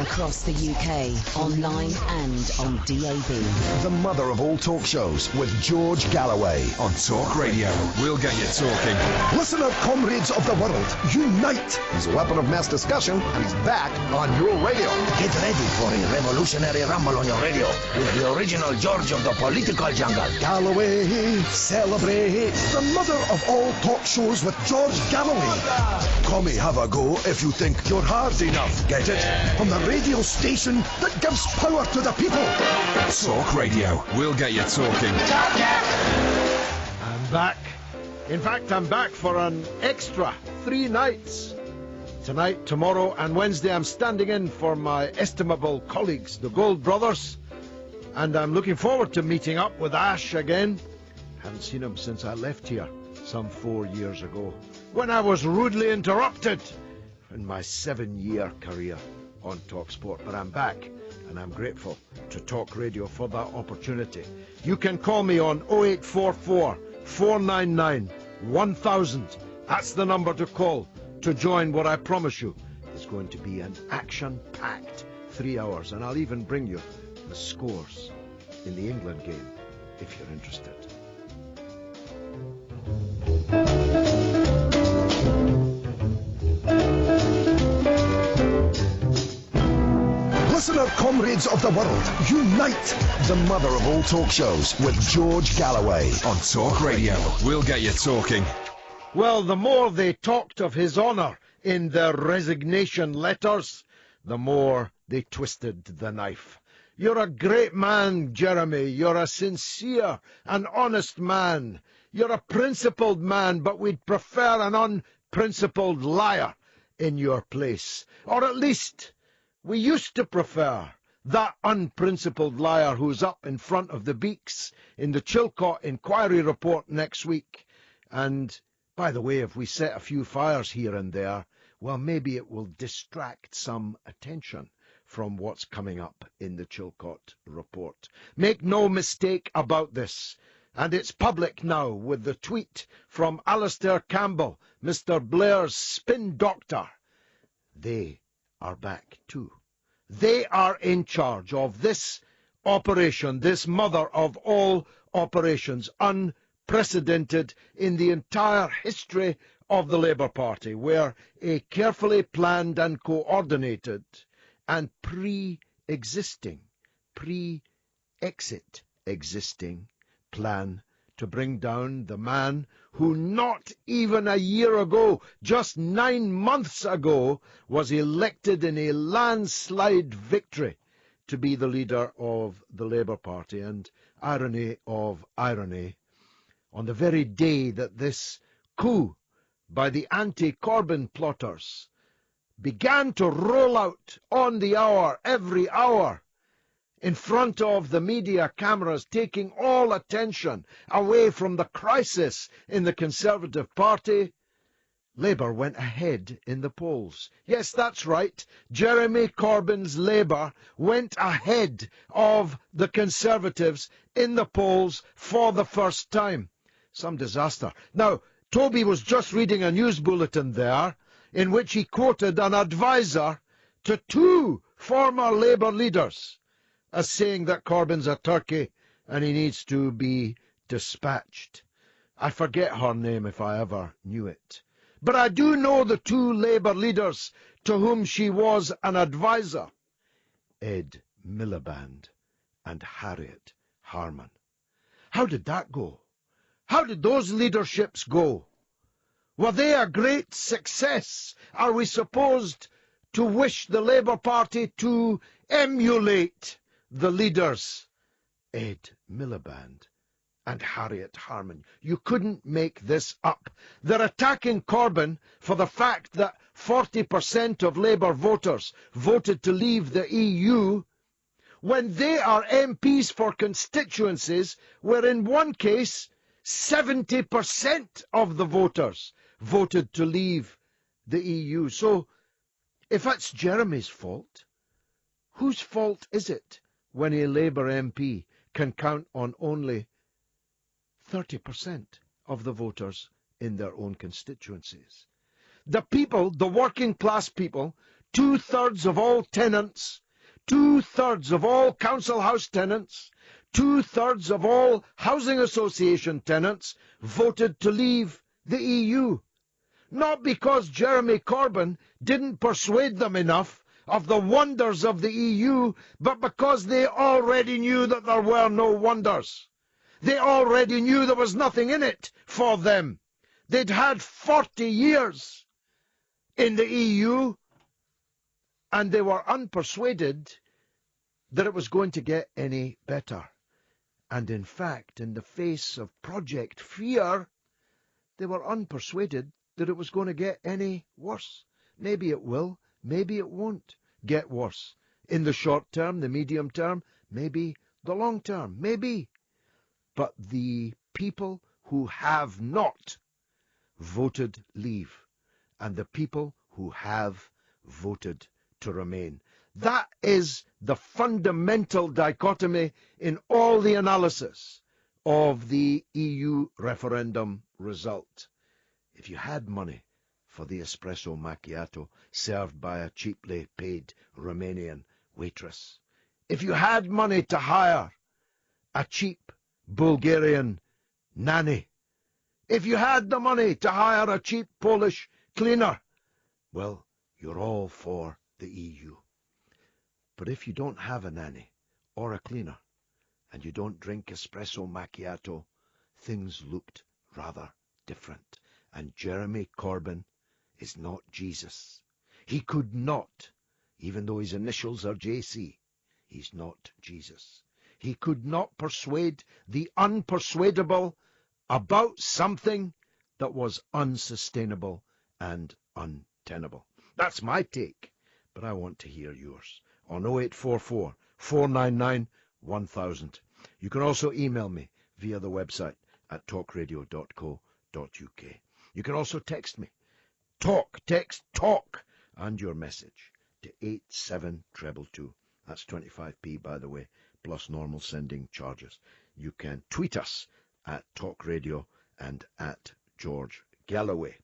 across the UK, online and on DAB. The mother of all talk shows with George Galloway on Talk Radio. We'll get you talking. Listener comrades of the world, unite! He's a weapon of mass discussion, and he's back on your radio. Get ready for a revolutionary rumble on your radio with the original George of the political jungle. Galloway, celebrate the mother of all talk shows with George Galloway. Call me have a go if you think you're hard enough. Get it? On the radio station that gives power to the people. Talk Radio. We'll get you talking. I'm back. In fact, I'm back for an extra 3 nights. Tonight, tomorrow and Wednesday I'm standing in for my estimable colleagues, the Gold Brothers. And I'm looking forward to meeting up with Ash again. Haven't seen him since I left here some 4 years ago, when I was rudely interrupted in my 7-year career on TalkSport. But I'm back, and I'm grateful to Talk Radio for that opportunity. You can call me on 0844 499 1000. That's the number to call to join what I promise you is going to be an action-packed 3 hours. And I'll even bring you the scores in the England game, if you're interested. Listener comrades of the world, unite! The mother of all talk shows with George Galloway on Talk Radio. We'll get you talking. Well, the more they talked of his honour in their resignation letters, the more they twisted the knife. You're a great man, Jeremy. You're a sincere and honest man. You're a principled man, but we'd prefer an unprincipled liar in your place. Or at least we used to prefer that unprincipled liar who's up in front of the beaks in the Chilcot Inquiry Report next week. And, by the way, if we set a few fires here and there, well, maybe it will distract some attention from what's coming up in the Chilcot Report. Make no mistake about this. And it's public now with the tweet from Alistair Campbell, Mr. Blair's spin doctor. They are back too. They are in charge of this operation, this mother of all operations, unprecedented in the entire history of the Labour Party, where a carefully planned and coordinated and pre-exit existing plan to bring down the man who not even a year ago, just 9 months ago, was elected in a landslide victory to be the leader of the Labour Party. And irony of irony, on the very day that this coup by the anti-Corbyn plotters began to roll out on the hour, every hour, in front of the media cameras, taking all attention away from the crisis in the Conservative Party, Labour went ahead in the polls. Yes, that's right. Jeremy Corbyn's Labour went ahead of the Conservatives in the polls for the first time. Some disaster. Now, Toby was just reading a news bulletin there in which he quoted an advisor to 2 former Labour leaders as saying that Corbyn's a turkey and he needs to be dispatched. I forget her name if I ever knew it. But I do know the 2 Labour leaders to whom she was an advisor, Ed Miliband and Harriet Harman. How did that go? How did those leaderships go? Were they a great success? Are we supposed to wish the Labour Party to emulate the leaders, Ed Miliband and Harriet Harman? You couldn't make this up. They're attacking Corbyn for the fact that 40% of Labour voters voted to leave the EU, when they are MPs for constituencies where in one case 70% of the voters voted to leave the EU. So if that's Jeremy's fault, whose fault is it when a Labour MP can count on only 30% of the voters in their own constituencies? The people, the working class people, 2/3 of all tenants, 2/3 of all council house tenants, 2/3 of all housing association tenants voted to leave the EU. Not because Jeremy Corbyn didn't persuade them enough of the wonders of the EU, but because they already knew that there were no wonders. They already knew there was nothing in it for them. They'd had 40 years in the EU, and they were unpersuaded that it was going to get any better. And in fact, in the face of Project Fear, they were unpersuaded that it was going to get any worse. Maybe it will, maybe it won't get worse. In the short term, the medium term, maybe the long term, maybe. But the people who have not voted leave, and the people who have voted to remain. That is the fundamental dichotomy in all the analysis of the EU referendum result. If you had money for the espresso macchiato served by a cheaply paid Romanian waitress, if you had money to hire a cheap Bulgarian nanny, if you had the money to hire a cheap Polish cleaner, well, you're all for the EU. But if you don't have a nanny or a cleaner, and you don't drink espresso macchiato, things looked rather different. And Jeremy Corbyn is not Jesus. He could not, even though his initials are JC, he's not Jesus. He could not persuade the unpersuadable about something that was unsustainable and untenable. That's my take, but I want to hear yours on 0844 499 1000. You can also email me via the website at talkradio.co.uk. You can also text me. Text talk, and your message to 87222. That's 25p, by the way, plus normal sending charges. You can tweet us at Talk Radio and at George Galloway.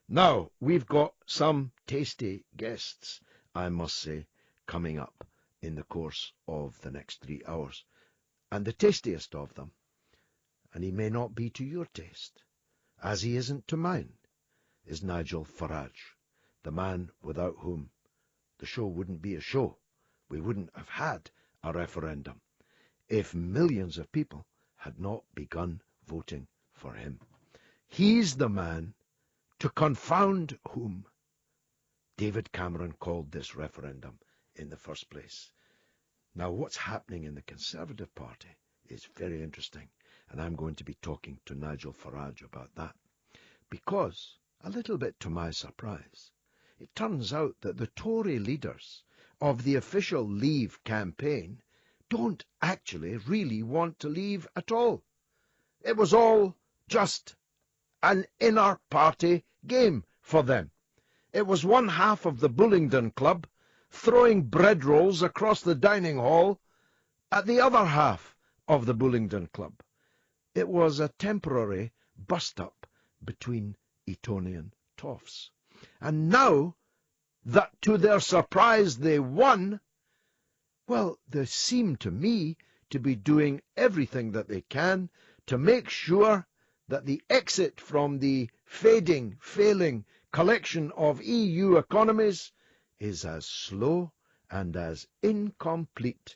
Now, we've got some tasty guests, I must say, coming up in the course of the next 3 hours. And the tastiest of them, and he may not be to your taste, as he isn't to mine, is Nigel Farage, the man without whom the show wouldn't be a show. We wouldn't have had a referendum if millions of people had not begun voting for him. He's the man to confound whom David Cameron called this referendum in the first place. Now, what's happening in the Conservative Party is very interesting, and I'm going to be talking to Nigel Farage about that. Because, a little bit to my surprise, it turns out that the Tory leaders of the official Leave campaign don't actually really want to leave at all. It was all just an inner party game for them. It was one half of the Bullingdon Club throwing bread rolls across the dining hall at the other half of the Bullingdon Club. It was a temporary bust-up between Etonian toffs. And now that to their surprise they won, well, they seem to me to be doing everything that they can to make sure that the exit from the failing collection of EU economies is as slow and as incomplete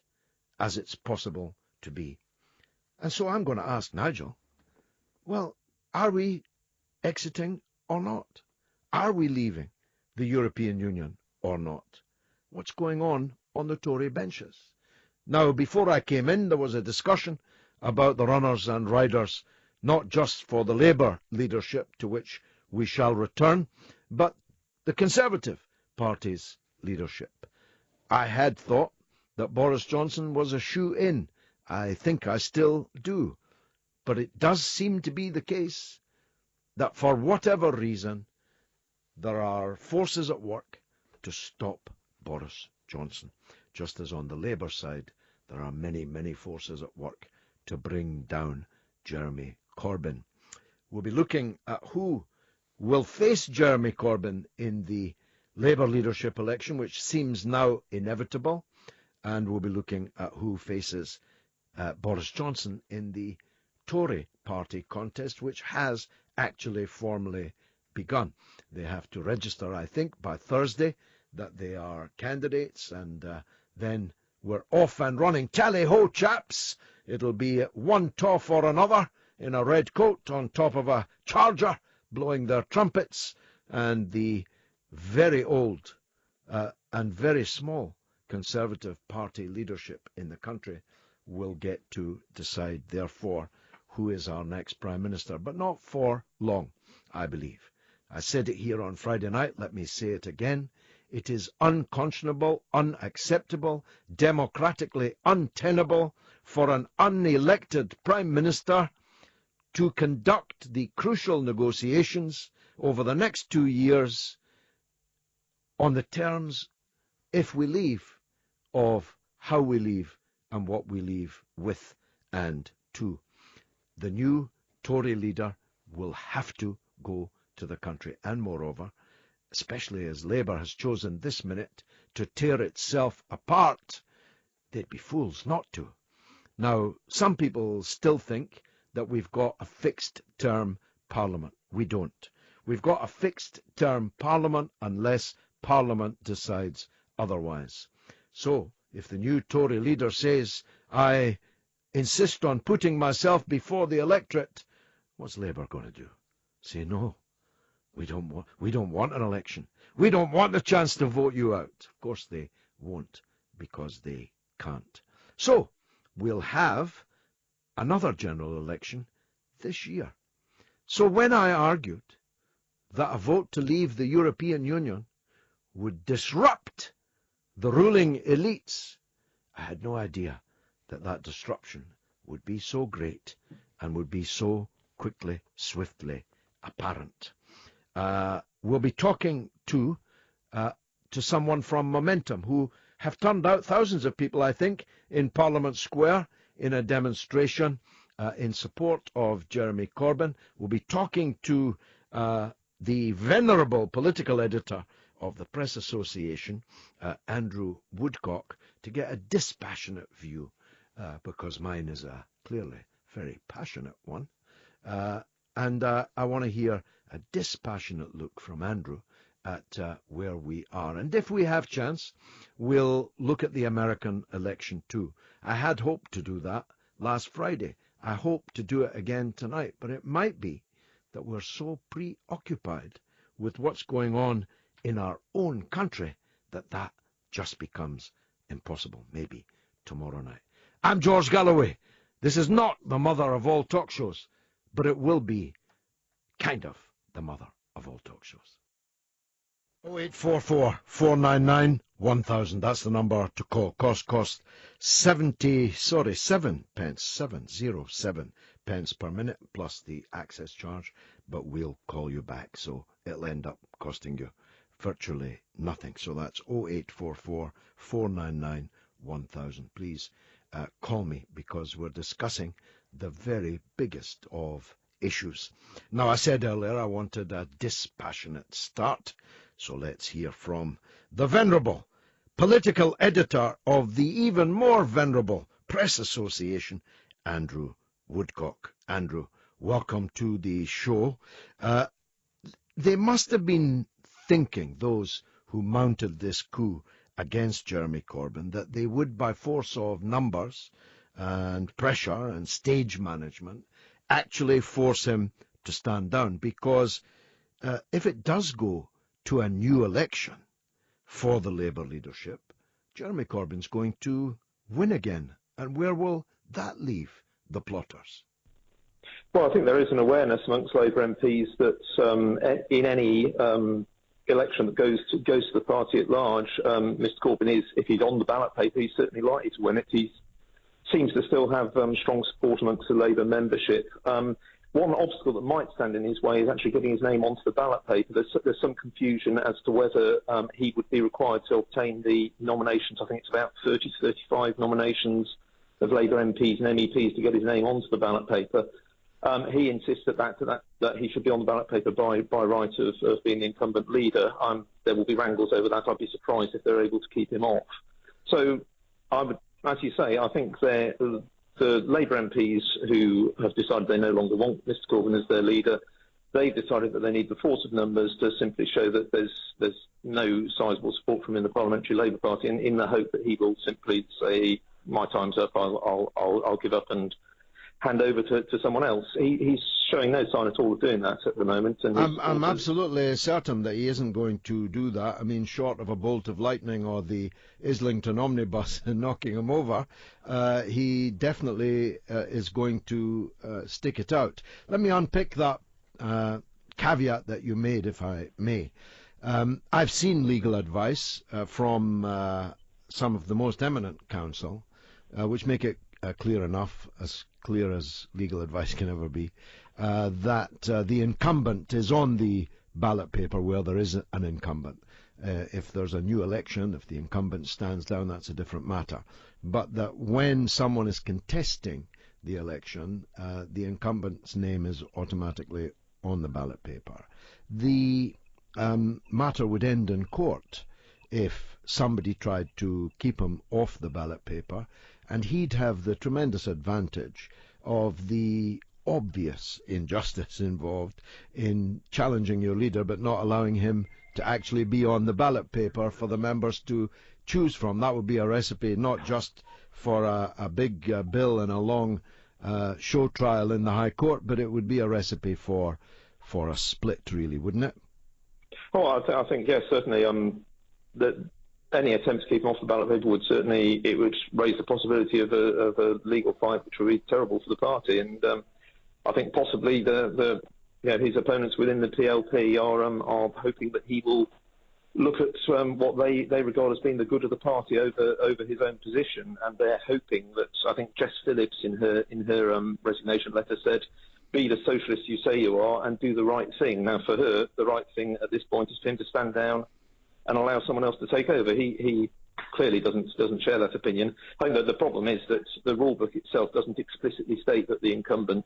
as it's possible to be. And so I'm going to ask Nigel, well, are we exiting or not? Are we leaving the European Union or not? What's going on the Tory benches? Now, before I came in, there was a discussion about the runners and riders, not just for the Labour leadership, to which we shall return, but the Conservative Party's leadership. I had thought that Boris Johnson was a shoe-in. I think I still do. But it does seem to be the case that for whatever reason, there are forces at work to stop Boris Johnson, just as on the Labour side there are many, many forces at work to bring down Jeremy Corbyn. We'll be looking at who will face Jeremy Corbyn in the Labour leadership election, which seems now inevitable, and we'll be looking at who faces Boris Johnson in the Tory party contest, which has actually formally begun. They have to register, I think, by Thursday that they are candidates, and then we're off and running. Tally-ho, chaps! It'll be one toff or another in a red coat on top of a charger, blowing their trumpets, and the very old and very small Conservative Party leadership in the country will get to decide, therefore, who is our next Prime Minister, but not for long, I believe. I said it here on Friday night, let me say it again. It is unconscionable, unacceptable, democratically untenable for an unelected Prime Minister to conduct the crucial negotiations over the next 2 years on the terms, if we leave, of how we leave and what we leave with and to. The new Tory leader will have to go to the country, and moreover, especially as Labour has chosen this minute to tear itself apart, they'd be fools not to. Now, some people still think that we've got a fixed-term Parliament. We don't. We've got a fixed-term Parliament unless Parliament decides otherwise. So, if the new Tory leader says, I insist on putting myself before the electorate, what's Labour going to do? Say no. We don't want an election. We don't want the chance to vote you out. Of course they won't, because they can't. So, we'll have another general election this year. So when I argued that a vote to leave the European Union would disrupt the ruling elites, I had no idea that that disruption would be so great and would be so quickly, swiftly apparent. We'll be talking to someone from Momentum who have turned out thousands of people, I think, in Parliament Square in a demonstration in support of Jeremy Corbyn. We'll be talking to the venerable political editor of the Press Association, Andrew Woodcock, to get a dispassionate view, because mine is a clearly very passionate one. And I want to hear a dispassionate look from Andrew at where we are. And if we have chance, we'll look at the American election too. I had hoped to do that last Friday. I hope to do it again tonight. But it might be that we're so preoccupied with what's going on in our own country that that just becomes impossible, maybe tomorrow night. I'm George Galloway. This is not the mother of all talk shows, but it will be kind of the mother of all talk shows. 0844 499 1000. That's the number to call. Cost 7 pence, 707 pence per minute plus the access charge. But we'll call you back, so it'll end up costing you virtually nothing. So that's 0844 499 1000. Please call me, because we're discussing the very biggest of issues. Now, I said earlier I wanted a dispassionate start, so let's hear from the venerable political editor of the even more venerable Press Association, Andrew Woodcock. Andrew, welcome to the show. They must have been thinking, those who mounted this coup against Jeremy Corbyn, that they would, by force of numbers and pressure and stage management, actually force him to stand down, because if it does go to a new election for the Labour leadership, Jeremy Corbyn's going to win again. And where will that leave the plotters? Well, I think there is an awareness amongst Labour MPs that in any election that goes to the party at large, Mr Corbyn is, if he's on the ballot paper, he's certainly likely to win it. He seems to still have strong support amongst the Labour membership. One obstacle that might stand in his way is actually getting his name onto the ballot paper. There's some confusion as to whether he would be required to obtain the nominations. I think it's about 30 to 35 nominations of Labour MPs and MEPs to get his name onto the ballot paper. He insists that he should be on the ballot paper by right of being the incumbent leader. I'm there will be wrangles over that. I'd be surprised if they're able to keep him off. So, I would, as you say, I think the Labour MPs who have decided they no longer want Mr Corbyn as their leader, they've decided that they need the force of numbers to simply show that there's no sizable support from in the Parliamentary Labour Party, in the hope that he will simply say, my time's up, I'll give up and hand over to someone else. He's showing no sign at all of doing that at the moment. And I'm absolutely certain that he isn't going to do that. I mean, short of a bolt of lightning or the Islington omnibus knocking him over, he definitely is going to stick it out. Let me unpick that caveat that you made, if I may. I've seen legal advice from some of the most eminent counsel, which make it clear enough, as clear as legal advice can ever be, that the incumbent is on the ballot paper where there is an incumbent. If there's a new election, if the incumbent stands down, that's a different matter. But that when someone is contesting the election, the incumbent's name is automatically on the ballot paper. The matter would end in court if somebody tried to keep him off the ballot paper, and he'd have the tremendous advantage of the obvious injustice involved in challenging your leader but not allowing him to actually be on the ballot paper for the members to choose from. That would be a recipe not just for a big bill and a long show trial in the High Court, but it would be a recipe for a split, really, wouldn't it? Oh, I think yes, certainly. That any attempt to keep him off the ballot paper would raise the possibility of a legal fight, which would be terrible for the party. And I think possibly his opponents within the PLP are hoping that he will look at what they regard as being the good of the party over his own position, and they're hoping that, I think Jess Phillips in her resignation letter said, be the socialist you say you are and do the right thing. Now, for her, the right thing at this point is for him to stand down and allow someone else to take over. He clearly doesn't share that opinion. I think that the problem is that the rule book itself doesn't explicitly state that the incumbent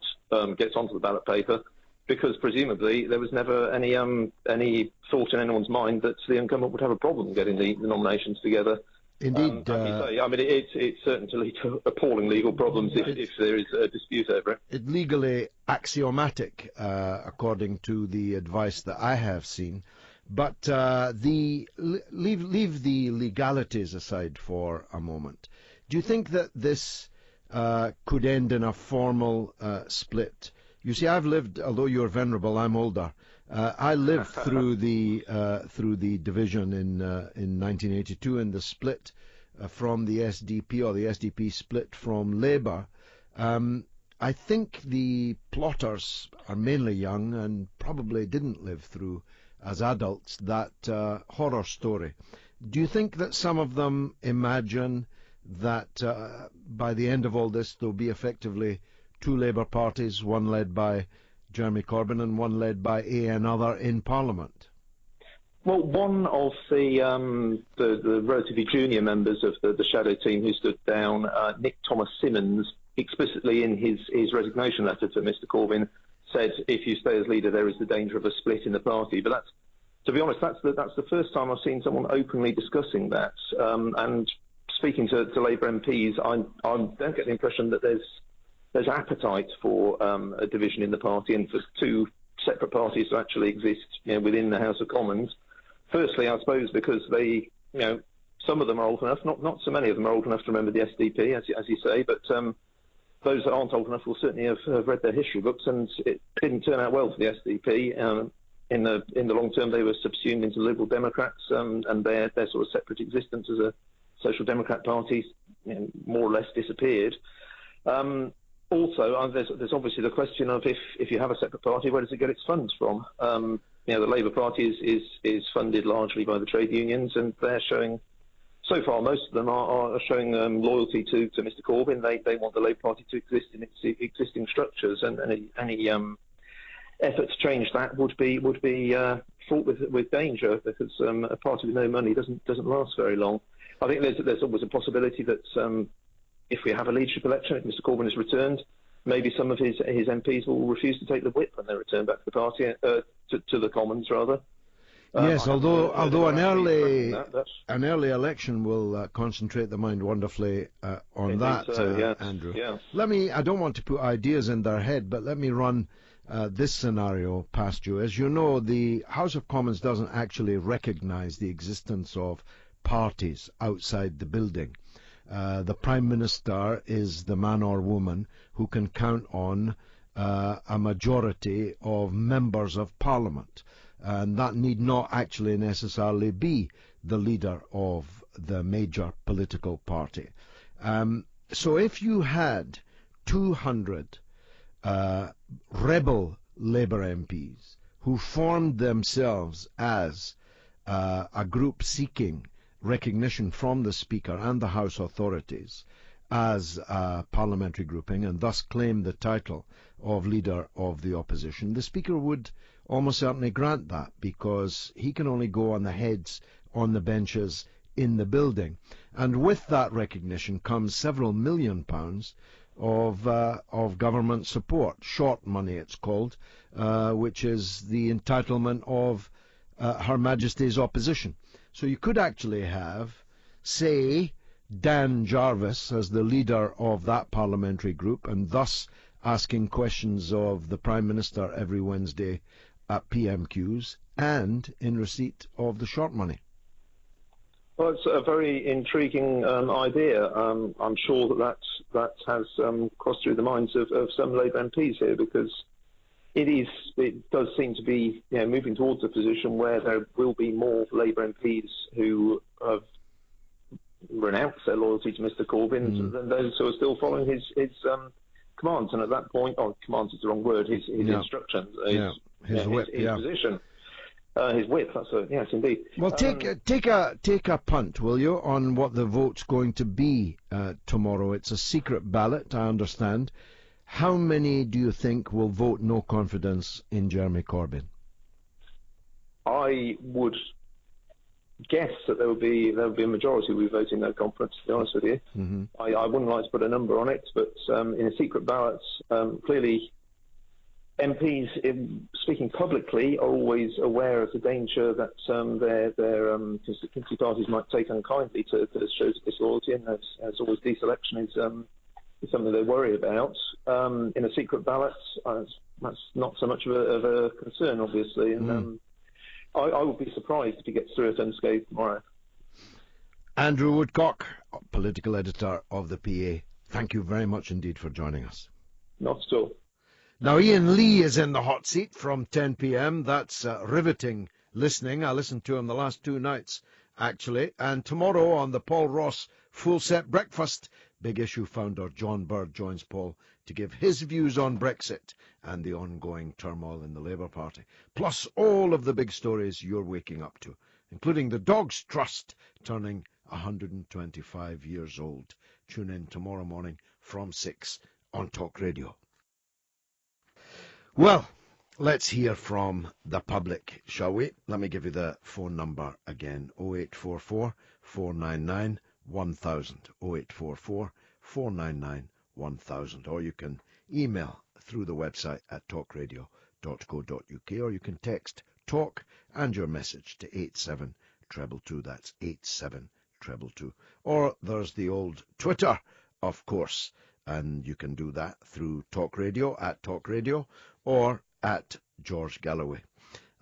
gets onto the ballot paper, because presumably there was never any thought in anyone's mind that the incumbent would have a problem getting the nominations together. Indeed. As you say, I mean, it's certain to lead to appalling legal problems if there is a dispute over it. It's legally axiomatic, according to the advice that I have seen. But leave the legalities aside for a moment. Do you think that this could end in a formal split? You see, I've lived, although you're venerable, I'm older. I lived through the division in 1982 and the split from the SDP, or the SDP split from Labour. I think the plotters are mainly young and probably didn't live through, as adults, that horror story. Do you think that some of them imagine that by the end of all this there'll be effectively two Labour parties, one led by Jeremy Corbyn and one led by another in Parliament? Well, one of the relatively junior members of the shadow team who stood down, Nick Thomas Simmons, explicitly in his resignation letter to Mr Corbyn, said, if you stay as leader, there is the danger of a split in the party. But to be honest, that's the first time I've seen someone openly discussing that. And speaking to Labour MPs, I don't get the impression that there's appetite for a division in the party and for two separate parties to actually exist, within the House of Commons. Firstly, I suppose because some of them are old enough, not so many of them are old enough to remember the SDP, as you say, but those that aren't old enough will certainly have read their history books, and it didn't turn out well for the SDP. In the long term, they were subsumed into Liberal Democrats, and their sort of separate existence as a Social Democrat party more or less disappeared. Also, there's obviously the question of if you have a separate party, where does it get its funds from? The Labour Party is funded largely by the trade unions, and they're showing, so far, most of them are showing loyalty to Mr Corbyn. They want the Labour Party to exist in its existing structures, and any effort to change that would be fraught with danger, because a party with no money doesn't last very long. I think there's always a possibility that if we have a leadership election, if Mr Corbyn is returned, maybe some of his MPs will refuse to take the whip when they return back to the party, to the Commons rather. Yes, although an early election will concentrate the mind wonderfully on that, yes. Andrew. Yes. I don't want to put ideas in their head, but let me run this scenario past you. As you know, the House of Commons doesn't actually recognise the existence of parties outside the building. The Prime Minister is the man or woman who can count on a majority of members of Parliament. And that need not actually necessarily be the leader of the major political party. So if you had 200 rebel Labour MPs who formed themselves as a group seeking recognition from the Speaker and the House authorities as a parliamentary grouping, and thus claim the title of Leader of the Opposition, the Speaker would almost certainly grant that, because he can only go on the heads on the benches in the building. And with that recognition comes several £million of government support, short money it's called, which is the entitlement of Her Majesty's opposition. So you could actually have, say, Dan Jarvis as the leader of that parliamentary group, and thus asking questions of the Prime Minister every Wednesday at PMQs, and in receipt of the short money. Well, it's a very intriguing idea. I'm sure that has crossed through the minds of some Labour MPs here, because it does seem to be moving towards a position where there will be more Labour MPs who have renounced their loyalty to Mr Corbyn than those who are still following his commands. And at that point, commands is the wrong word, his instructions, his whip, his position. His whip, yes, indeed. Well, take a punt, will you, on what the vote's going to be tomorrow. It's a secret ballot, I understand. How many do you think will vote no confidence in Jeremy Corbyn? I would guess that there will be a majority who will be voting no confidence, to be honest with you. Mm-hmm. I wouldn't like to put a number on it, but in a secret ballot, clearly MPs, speaking publicly, are always aware of the danger that their constituency parties might take unkindly to shows of disloyalty, and as always, deselection is something they worry about. In a secret ballot, that's not so much of a concern, obviously, and I would be surprised if he gets through it unscathed tomorrow. Andrew Woodcock, political editor of the PA, thank you very much indeed for joining us. Not at all. Now, Ian Lee is in the hot seat from 10 p.m. That's riveting listening. I listened to him the last two nights, actually. And tomorrow on the Paul Ross Full Set Breakfast, Big Issue founder John Bird joins Paul to give his views on Brexit and the ongoing turmoil in the Labour Party, plus all of the big stories you're waking up to, including the Dogs Trust turning 125 years old. Tune in tomorrow morning from 6 on Talk Radio. Well, let's hear from the public, shall we? Let me give you the phone number again, 0844 499 1000, 0844 499 1000, or you can email through the website at talkradio.co.uk, or you can text talk and your message to 87222, that's 87222. Or there's the old Twitter, of course, and you can do that through Talk Radio, at Talk Radio, or at George Galloway.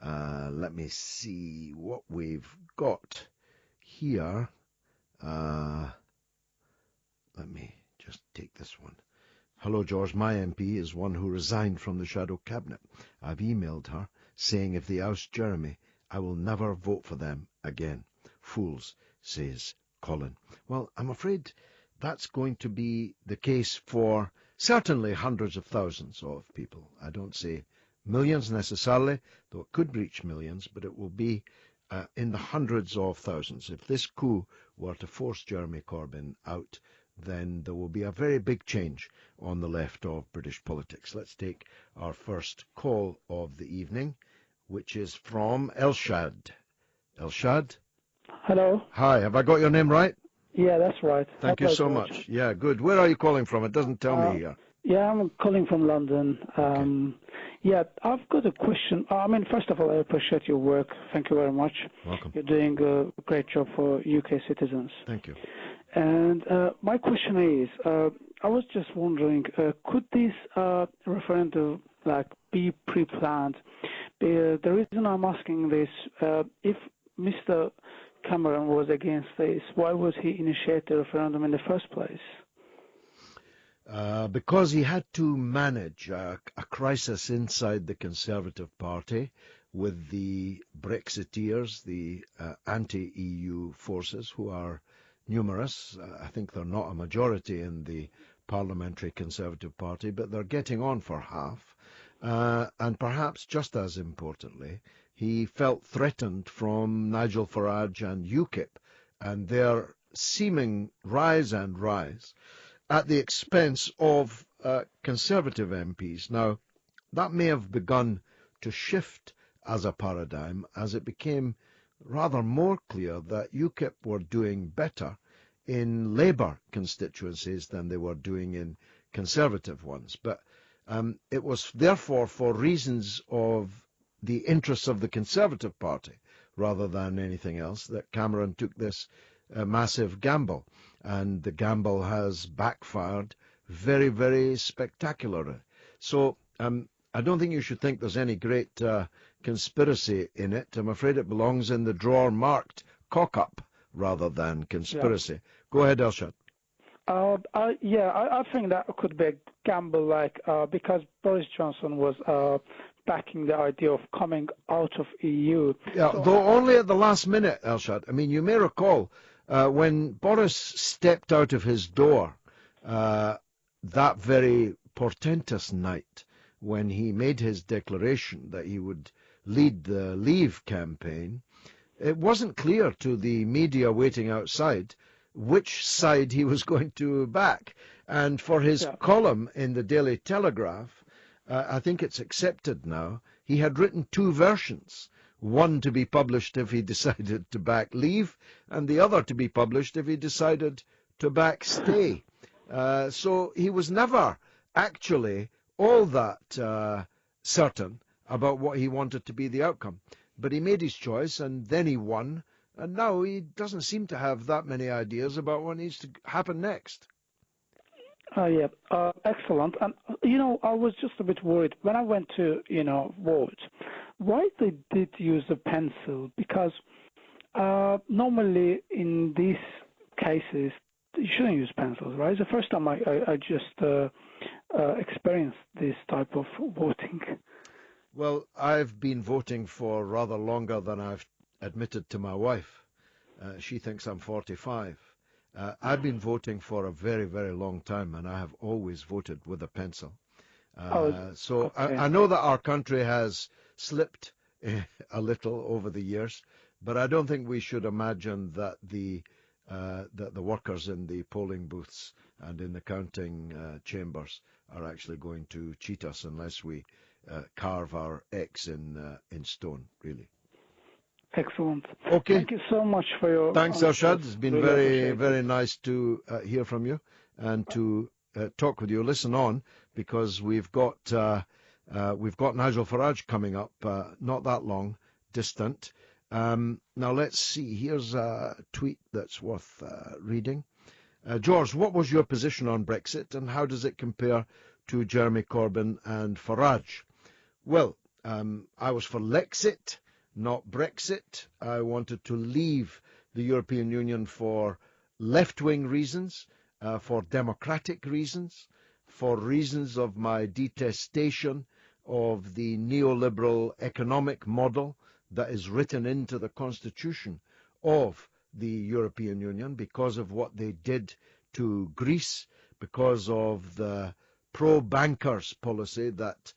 Let me see what we've got here. Let me just take this one. Hello, George. My MP is one who resigned from the shadow cabinet. I've emailed her saying if they oust Jeremy, I will never vote for them again. Fools, says Colin. Well, I'm afraid that's going to be the case for certainly hundreds of thousands of people. I don't say millions necessarily, though it could reach millions, but it will be in the hundreds of thousands. If this coup were to force Jeremy Corbyn out, then there will be a very big change on the left of British politics. Let's take our first call of the evening, which is from Elshad. Elshad? Hello. Hi, have I got your name right? Yeah, that's right. Thank you so much. Yeah, good. Where are you calling from? It doesn't tell me here. Yeah, I'm calling from London. Yeah, I've got a question. First of all, I appreciate your work. Thank you very much. Welcome. You're doing a great job for UK citizens. Thank you. And my question is, I was just wondering, could this referendum be pre-planned? The reason I'm asking this, if Mr. Cameron was against this, why would he initiate the referendum in the first place? Because he had to manage a crisis inside the Conservative Party with the Brexiteers, the anti-EU forces, who are numerous. I think they're not a majority in the Parliamentary Conservative Party, but they're getting on for half. And perhaps just as importantly, he felt threatened from Nigel Farage and UKIP and their seeming rise at the expense of Conservative MPs. Now, that may have begun to shift as a paradigm as it became rather more clear that UKIP were doing better in Labour constituencies than they were doing in Conservative ones. But it was therefore for reasons of the interests of the Conservative Party rather than anything else that Cameron took this massive gamble. And the gamble has backfired very, very spectacularly. So I don't think you should think there's any great conspiracy in it. I'm afraid it belongs in the drawer marked cock-up rather than conspiracy. Yeah. Go ahead, Elshad. I think that could be a gamble, because Boris Johnson was backing the idea of coming out of EU. Yeah, so, though only at the last minute, Elshad. I mean, you may recall when Boris stepped out of his door that very portentous night when he made his declaration that he would lead the Leave campaign, it wasn't clear to the media waiting outside which side he was going to back. And for his column in the Daily Telegraph, I think it's accepted now, he had written two versions, one to be published if he decided to back Leave, and the other to be published if he decided to back Stay. So he was never actually all that certain about what he wanted to be the outcome. But he made his choice, and then he won, and now he doesn't seem to have that many ideas about what needs to happen next. Excellent. And, I was just a bit worried. When I went to, vote, why they did use a pencil? Because normally in these cases, you shouldn't use pencils, right? It's the first time I just experienced this type of voting. Well, I've been voting for rather longer than I've admitted to my wife. She thinks I'm 45. I've been voting for a very, very long time, and I have always voted with a pencil. So okay. I know that our country has slipped a little over the years, but I don't think we should imagine that the workers in the polling booths and in the counting chambers are actually going to cheat us unless we carve our X in stone, really. Excellent. Okay. Thank you so much for your Thanks, Elshad. It's been really very nice to hear from you and to talk with you. Listen on, because we've got Nigel Farage coming up, not that long distant. Now let's see. Here's a tweet that's worth reading. George, what was your position on Brexit, and how does it compare to Jeremy Corbyn and Farage? Well, I was for Lexit, not Brexit. I wanted to leave the European Union for left-wing reasons, for democratic reasons, for reasons of my detestation of the neoliberal economic model that is written into the constitution of the European Union because of what they did to Greece, because of the pro-bankers policy that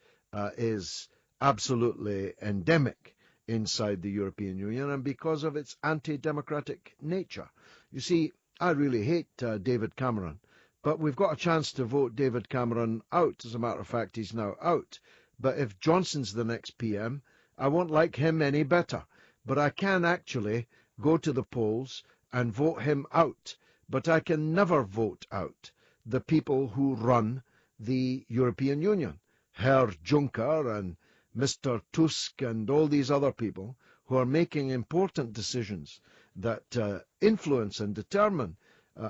is absolutely endemic inside the European Union, and because of its anti-democratic nature. You see, I really hate David Cameron, but we've got a chance to vote David Cameron out. As a matter of fact, he's now out. But if Johnson's the next PM, I won't like him any better. But I can actually go to the polls and vote him out. But I can never vote out the people who run the European Union. Herr Juncker and Mr. Tusk and all these other people who are making important decisions that influence and determine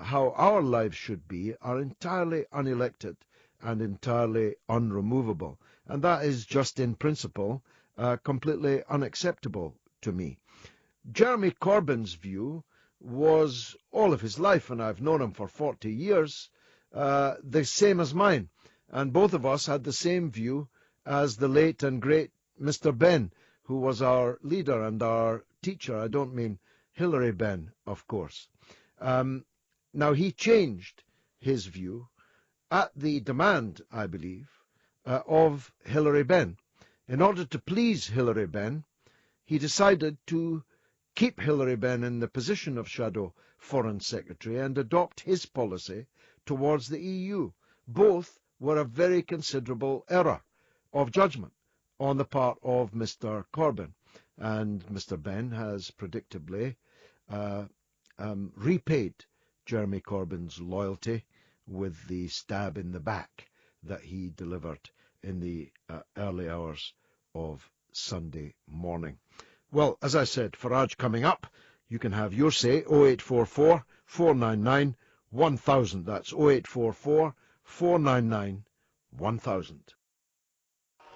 how our lives should be are entirely unelected and entirely unremovable. And that is just in principle completely unacceptable to me. Jeremy Corbyn's view was all of his life, and I've known him for 40 years, the same as mine. And both of us had the same view as the late and great Mr. Benn, who was our leader and our teacher. I don't mean Hilary Benn, of course. Now, he changed his view at the demand, I believe, of Hilary Benn. In order to please Hilary Benn, he decided to keep Hilary Benn in the position of Shadow Foreign Secretary and adopt his policy towards the EU. Both were a very considerable error of judgment on the part of Mr. Corbyn. And Mr. Benn has predictably repaid Jeremy Corbyn's loyalty with the stab in the back that he delivered in the early hours of Sunday morning. Well, as I said, Farage coming up, you can have your say, 0844 499 1000. That's 0844 499 1000.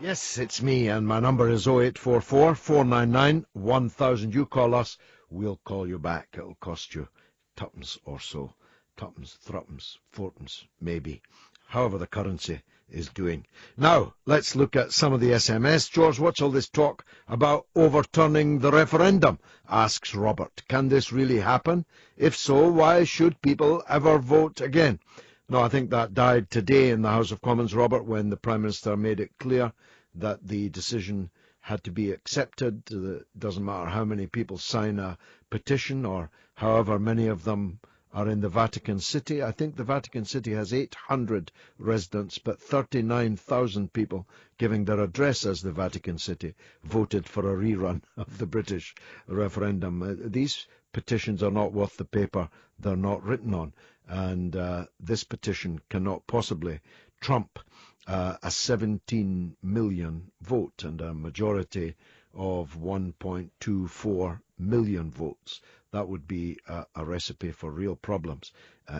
Yes, it's me, and my number is 0844 499 1000. You call us, we'll call you back. It'll cost you tuppence or so. Tuppence, threepence, fourpence, maybe. However the currency is doing. Now, let's look at some of the SMS. George, what's all this talk about overturning the referendum? Asks Robert. Can this really happen? If so, why should people ever vote again? No, I think that died today in the House of Commons, Robert, when the Prime Minister made it clear that the decision had to be accepted. It doesn't matter how many people sign a petition or however many of them are in the Vatican City. I think the Vatican City has 800 residents, but 39,000 people giving their address as the Vatican City voted for a rerun of the British referendum. These petitions are not worth the paper they're not written on, and this petition cannot possibly trump a 17 million vote and a majority of 1.24 million votes. That would be a recipe for real problems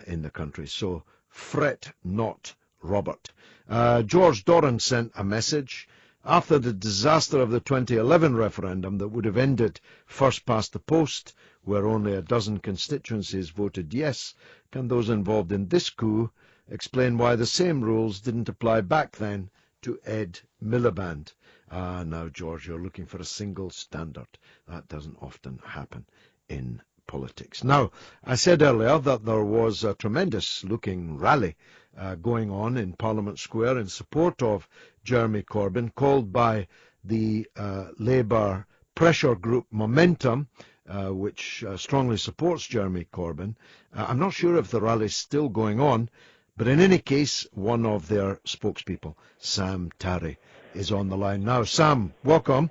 in the country. So fret not, Robert. George Doran sent a message. After the disaster of the 2011 referendum that would have ended first past the post, where only a dozen constituencies voted yes, can those involved in this coup explain why the same rules didn't apply back then to Ed Miliband? Now, George, you're looking for a single standard. That doesn't often happen in politics. Now, I said earlier that there was a tremendous-looking rally going on in Parliament Square in support of Jeremy Corbyn, called by the Labour pressure group Momentum, which strongly supports Jeremy Corbyn. I'm not sure if the rally's still going on, but in any case, one of their spokespeople, Sam Tarry, is on the line now. Sam, welcome.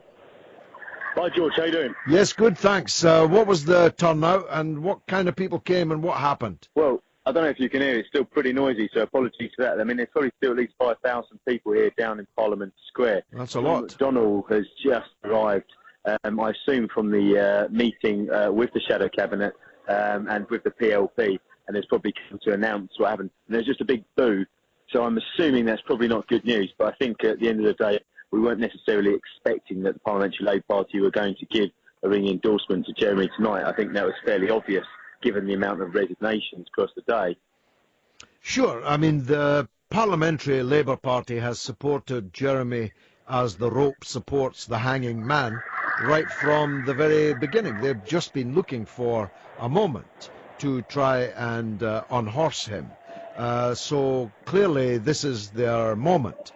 Hi, George. How you doing? Yes, good, thanks. What was the turnout and what kind of people came and what happened? Well, I don't know if you can hear. It's still pretty noisy, so apologies for that. I mean, there's probably still at least 5,000 people here down in Parliament Square. That's a lot. McDonnell has just arrived, I assume, from the meeting with the Shadow Cabinet and with the PLP, and has probably come to announce what happened. And there's just a big boo, so I'm assuming that's probably not good news. But I think at the end of the day, we weren't necessarily expecting that the Parliamentary Labour Party were going to give a ringing endorsement to Jeremy tonight. I think that was fairly obvious, given the amount of resignations across the day. Sure. I mean, the Parliamentary Labour Party has supported Jeremy as the rope supports the hanging man right from the very beginning. They've just been looking for a moment to try and unhorse him. So clearly this is their moment.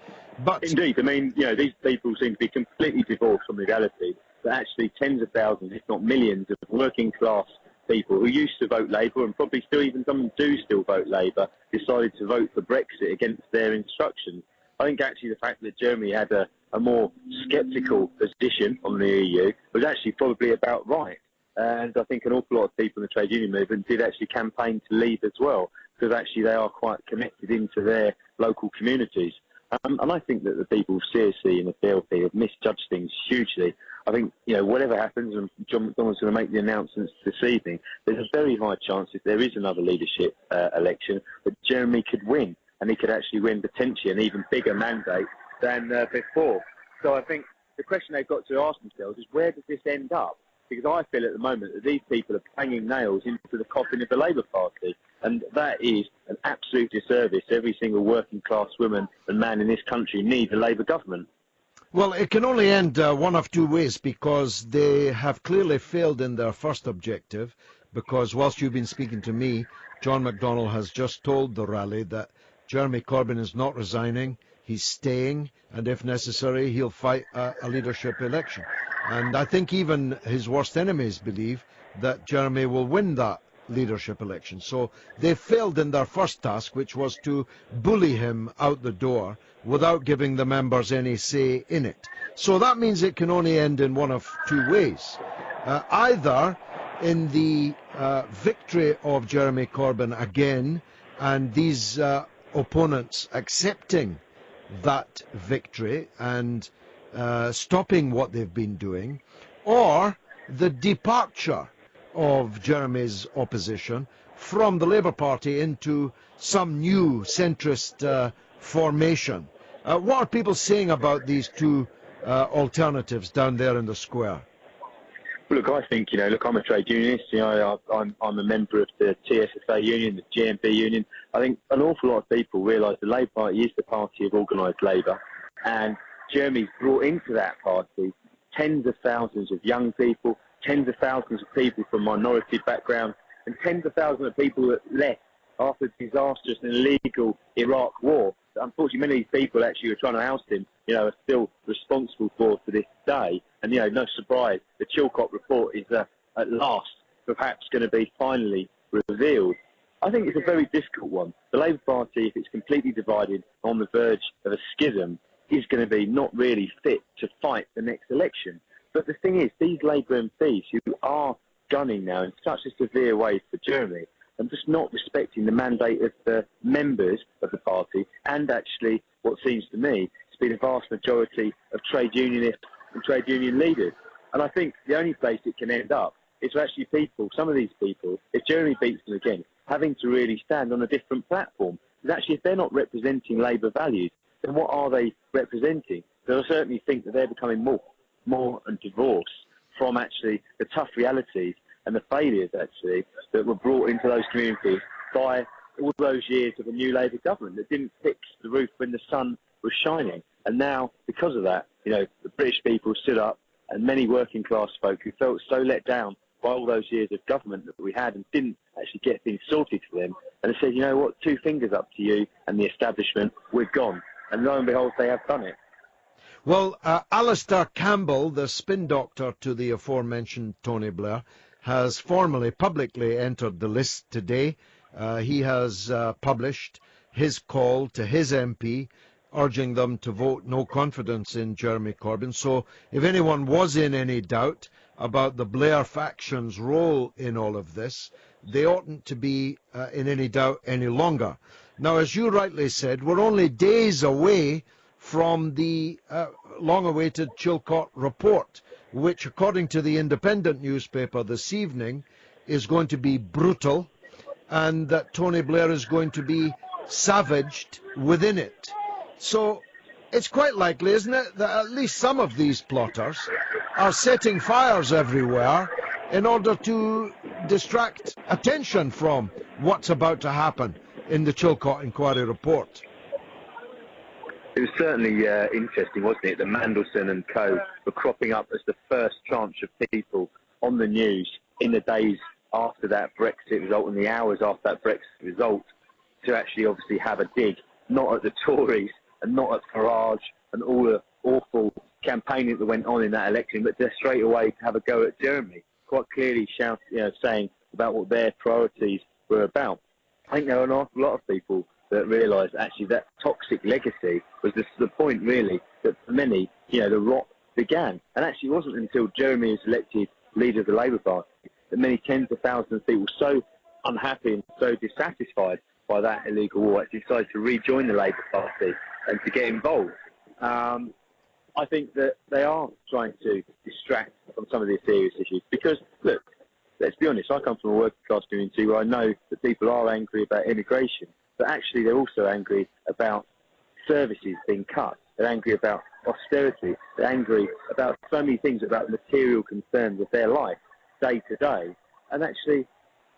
But indeed, I mean, you know, these people seem to be completely divorced from reality. But actually, tens of thousands, if not millions, of working class people who used to vote Labour and probably still even some do still vote Labour decided to vote for Brexit against their instructions. I think actually the fact that Jeremy had a more sceptical position on the EU was actually probably about right. And I think an awful lot of people in the trade union movement did actually campaign to leave as well. because actually they are quite connected into their local communities. And I think that the people of CSC and the PLP have misjudged things hugely. I think, whatever happens, and John McDonnell's going to make the announcements this evening, there's a very high chance if there is another leadership election that Jeremy could win, and he could actually win potentially an even bigger mandate than before. So I think the question they've got to ask themselves is, where does this end up? Because I feel at the moment that these people are banging nails into the coffin of the Labour Party, and that is an absolute disservice. Every single working class woman and man in this country needs a Labour government. Well, it can only end one of two ways, because they have clearly failed in their first objective, because whilst you've been speaking to me, John McDonnell has just told the rally that Jeremy Corbyn is not resigning, he's staying, and if necessary, he'll fight a leadership election. And I think even his worst enemies believe that Jeremy will win that leadership election. So they failed in their first task, which was to bully him out the door without giving the members any say in it. So that means it can only end in one of two ways. Either in the victory of Jeremy Corbyn again, and these opponents accepting that victory and stopping what they've been doing, or the departure of Jeremy's opposition from the Labour Party into some new centrist formation. What are people saying about these two alternatives down there in the square? Look, I think, I'm a trade unionist. I'm a member of the TSFA union, the GMB union. I think an awful lot of people realise the Labour Party is the party of organised labour, and Jeremy's brought into that party tens of thousands of young people, tens of thousands of people from minority backgrounds, and tens of thousands of people that left after the disastrous and illegal Iraq war. Unfortunately, many of these people actually were trying to oust him, are still responsible for to this day. And, no surprise, the Chilcot report is at last perhaps going to be finally revealed. I think it's a very difficult one. The Labour Party, if it's completely divided on the verge of a schism, is going to be not really fit to fight the next election. But the thing is, these Labour MPs who are gunning now in such a severe way for Jeremy and just not respecting the mandate of the members of the party, and actually what seems to me to be the vast majority of trade unionists and trade union leaders. And I think the only place it can end up is for actually people, some of these people, if Jeremy beats them again, having to really stand on a different platform. Because actually, if they're not representing Labour values, then what are they representing? So I certainly think that they're becoming more and divorced from actually the tough realities and the failures actually that were brought into those communities by all those years of a new Labour government that didn't fix the roof when the sun was shining. And now, because of that, the British people stood up, and many working class folk who felt so let down by all those years of government that we had and didn't actually get things sorted for them, and they said, you know what, two fingers up to you and the establishment, we're gone. And lo and behold, they have done it. Well, Alistair Campbell, the spin doctor to the aforementioned Tony Blair, has formally, publicly entered the list today. He has published his call to his MP, urging them to vote no confidence in Jeremy Corbyn. So if anyone was in any doubt about the Blair faction's role in all of this, they oughtn't to be in any doubt any longer. Now, as you rightly said, we're only days away from the long-awaited Chilcot report, which, according to the Independent newspaper this evening, is going to be brutal, and that Tony Blair is going to be savaged within it. So it's quite likely, isn't it, that at least some of these plotters are setting fires everywhere in order to distract attention from what's about to happen in the Chilcot Inquiry report. It was certainly interesting, wasn't it, that Mandelson and co were cropping up as the first tranche of people on the news in the days after that Brexit result and the hours after that Brexit result to actually obviously have a dig, not at the Tories and not at Farage and all the awful campaigning that went on in that election, but just straight away to have a go at Jeremy, quite clearly saying about what their priorities were about. I think there were an awful lot of people that realised actually that toxic legacy was the point really that for many, the rot began. And actually it wasn't until Jeremy was elected leader of the Labour Party that many tens of thousands of people so unhappy and so dissatisfied by that illegal war, actually decided to rejoin the Labour Party and to get involved. I think that they are trying to distract from some of the serious issues because, look, let's be honest, I come from a working class community where I know that people are angry about immigration, but actually they're also angry about services being cut. They're angry about austerity. They're angry about so many things, about material concerns of their life day to day. And actually,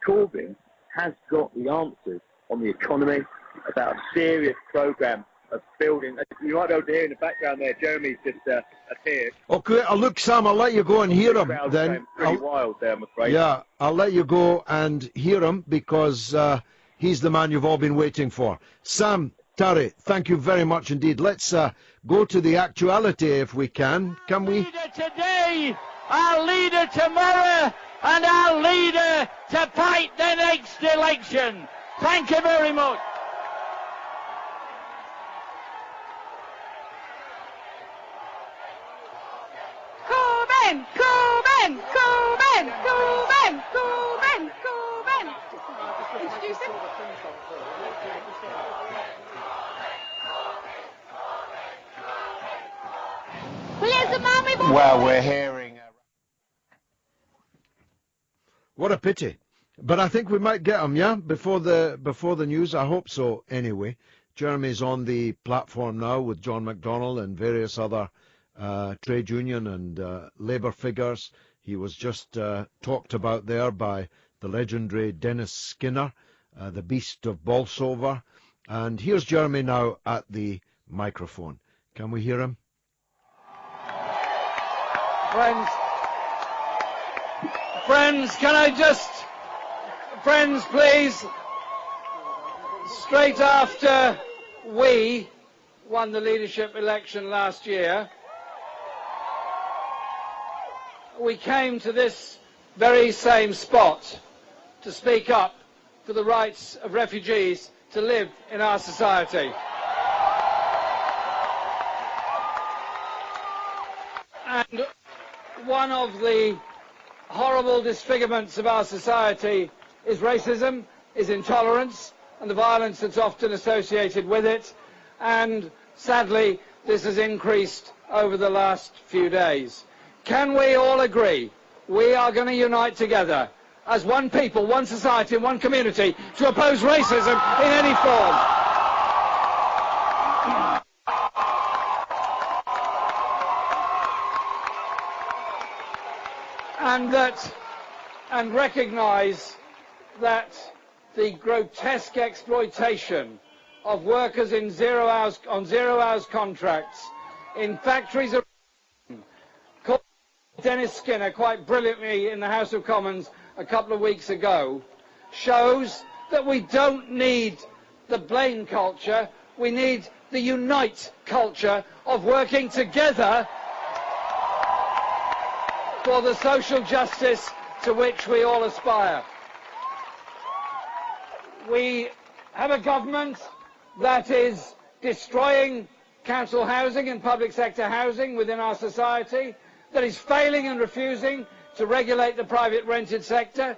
Corbyn has got the answers on the economy, about a serious programme of building. You might be able to hear in the background there, Jeremy's just appeared. Okay, look, Sam, I'll let you go and hear him Crowd's then. going pretty wild there, I'm afraid. Yeah, I'll let you go and hear him because he's the man you've all been waiting for. Sam Tarry, thank you very much indeed. Let's go to the actuality if we can. Can we? Our leader today, our leader tomorrow, and our leader to fight the next election. Thank you very much. Corbyn, Corbyn, Corbyn, Corbyn, Corbyn, Corbyn. Introduce him. Well, here's the man we've all... Well, we're hearing... What a pity. But I think we might get him, yeah? Before the news, I hope so anyway. Jeremy's on the platform now with John McDonnell and various other trade union and labour figures. He was just talked about there by the legendary Dennis Skinner, the beast of Bolsover. And here's Jeremy now at the microphone. Can we hear him? Friends, can I just... Friends, please. Straight after we won the leadership election last year, we came to this very same spot to speak up for the rights of refugees to live in our society. And one of the horrible disfigurements of our society is racism, is intolerance, and the violence that's often associated with it. And sadly, this has increased over the last few days. Can we all agree we are going to unite together as one people, one society, and one community to oppose racism in any form? And recognise that the grotesque exploitation of workers in on zero-hours contracts in factories around, called Dennis Skinner quite brilliantly in the House of Commons a couple of weeks ago, shows that we don't need the blame culture, we need the unite culture of working together for the social justice to which we all aspire. We have a government that is destroying council housing and public sector housing within our society, that is failing and refusing to regulate the private rented sector,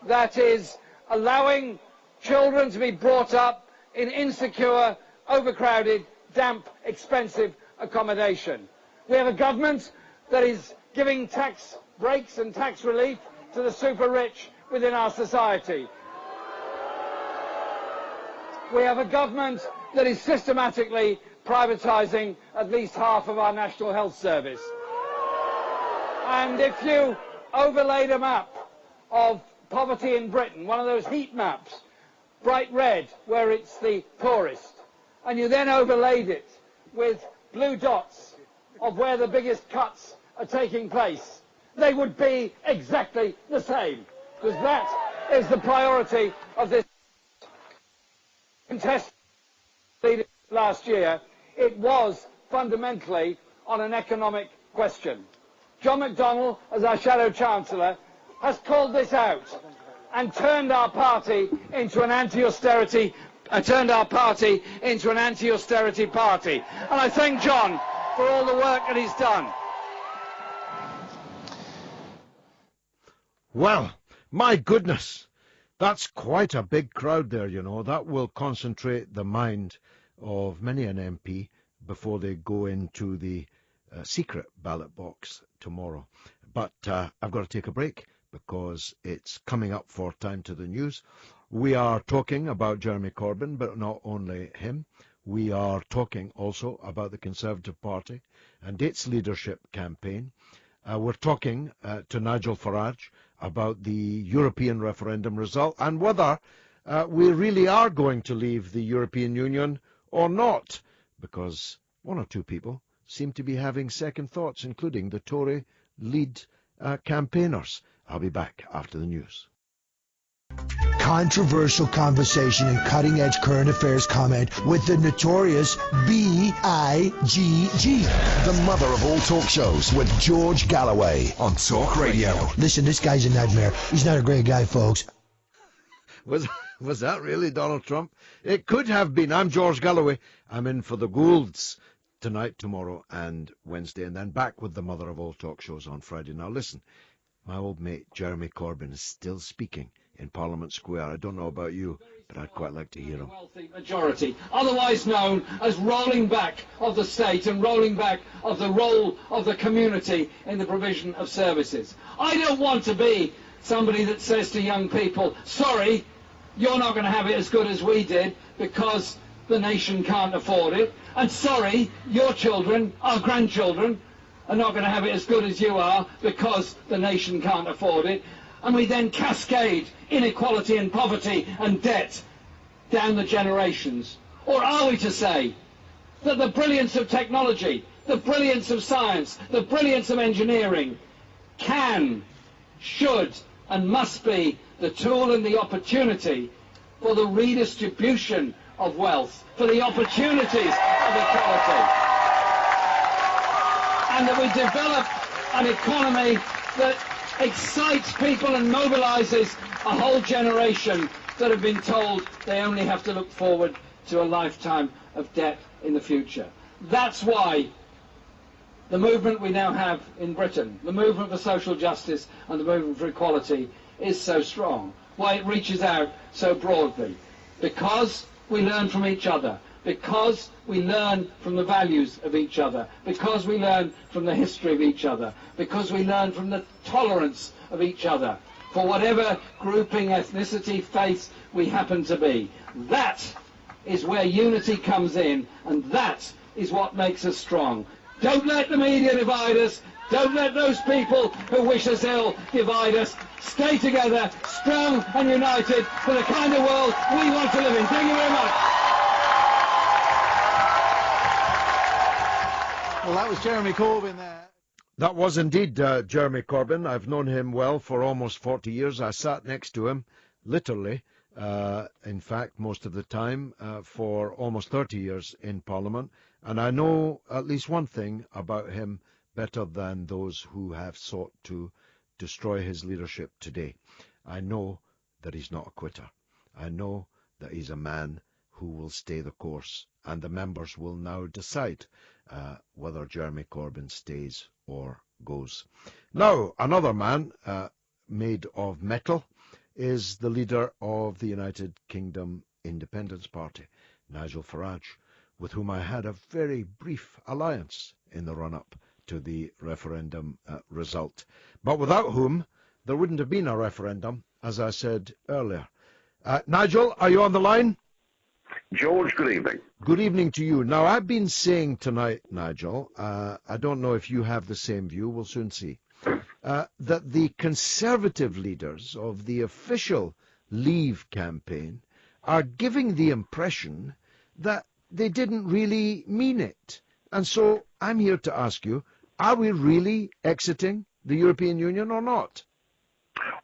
that is allowing children to be brought up in insecure, overcrowded, damp, expensive accommodation. We have a government that is giving tax breaks and tax relief to the super rich within our society. We have a government that is systematically privatising at least half of our National Health Service. And if you overlaid a map of poverty in Britain, one of those heat maps, bright red where it's the poorest, and you then overlaid it with blue dots of where the biggest cuts are taking place, they would be exactly the same, because that is the priority of this contest last year. It was fundamentally on an economic question. John McDonnell, as our Shadow Chancellor, has called this out and turned our party into an anti-austerity party. And I thank John for all the work that he's done. Well, my goodness. That's quite a big crowd there, you know. That will concentrate the mind of many an MP before they go into the secret ballot box tomorrow. But I've got to take a break because it's coming up for Time to the News. We are talking about Jeremy Corbyn, but not only him. We are talking also about the Conservative Party and its leadership campaign. We're talking to Nigel Farage about the European referendum result and whether we really are going to leave the European Union or not, because one or two people seem to be having second thoughts, including the Tory lead campaigners. I'll be back after the news. Controversial conversation and cutting-edge current affairs comment with the notorious B-I-G-G. The mother of all talk shows with George Galloway on Talk Radio. Listen, this guy's a nightmare. He's not a great guy, folks. Was that really Donald Trump? It could have been. I'm George Galloway. I'm in for the Goulds tonight, tomorrow, and Wednesday, and then back with the mother of all talk shows on Friday. Now, listen, my old mate Jeremy Corbyn is still speaking in Parliament Square. I don't know about you, but I'd quite like to hear him. Wealthy majority, otherwise known as rolling back of the state and rolling back of the role of the community in the provision of services. I don't want to be somebody that says to young people, sorry, you're not going to have it as good as we did because the nation can't afford it, and sorry, your children, our grandchildren, are not going to have it as good as you are because the nation can't afford it. And we then cascade inequality and poverty and debt down the generations? Or are we to say that the brilliance of technology, the brilliance of science, the brilliance of engineering can, should and must be the tool and the opportunity for the redistribution of wealth, for the opportunities of equality, and that we develop an economy that excites people and mobilises a whole generation that have been told they only have to look forward to a lifetime of debt in the future. That's why the movement we now have in Britain, the movement for social justice and the movement for equality, is so strong, why it reaches out so broadly. Because we learn from each other, because we learn from the values of each other, because we learn from the history of each other, because we learn from the tolerance of each other, for whatever grouping, ethnicity, faith we happen to be. That is where unity comes in, and that is what makes us strong. Don't let the media divide us. Don't let those people who wish us ill divide us. Stay together, strong and united, for the kind of world we want to live in. Thank you very much. Well, that was Jeremy Corbyn there. That was indeed Jeremy Corbyn. I've known him well for almost 40 years. I sat next to him, literally, in fact, most of the time, for almost 30 years in Parliament. And I know at least one thing about him better than those who have sought to destroy his leadership today. I know that he's not a quitter. I know that he's a man who will stay the course, and the members will now decide whether Jeremy Corbyn stays or goes. Now, another man made of metal is the leader of the United Kingdom Independence Party, Nigel Farage, with whom I had a very brief alliance in the run-up to the referendum result, but without whom there wouldn't have been a referendum, as I said earlier. Nigel, are you on the line? George, good evening. Good evening to you. Now, I've been saying tonight, Nigel, I don't know if you have the same view, we'll soon see, that the Conservative leaders of the official Leave campaign are giving the impression that they didn't really mean it. And so I'm here to ask you, are we really exiting the European Union or not?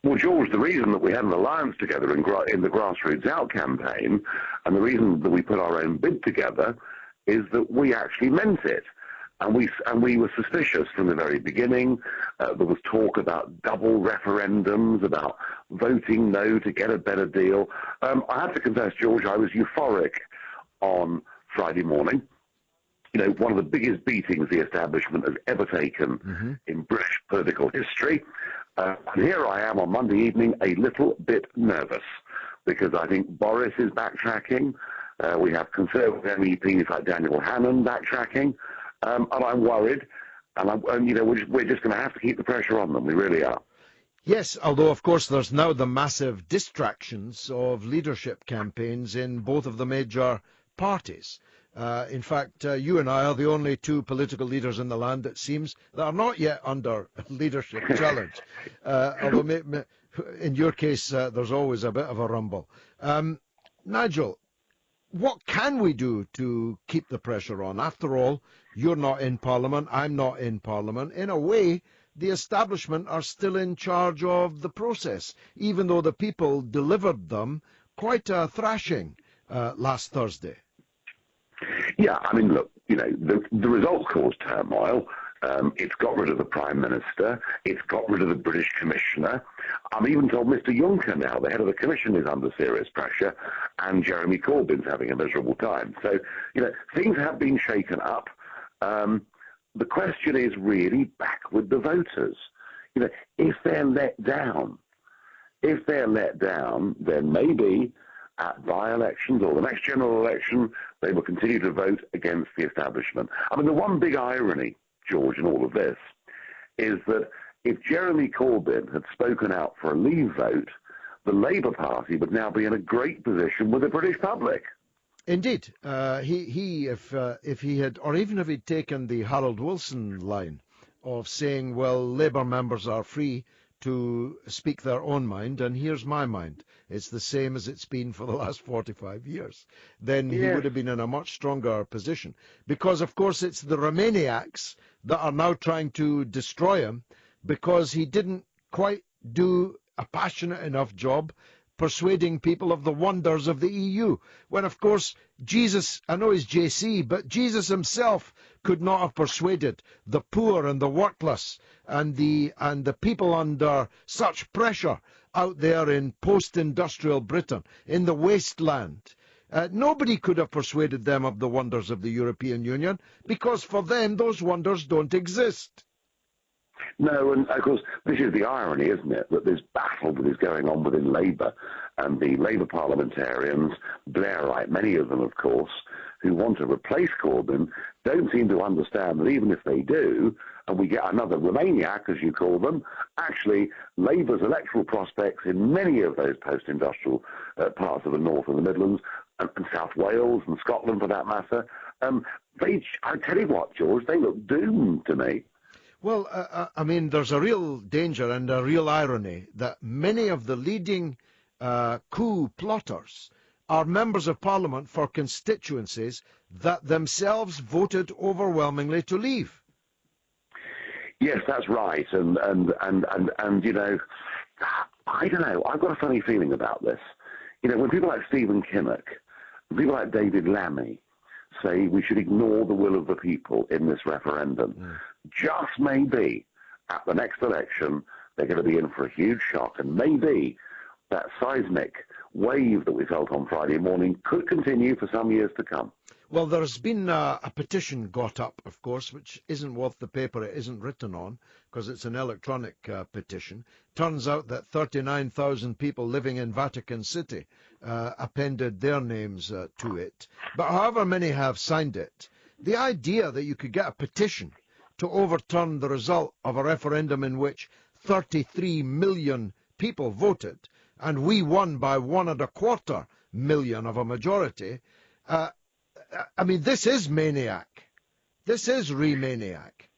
Well, George, the reason that we had an alliance together in the Grassroots Out campaign, and the reason that we put our own bid together, is that we actually meant it. And we were suspicious from the very beginning. There was talk about double referendums, about voting no to get a better deal. I have to confess, George, I was euphoric on Friday morning. You know, one of the biggest beatings the establishment has ever taken in British political history. And here I am on Monday evening, a little bit nervous, because I think Boris is backtracking. We have Conservative MEPs like Daniel Hannan backtracking, and I'm worried. And we're just going to have to keep the pressure on them. We really are. Yes, although, of course, there's now the massive distractions of leadership campaigns in both of the major parties. In fact, you and I are the only two political leaders in the land, it seems, that are not yet under leadership challenge. Although in your case, there's always a bit of a rumble. Nigel, what can we do to keep the pressure on? After all, you're not in Parliament, I'm not in Parliament. In a way, the establishment are still in charge of the process, even though the people delivered them quite a thrashing last Thursday. Yeah, I mean, look, the results caused turmoil. It's got rid of the Prime Minister. It's got rid of the British Commissioner. I'm even told Mr Juncker now, the head of the Commission, is under serious pressure, and Jeremy Corbyn's having a miserable time. So, things have been shaken up. The question is really back with the voters. If they're let down, then maybe at by-elections or the next general election, they will continue to vote against the establishment. I mean, the one big irony, George, in all of this is that if Jeremy Corbyn had spoken out for a leave vote, the Labour Party would now be in a great position with the British public. Indeed, if he had, or even if he'd taken the Harold Wilson line of saying, well, Labour members are free to speak their own mind, and here's my mind, it's the same as it's been for the last 45 years, then he would have been in a much stronger position. Because, of course, it's the Remainiacs that are now trying to destroy him because he didn't quite do a passionate enough job persuading people of the wonders of the EU. When, of course, Jesus, I know he's JC, but Jesus himself could not have persuaded the poor and the workless and the people under such pressure out there in post-industrial Britain, in the wasteland. Nobody could have persuaded them of the wonders of the European Union, because for them those wonders don't exist. No, and of course, this is the irony, isn't it, that this battle that is going on within Labour and the Labour parliamentarians, Blairite, many of them, of course, who want to replace Corbyn, don't seem to understand that even if they do, and we get another Remainiac, as you call them, actually Labour's electoral prospects in many of those post-industrial parts of the North and the Midlands, and South Wales and Scotland for that matter, I tell you what, George, they look doomed to me. Well, I mean, there's a real danger and a real irony that many of the leading coup plotters are members of Parliament for constituencies that themselves voted overwhelmingly to leave. Yes, that's right. And I don't know, I've got a funny feeling about this. When people like Stephen Kinnock, people like David Lammy say we should ignore the will of the people in this referendum, just maybe at the next election they're going to be in for a huge shock, and maybe that seismic wave that we felt on Friday morning could continue for some years to come. Well, there's been a petition got up, of course, which isn't worth the paper it isn't written on, because it's an electronic petition. Turns out that 39,000 people living in Vatican City appended their names to it. But however many have signed it, the idea that you could get a petition to overturn the result of a referendum in which 33 million people voted, and we won by 1.25 million of a majority, I mean, this is maniac. This is re-maniac.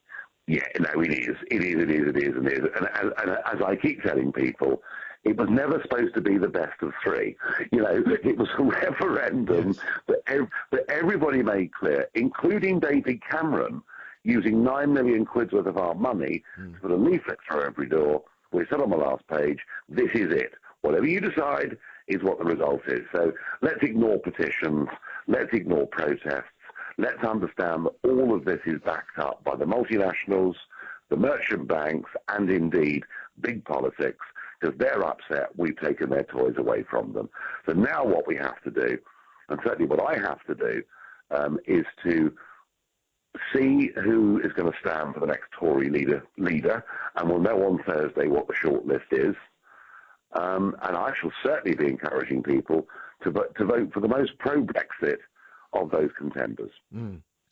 Yeah, no, it is. And as I keep telling people, it was never supposed to be the best of three. It was a referendum that everybody made clear, including David Cameron, using 9 million quid's worth of our money to put a leaflet through every door. We said on the last page, this is it. Whatever you decide is what the result is. So let's ignore petitions. Let's ignore protests. Let's understand that all of this is backed up by the multinationals, the merchant banks, and indeed big politics, because they're upset we've taken their toys away from them. So now what we have to do, and certainly what I have to do, is to see who is going to stand for the next Tory leader, and we'll know on Thursday what the shortlist is. And I shall certainly be encouraging people to vote for the most pro-Brexit of those contenders.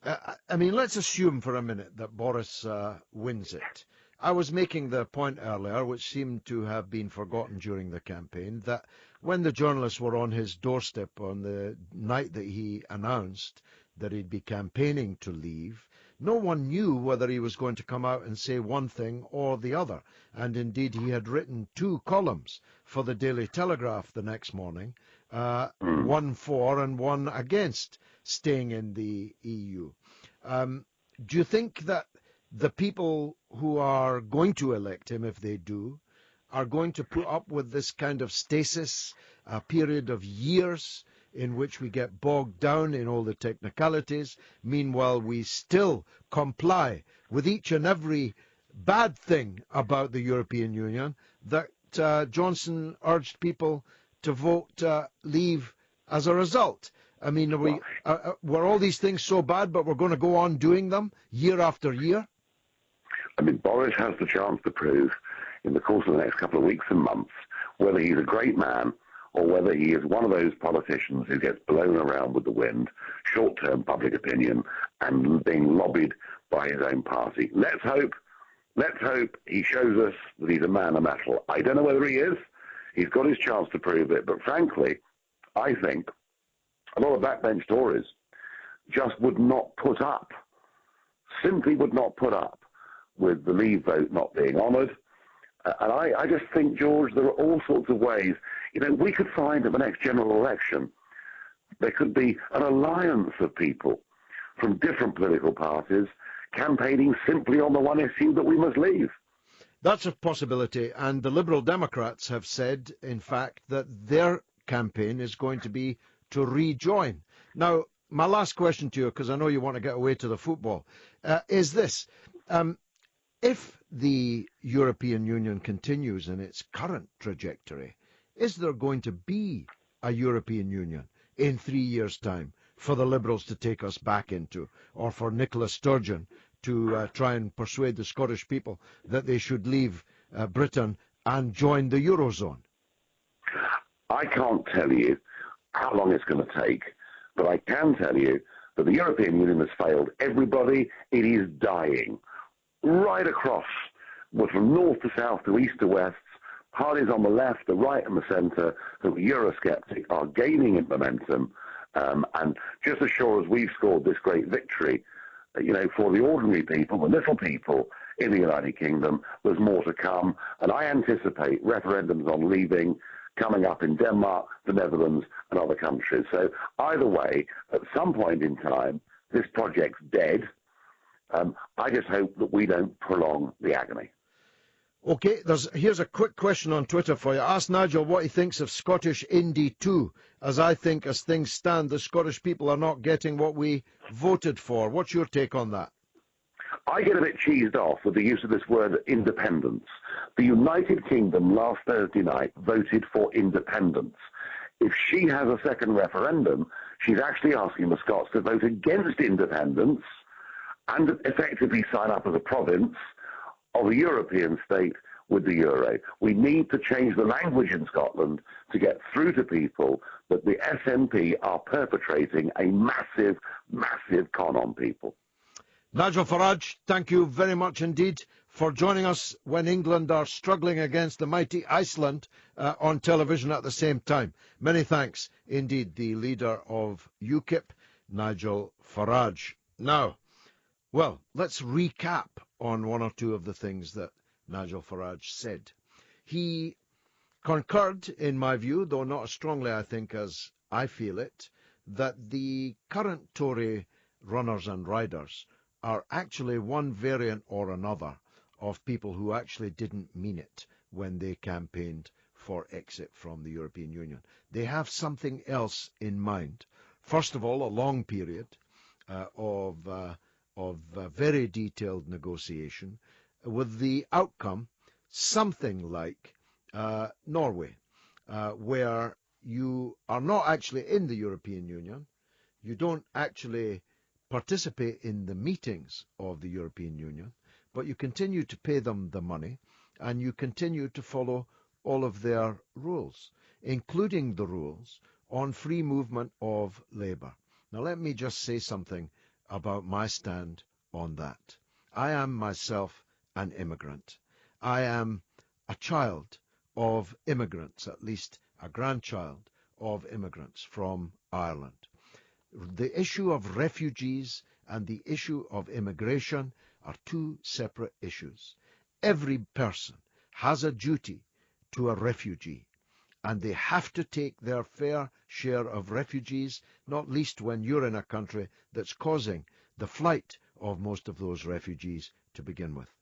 I mean, let's assume for a minute that Boris wins it. I was making the point earlier, which seemed to have been forgotten during the campaign, that when the journalists were on his doorstep on the night that he announced that he'd be campaigning to leave, no one knew whether he was going to come out and say one thing or the other. And indeed, he had written 2 columns for the Daily Telegraph the next morning, one for and one against staying in the EU. Do you think that the people who are going to elect him, if they do, are going to put up with this kind of stasis, a period of years in which we get bogged down in all the technicalities? Meanwhile, we still comply with each and every bad thing about the European Union that Johnson urged people to vote leave as a result. I mean, were all these things so bad, but we're going to go on doing them year after year? I mean, Boris has the chance to prove in the course of the next couple of weeks and months whether he's a great man or whether he is one of those politicians who gets blown around with the wind, short-term public opinion, and being lobbied by his own party. Let's hope he shows us that he's a man of metal. I don't know whether he is. He's got his chance to prove it. But frankly, I think a lot of backbench Tories just would not put up, simply would not put up with the Leave vote not being honoured. And I just think, George, there are all sorts of ways. You know, we could find at the next general election, there could be an alliance of people from different political parties campaigning simply on the one issue that we must leave. That's a possibility, and the Liberal Democrats have said, in fact, that their campaign is going to be to rejoin. Now, my last question to you, because I know you want to get away to the football, is this. If the European Union continues in its current trajectory, is there going to be a European Union in 3 years' time for the Liberals to take us back into, or for Nicola Sturgeon to try and persuade the Scottish people that they should leave Britain and join the Eurozone? I can't tell you how long it's going to take, but I can tell you that the European Union has failed everybody. It is dying. Right across, from north to south to east to west, parties on the left, the right and the centre who are Eurosceptic are gaining in momentum. And just as sure as we've scored this great victory, you know, for the ordinary people, the little people in the United Kingdom, there's more to come. And I anticipate referendums on leaving coming up in Denmark, the Netherlands and other countries. So either way, at some point in time, this project's dead. I just hope that we don't prolong the agony. Okay, here's a quick question on Twitter for you. Ask Nigel what he thinks of Scottish Indy 2. As I think, as things stand, the Scottish people are not getting what we voted for. What's your take on that? I get a bit cheesed off with the use of this word independence. The United Kingdom last Thursday night voted for independence. If she has a second referendum, she's actually asking the Scots to vote against independence and effectively sign up as a province of a European state with the euro. We need to change the language in Scotland to get through to people that the SNP are perpetrating a massive, massive con on people. Nigel Farage, thank you very much indeed for joining us when England are struggling against the mighty Iceland on television at the same time. Many thanks indeed, the leader of UKIP, Nigel Farage. Now, well, let's recap on one or two of the things that Nigel Farage said. He concurred, in my view, though not as strongly, I think, as I feel it, that the current Tory runners and riders are actually one variant or another of people who actually didn't mean it when they campaigned for exit from the European Union. They have something else in mind. First of all, a long period of very detailed negotiation with the outcome something like Norway, where you are not actually in the European Union, you don't actually participate in the meetings of the European Union, but you continue to pay them the money, and you continue to follow all of their rules, including the rules on free movement of labour. Now let me just say something about my stand on that. I am myself an immigrant. I am a child of immigrants, at least a grandchild of immigrants from Ireland. The issue of refugees and the issue of immigration are two separate issues. Every person has a duty to a refugee, and they have to take their fair share of refugees, not least when you're in a country that's causing the flight of most of those refugees to begin with.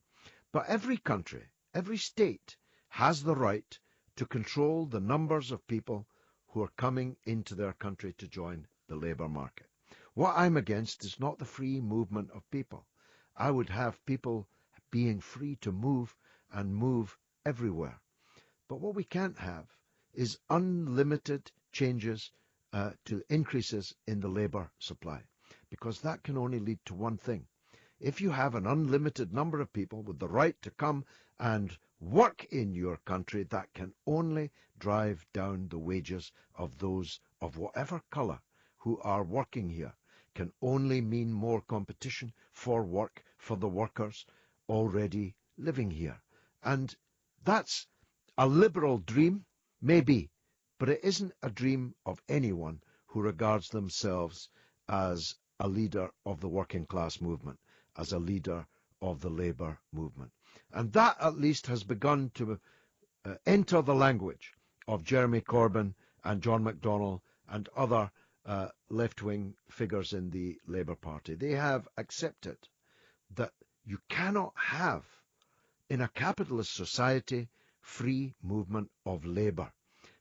But every country, every state, has the right to control the numbers of people who are coming into their country to join the labour market. What I'm against is not the free movement of people. I would have people being free to move and move everywhere. But what we can't have is unlimited changes to increases in the labour supply, because that can only lead to one thing. If you have an unlimited number of people with the right to come and work in your country, that can only drive down the wages of those of whatever colour who are working here, can only mean more competition for work for the workers already living here. And that's a liberal dream, maybe, but it isn't a dream of anyone who regards themselves as a leader of the working class movement, as a leader of the labour movement. And that at least has begun to enter the language of Jeremy Corbyn and John McDonnell and other left-wing figures in the Labour Party. They have accepted that you cannot have, in a capitalist society, free movement of labour,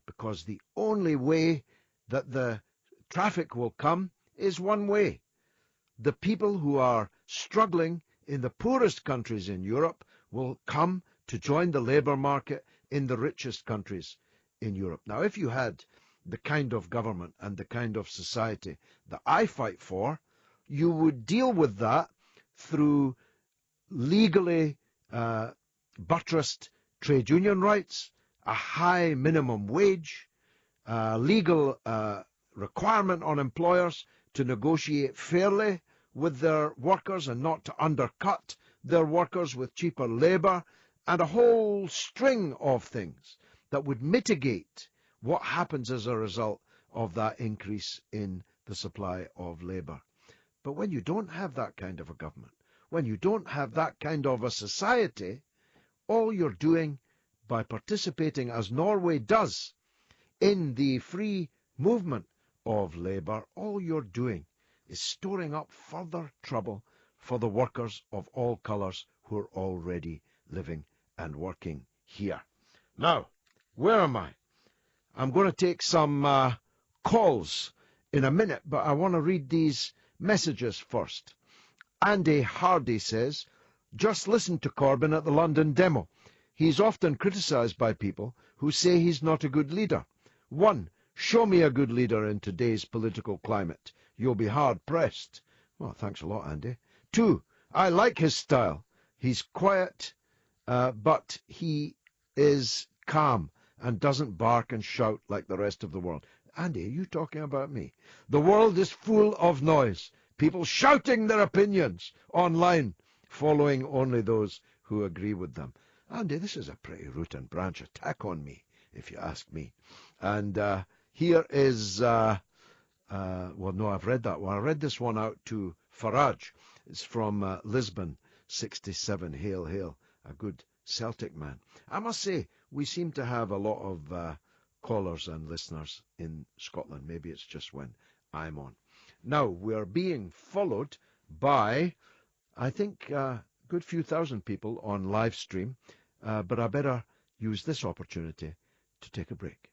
because the only way that the traffic will come is one way. The people who are struggling in the poorest countries in Europe will come to join the labour market in the richest countries in Europe. Now, if you had the kind of government and the kind of society that I fight for, you would deal with that through legally buttressed trade union rights, a high minimum wage, legal requirement on employers to negotiate fairly with their workers and not to undercut their workers with cheaper labour, and a whole string of things that would mitigate what happens as a result of that increase in the supply of labour. But when you don't have that kind of a government, when you don't have that kind of a society, all you're doing by participating, as Norway does, in the free movement of labour, all you're doing is storing up further trouble for the workers of all colours who are already living and working here. Now, where am I? I'm going to take some calls in a minute, but I want to read these messages first. Andy Hardy says, just listen to Corbyn at the London demo. He's often criticised by people who say he's not a good leader. 1. Show me a good leader in today's political climate. You'll be hard-pressed. Well, thanks a lot, Andy. 2. I like his style. He's quiet, but he is calm and doesn't bark and shout like the rest of the world. Andy, are you talking about me? The world is full of noise. People shouting their opinions online, following only those who agree with them. Andy, this is a pretty root and branch attack on me, if you ask me. And here is, well, no, I've read that one. I read this one out to Farage. It's from Lisbon, 67. Hail, hail, a good Celtic man. I must say, we seem to have a lot of callers and listeners in Scotland. Maybe it's just when I'm on. Now, we're being followed by, I think, a good few thousand people on live stream, but I better use this opportunity to take a break.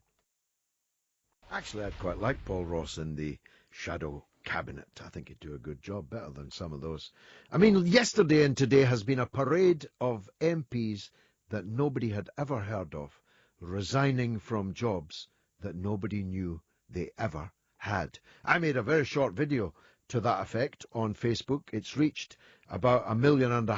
Actually, I'd quite like Paul Ross in the shadow cabinet. I think he'd do a good job, better than some of those. I mean, yesterday and today has been a parade of MPs that nobody had ever heard of, resigning from jobs that nobody knew they ever had. I made a very short video to that effect on Facebook. It's reached about 1.5 million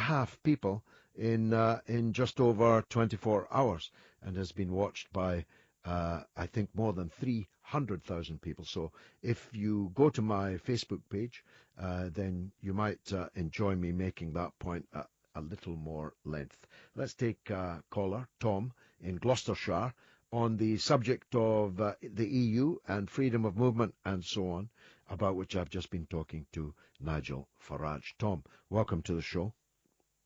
people in just over 24 hours and has been watched by, I think, more than 300,000 people. So if you go to my Facebook page, then you might enjoy me making that point a little more length. Let's take caller Tom in Gloucestershire on the subject of the EU and freedom of movement and so on, about which I've just been talking to Nigel Farage. Tom, welcome to the show.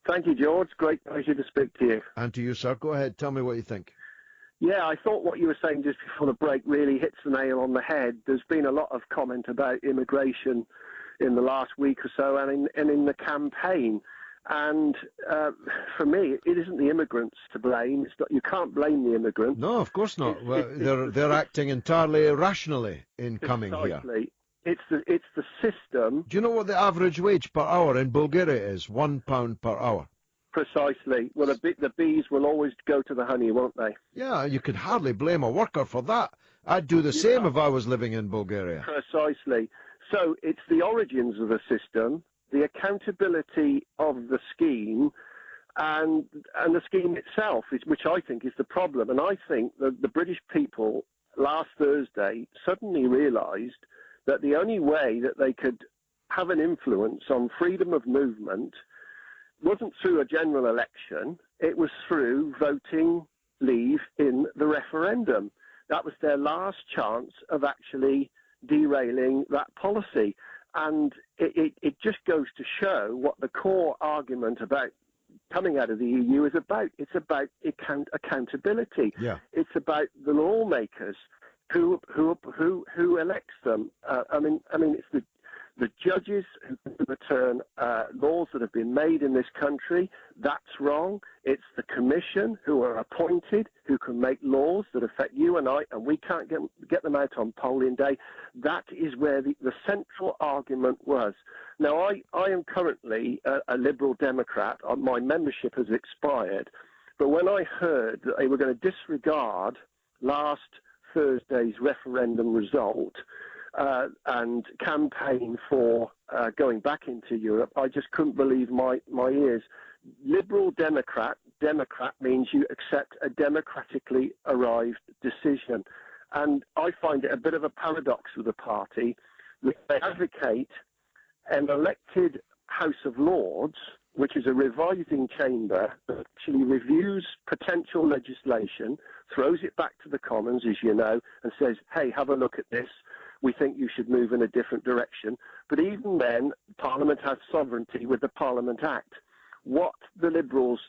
Thank you, George. Great pleasure to speak to you. And to you, sir. Go ahead. Tell me what you think. Yeah, I thought what you were saying just before the break really hits the nail on the head. There's been a lot of comment about immigration in the last week or so and in the campaign. And for me, it isn't the immigrants to blame. It's not, you can't blame the immigrants. No, of course not. They're acting entirely irrationally in coming here. It's the system. Do you know what the average wage per hour in Bulgaria is? £1 per hour. Precisely. Well, the bees will always go to the honey, won't they? Yeah, you could hardly blame a worker for that. I'd do the same if I was living in Bulgaria. Precisely. So it's the origins of the system, the accountability of the scheme, and the scheme itself, which I think is the problem. And I think that the British people last Thursday suddenly realised that the only way that they could have an influence on freedom of movement wasn't through a general election, it was through voting leave in the referendum. That was their last chance of actually derailing that policy. And it just goes to show what the core argument about coming out of the EU is about. It's about accountability. Yeah. It's about the lawmakers who elects them. I mean, it's the judges who overturn laws that have been made in this country. That's wrong. It's the commission who are appointed, who can make laws that affect you and I, and we can't get them out on polling day. That is where the central argument was. Now, I am currently a Liberal Democrat. My membership has expired. But when I heard that they were going to disregard last Thursday's referendum result, and campaign for going back into Europe, I just couldn't believe my ears. Liberal Democrat means you accept a democratically arrived decision. And I find it a bit of a paradox with the party that they advocate an elected House of Lords, which is a revising chamber that actually reviews potential legislation, throws it back to the Commons, as you know, and says, hey, have a look at this. We think you should move in a different direction. But even then, Parliament has sovereignty with the Parliament Act. What the Liberals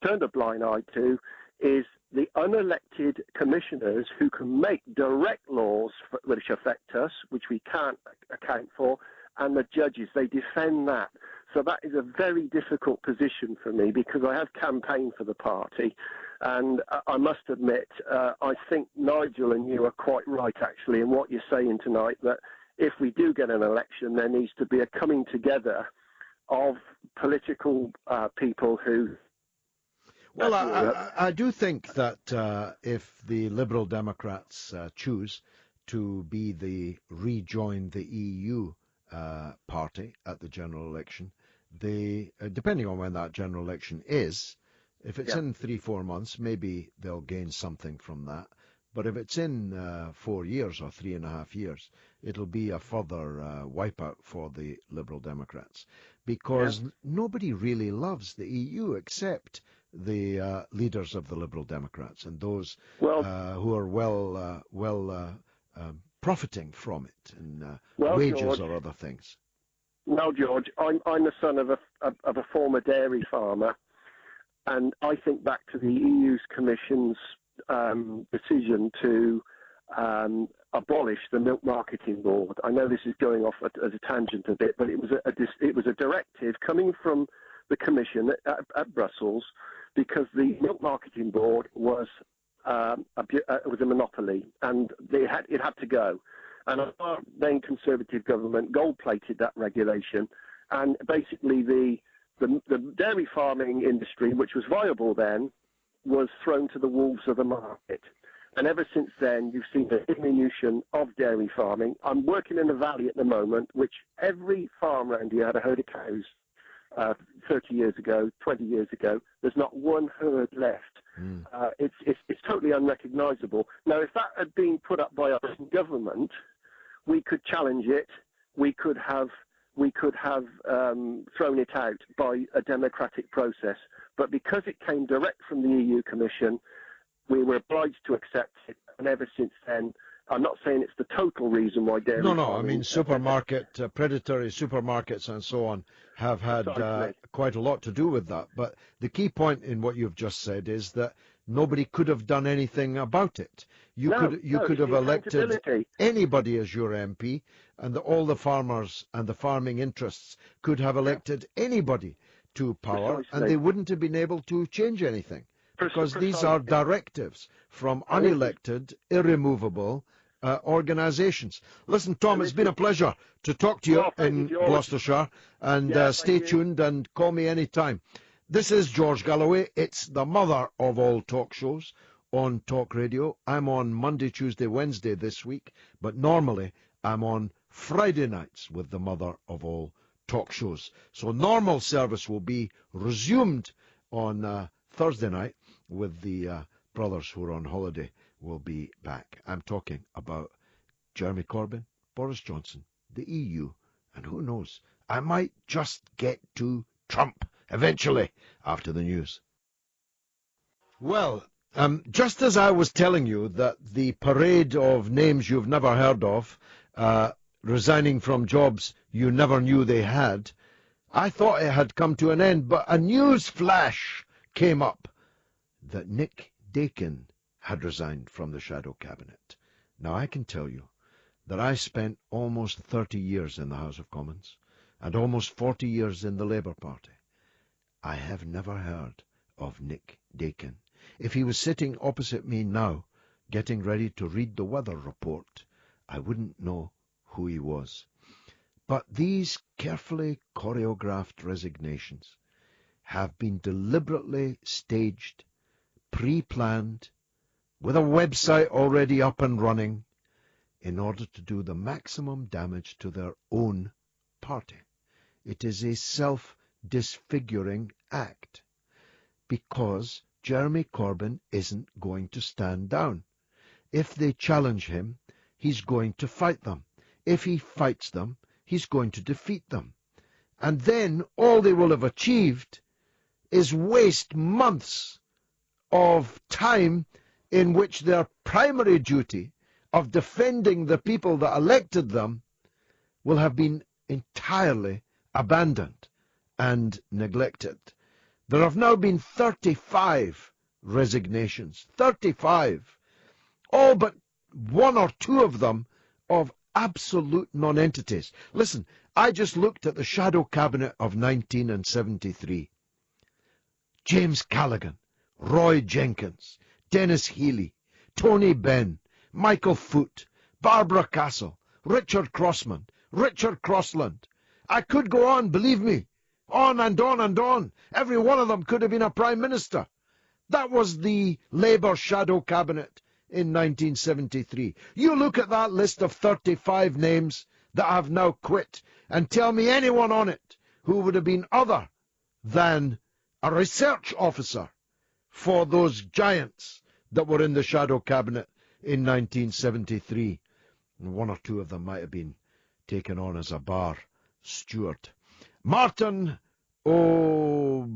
turned a blind eye to is the unelected commissioners who can make direct laws which affect us, which we can't account for, and the judges. They defend that. So that is a very difficult position for me because I have campaigned for the party. And I must admit, I think Nigel and you are quite right, actually, in what you're saying tonight, that if we do get an election, there needs to be a coming together of political people who... Well, I do think that if the Liberal Democrats choose to rejoin the EU party at the general election, they, depending on when that general election is, if it's in 3-4 months, maybe they'll gain something from that. But if it's in 4 years or 3.5 years, it'll be a further wipeout for the Liberal Democrats, because nobody really loves the EU except the leaders of the Liberal Democrats and those who are profiting from it in wages, George, or other things. Well, George, I'm the son of a former dairy farmer, and I think back to the EU's Commission's decision to abolish the Milk Marketing Board. I know this is going off as a tangent a bit, but it was a directive coming from the Commission at Brussels because the Milk Marketing Board was a monopoly, and it had to go. And our then Conservative government gold-plated that regulation, and basically the dairy farming industry, which was viable then, was thrown to the wolves of the market. And ever since then, you've seen a diminution of dairy farming. I'm working in a valley at the moment, which every farm around here had a herd of cows 30 years ago, 20 years ago. There's not one herd left. It's totally unrecognisable. Now, if that had been put up by our government, we could challenge it. We could have thrown it out by a democratic process. But because it came direct from the EU Commission, we were obliged to accept it. And ever since then, I'm not saying it's the total reason why dairy No, farming... I mean, predatory supermarkets and so on have had quite a lot to do with that. But the key point in what you've just said is that nobody could have done anything about it. You could have elected anybody as your MP, and all the farmers and the farming interests could have elected anybody to power, and they wouldn't have been able to change anything. Because these are directives from unelected, irremovable organisations. Listen, Tom, it's been a pleasure to talk to you in Gloucestershire, and stay tuned and call me any time. This is George Galloway. It's the mother of all talk shows on Talk Radio. I'm on Monday, Tuesday, Wednesday this week, but normally I'm on Friday nights with the mother of all talk shows. So normal service will be resumed on Thursday night with the brothers who are on holiday. Will be back. I'm talking about Jeremy Corbyn, Boris Johnson, the EU, and who knows, I might just get to Trump eventually after the news. Well, just as I was telling you that the parade of names you've never heard of, resigning from jobs you never knew they had, I thought it had come to an end, but a news flash came up that Nick Dakin had resigned from the shadow cabinet. Now, I can tell you that I spent almost 30 years in the House of Commons and almost 40 years in the Labour Party. I have never heard of Nick Dakin. If he was sitting opposite me now, getting ready to read the weather report, I wouldn't know who he was. But these carefully choreographed resignations have been deliberately staged, pre-planned, with a website already up and running, in order to do the maximum damage to their own party. It is a self-disfiguring act, because Jeremy Corbyn isn't going to stand down. If they challenge him, he's going to fight them. If he fights them, he's going to defeat them. And then all they will have achieved is waste months of time in which their primary duty of defending the people that elected them will have been entirely abandoned and neglected. There have now been 35 resignations, 35, all but one or two of them of absolute non-entities. Listen, I just looked at the shadow cabinet of 1973. James Callaghan, Roy Jenkins, Dennis Healy, Tony Benn, Michael Foot, Barbara Castle, Richard Crossman, Richard Crossland. I could go on, believe me, on and on and on. Every one of them could have been a prime minister. That was the Labour shadow cabinet in 1973. You look at that list of 35 names that have now quit and tell me anyone on it who would have been other than a research officer for those giants that were in the shadow cabinet in 1973. And one or two of them might have been taken on as a bar steward. Martin O'Belnbine,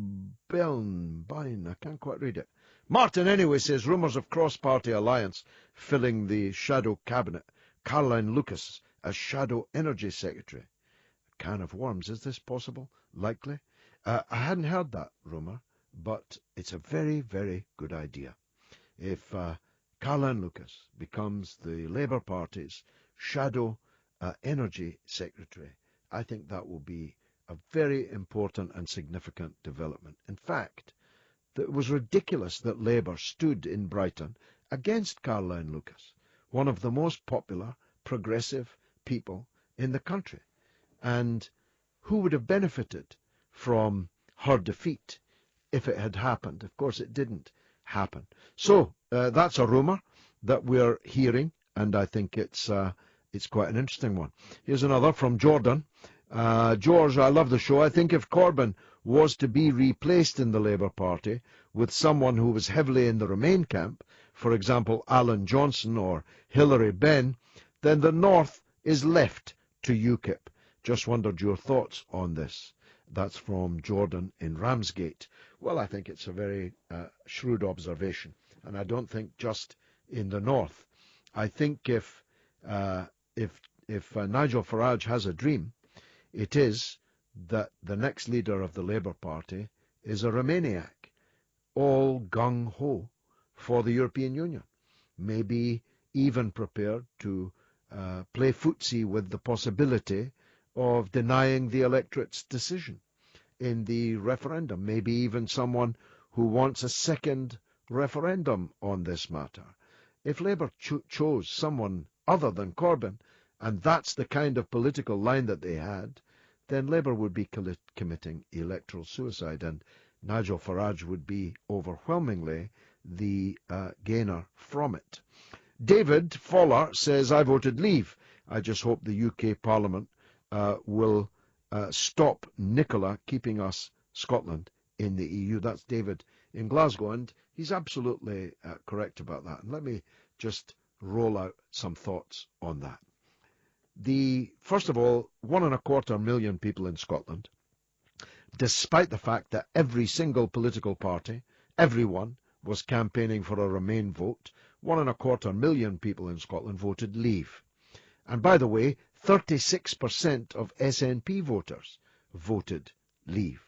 I can't quite read it. Martin, anyway, says rumours of cross-party alliance filling the shadow cabinet. Caroline Lucas as shadow energy secretary. A can of worms. Is this possible? Likely. I hadn't heard that rumour, but it's a very, very good idea. If Caroline Lucas becomes the Labour Party's shadow energy secretary, I think that will be a very important and significant development. In fact, it was ridiculous that Labour stood in Brighton against Caroline Lucas, one of the most popular progressive people in the country. And who would have benefited from her defeat if it had happened? Of course, it didn't happen. So that's a rumour. that we're hearing, and I think it's quite an interesting one. Here's another from Jordan. George, I love the show. I think if Corbyn was to be replaced in the Labour Party with someone who was heavily in the Remain camp, for example, Alan Johnson or Hilary Benn, then the North is left to UKIP. Just wondered your thoughts on this. That's from Jordan in Ramsgate. Well, I think it's a very shrewd observation, and I don't think just in the North. I think if Nigel Farage has a dream, it is that the next leader of the Labour Party is a Remainiac, all gung-ho for the European Union, maybe even prepared to play footsie with the possibility of denying the electorate's decision in the referendum, maybe even someone who wants a second referendum on this matter. If Labour chose someone other than Corbyn, and that's the kind of political line that they had, then Labour would be committing electoral suicide, and Nigel Farage would be overwhelmingly the gainer from it. David Fowler says, I voted Leave. I just hope the UK Parliament will stop Nicola keeping us, Scotland, in the EU. That's David in Glasgow, and he's absolutely correct about that. And let me just roll out some thoughts on that. First of all, 1.25 million people in Scotland, despite the fact that every single political party, everyone, was campaigning for a Remain vote, 1.25 million people in Scotland voted Leave. And by the way, 36% of SNP voters voted Leave,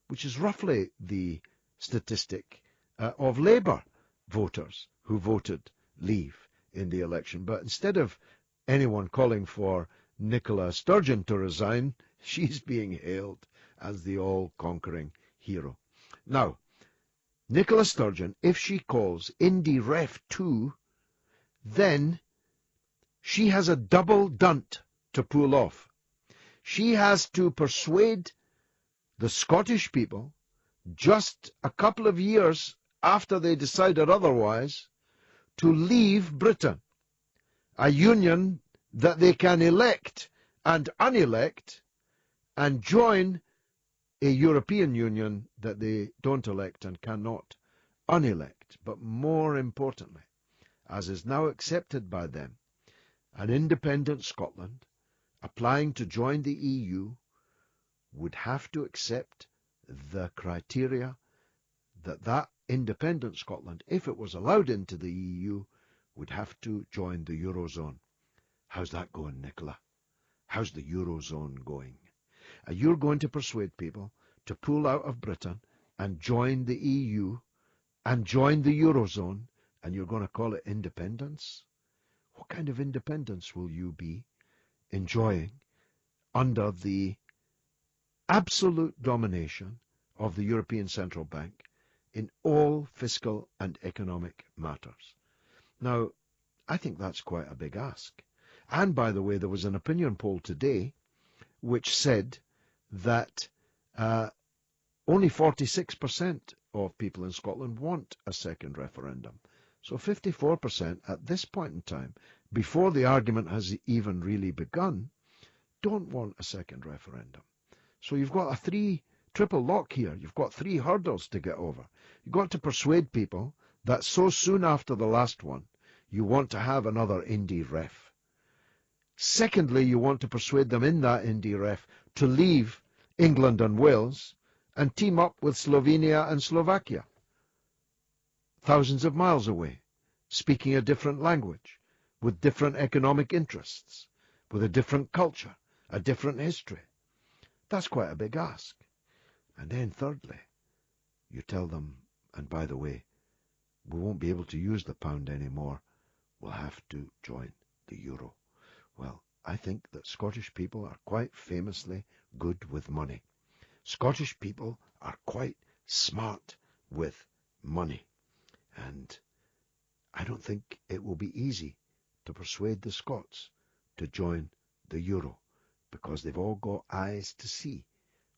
which is roughly the statistic of Labour voters who voted Leave in the election. But instead of anyone calling for Nicola Sturgeon to resign, she's being hailed as the all-conquering hero. Now, Nicola Sturgeon, if she calls Indy Ref 2, then she has a double dunt to pull off. She has to persuade the Scottish people, just a couple of years after they decided otherwise, to leave Britain, a union that they can elect and unelect, and join a European Union that they don't elect and cannot unelect. But more importantly, as is now accepted by them, an independent Scotland applying to join the EU would have to accept the criteria that independent Scotland, if it was allowed into the EU, would have to join the Eurozone. How's that going, Nicola? How's the Eurozone going? You're going to persuade people to pull out of Britain and join the EU and join the Eurozone, and you're going to call it independence? What kind of independence will you be enjoying under the absolute domination of the European Central Bank in all fiscal and economic matters? Now, I think that's quite a big ask. And by the way, there was an opinion poll today which said that only 46% of people in Scotland want a second referendum. So 54% at this point in time, before the argument has even really begun, don't want a second referendum. So you've got a triple lock here. You've got 3 hurdles to get over. You've got to persuade people that so soon after the last one, you want to have another Indy Ref. Secondly, you want to persuade them in that Indy Ref to leave England and Wales and team up with Slovenia and Slovakia, thousands of miles away, speaking a different language, with different economic interests, with a different culture, a different history. That's quite a big ask. And then thirdly, you tell them, and by the way, we won't be able to use the pound anymore. We'll have to join the euro. Well, I think that Scottish people are quite famously good with money. Scottish people are quite smart with money. And I don't think it will be easy to persuade the Scots to join the euro, because they've all got eyes to see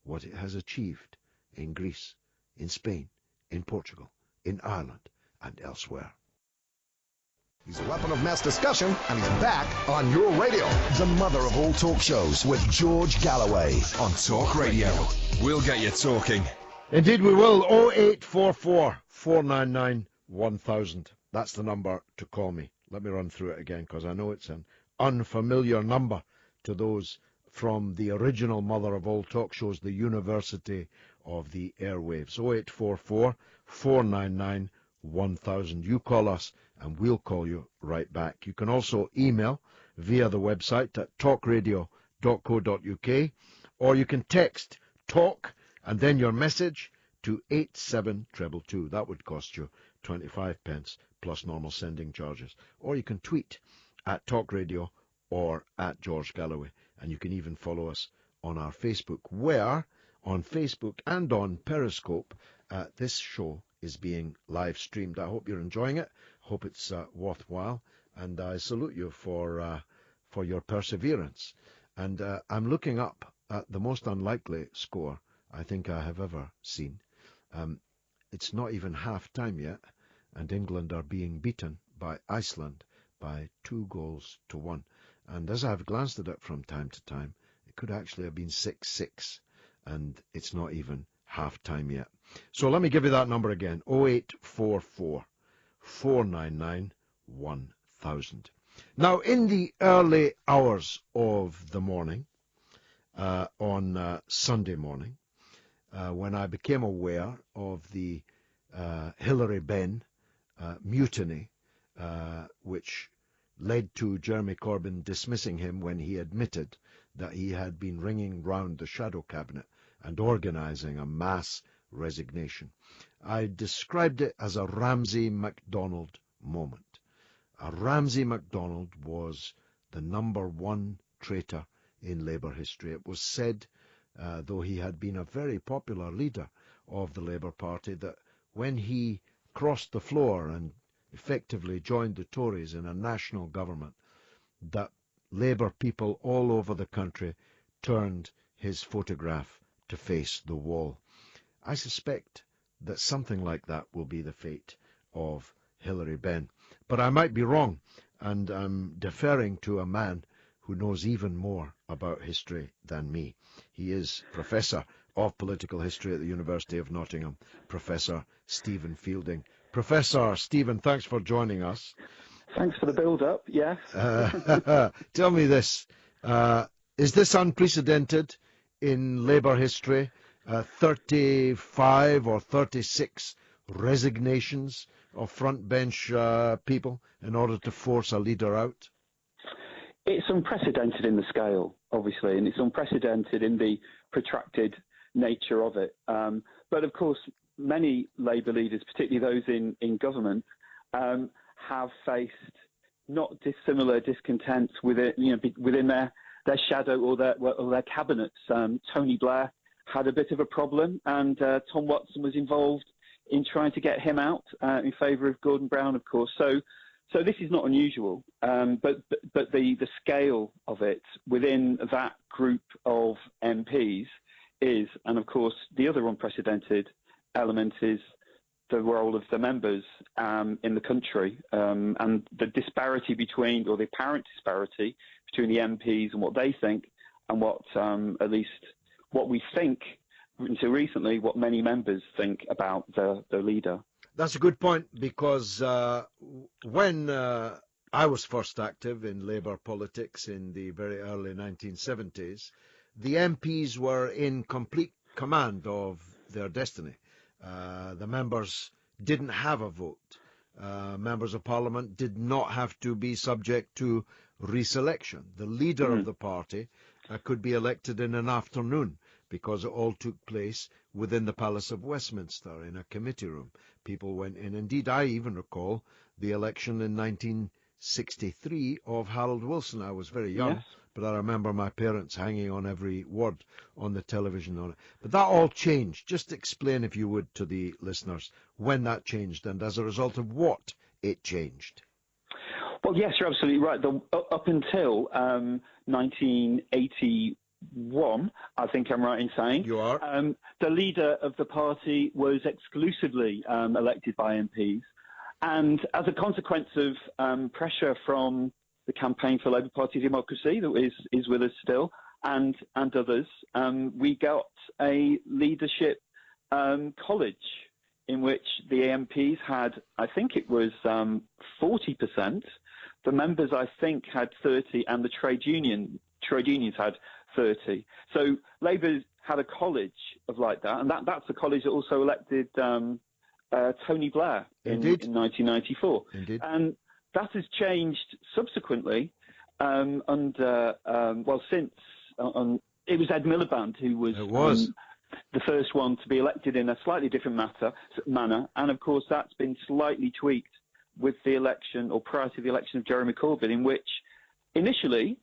what it has achieved in Greece, in Spain, in Portugal, in Ireland, and elsewhere. He's a weapon of mass discussion, and he's back on your radio. The mother of all talk shows with George Galloway. On Talk Radio. We'll get you talking. Indeed we will. 0844 499 1000. That's the number to call me. Let me run through it again, because I know it's an unfamiliar number to those from the original mother of all talk shows, the University of the Airwaves. 0844 499 1000. You call us and we'll call you right back. You can also email via the website at talkradio.co.uk, or you can text talk and then your message to 87222. That would cost you 25 pence plus normal sending charges. Or you can tweet at Talk Radio or at George Galloway. And you can even follow us on our Facebook, where on Facebook and on Periscope this show is being live streamed. I hope you're enjoying it. Hope it's worthwhile, and I salute you for your perseverance. And I'm looking up at the most unlikely score I think I have ever seen. It's not even half time yet, and England are being beaten by Iceland by 2-1. And as I've glanced at it from time to time, it could actually have been 6-6, and it's not even half time yet. So let me give you that number again, 0844 499 1000. Now, in the early hours of the morning, on Sunday morning, when I became aware of the Hilary Benn mutiny, which led to Jeremy Corbyn dismissing him when he admitted that he had been ringing round the shadow cabinet and organising a mass resignation. I described it as a Ramsay MacDonald moment. Ramsay MacDonald was the #1 traitor in Labour history. It was said, though he had been a very popular leader of the Labour Party, that when he crossed the floor and effectively joined the Tories in a national government, that Labour people all over the country turned his photograph to face the wall. I suspect that something like that will be the fate of Hilary Benn. But I might be wrong, and I'm deferring to a man who knows even more about history than me. He is Professor of Political History at the University of Nottingham, Professor Stephen Fielding. Professor Stephen, thanks for joining us. Thanks for the build-up, yes. Tell me this, is this unprecedented in Labour history? 35 or 36 resignations of front bench people in order to force a leader out? It's unprecedented in the scale, obviously, and it's unprecedented in the protracted nature of it. But of course, many Labour leaders, particularly those in government, have faced not dissimilar discontents within their shadow or their cabinets. Tony Blair had a bit of a problem, and Tom Watson was involved in trying to get him out in favour of Gordon Brown, of course. So this is not unusual, but the scale of it within that group of MPs is, and of course the other unprecedented element is the role of the members in the country, and the disparity between, or the apparent disparity between the MPs and what they think and what, at least what we think until recently, what many members think about the leader. That's a good point, because when I was first active in Labour politics in the very early 1970s, the MPs were in complete command of their destiny. The members didn't have a vote. Members of Parliament did not have to be subject to reselection. The leader of the party could be elected in an afternoon, because it all took place within the Palace of Westminster in a committee room. People went in. Indeed, I even recall the election in 1963 of Harold Wilson. I was very young, yes, but I remember my parents hanging on every word on the television on it. But that all changed. Just explain, if you would, to the listeners when that changed and as a result of what it changed. Well, yes, you're absolutely right. Up until 1981, I think I'm right in saying, you are. The leader of the party was exclusively elected by MPs, And as a consequence of pressure from the Campaign for Labour Party Democracy, that is with us still, and others, we got a leadership college in which the AMPs had, I think it was 40%. The members, I think, had 30, and the trade unions had 30. So Labour had a college of like that, and that's the college that also elected Tony Blair in 1994. Indeed. And that has changed subsequently since it was Ed Miliband who was the first one to be elected in a slightly different manner, and of course that's been slightly tweaked with the election, or prior to the election of Jeremy Corbyn, in which initially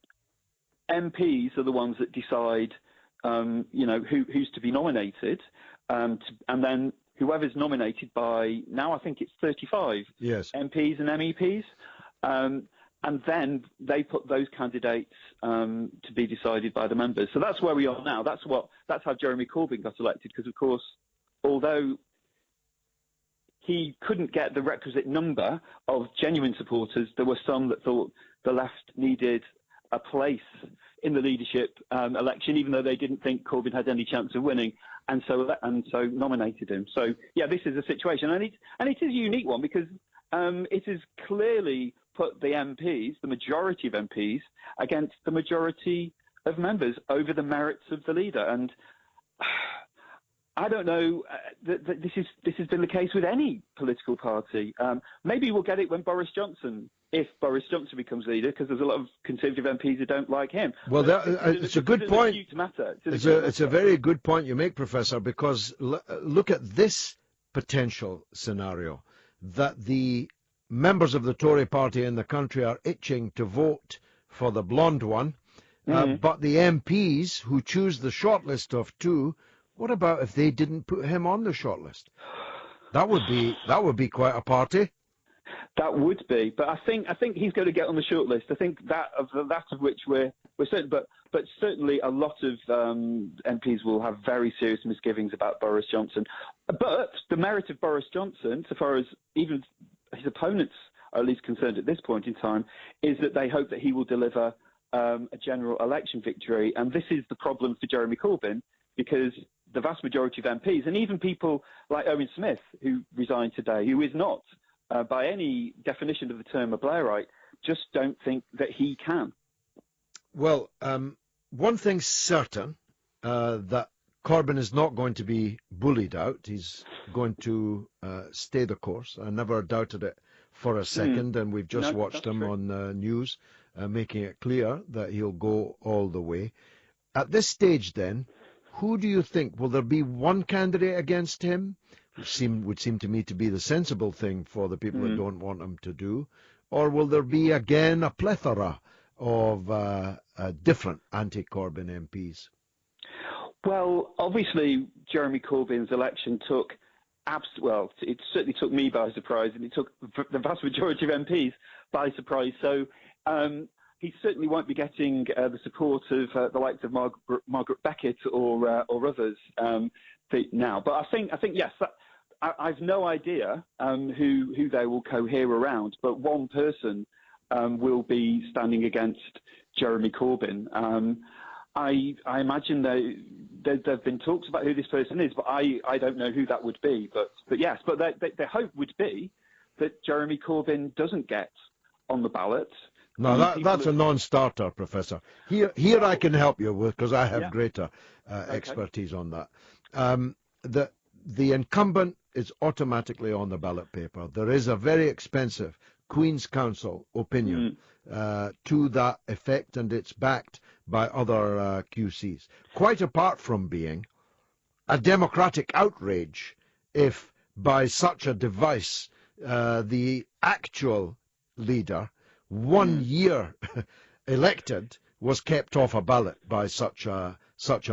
MPs are the ones that decide, who's to be nominated, and then whoever's nominated by, now I think it's 35 MPs and MEPs, and then they put those candidates to be decided by the members. So that's where we are now. That's how Jeremy Corbyn got elected, because of course, although he couldn't get the requisite number of genuine supporters, there were some that thought the left needed a place in the leadership election, even though they didn't think Corbyn had any chance of winning, and so nominated him. So yeah, this is a situation, and it is a unique one, because it has clearly put the MPs, the majority of MPs, against the majority of members over the merits of the leader. And I don't know that this has been the case with any political party. Maybe we'll get it when if Boris Johnson becomes leader, because there's a lot of Conservative MPs who don't like him. Well, it's a good point. It's a very good point you make, Professor, because look at this potential scenario, that the members of the Tory party in the country are itching to vote for the blonde one, but the MPs who choose the shortlist of two, what about if they didn't put him on the shortlist? That would be quite a party. That would be, but I think he's going to get on the shortlist. I think that of which we're certain, but certainly a lot of MPs will have very serious misgivings about Boris Johnson. But the merit of Boris Johnson, so far as even his opponents are at least concerned at this point in time, is that they hope that he will deliver a general election victory. And this is the problem for Jeremy Corbyn, because the vast majority of MPs, and even people like Owen Smith, who resigned today, who is not, by any definition of the term, a Blairite, just don't think that he can. Well, one thing's certain, that Corbyn is not going to be bullied out. He's going to stay the course. I never doubted it for a second, and we've just watched him on the news making it clear that he'll go all the way. At this stage, then, who do you think? Will there be one candidate against him, which would seem to me to be the sensible thing for the people that don't want him to do? Or will there be, again, a plethora of different anti-Corbyn MPs? Well, obviously, Jeremy Corbyn's election took it certainly took me by surprise, and it took the vast majority of MPs by surprise. So he certainly won't be getting the support of the likes of Margaret Beckett or others now. But I think yes, I've no idea who they will cohere around, but one person will be standing against Jeremy Corbyn. I imagine there have been talks about who this person is, but I don't know who that would be. But yes, but their hope would be that Jeremy Corbyn doesn't get on the ballot. No, that's a non-starter, Professor. Here I can help you with, because I have greater expertise on that. The incumbent is automatically on the ballot paper. There is a very expensive Queen's Counsel opinion to that effect, and it's backed by other QCs. Quite apart from being a democratic outrage if by such a device the actual leader, 1 year elected, was kept off a ballot by such a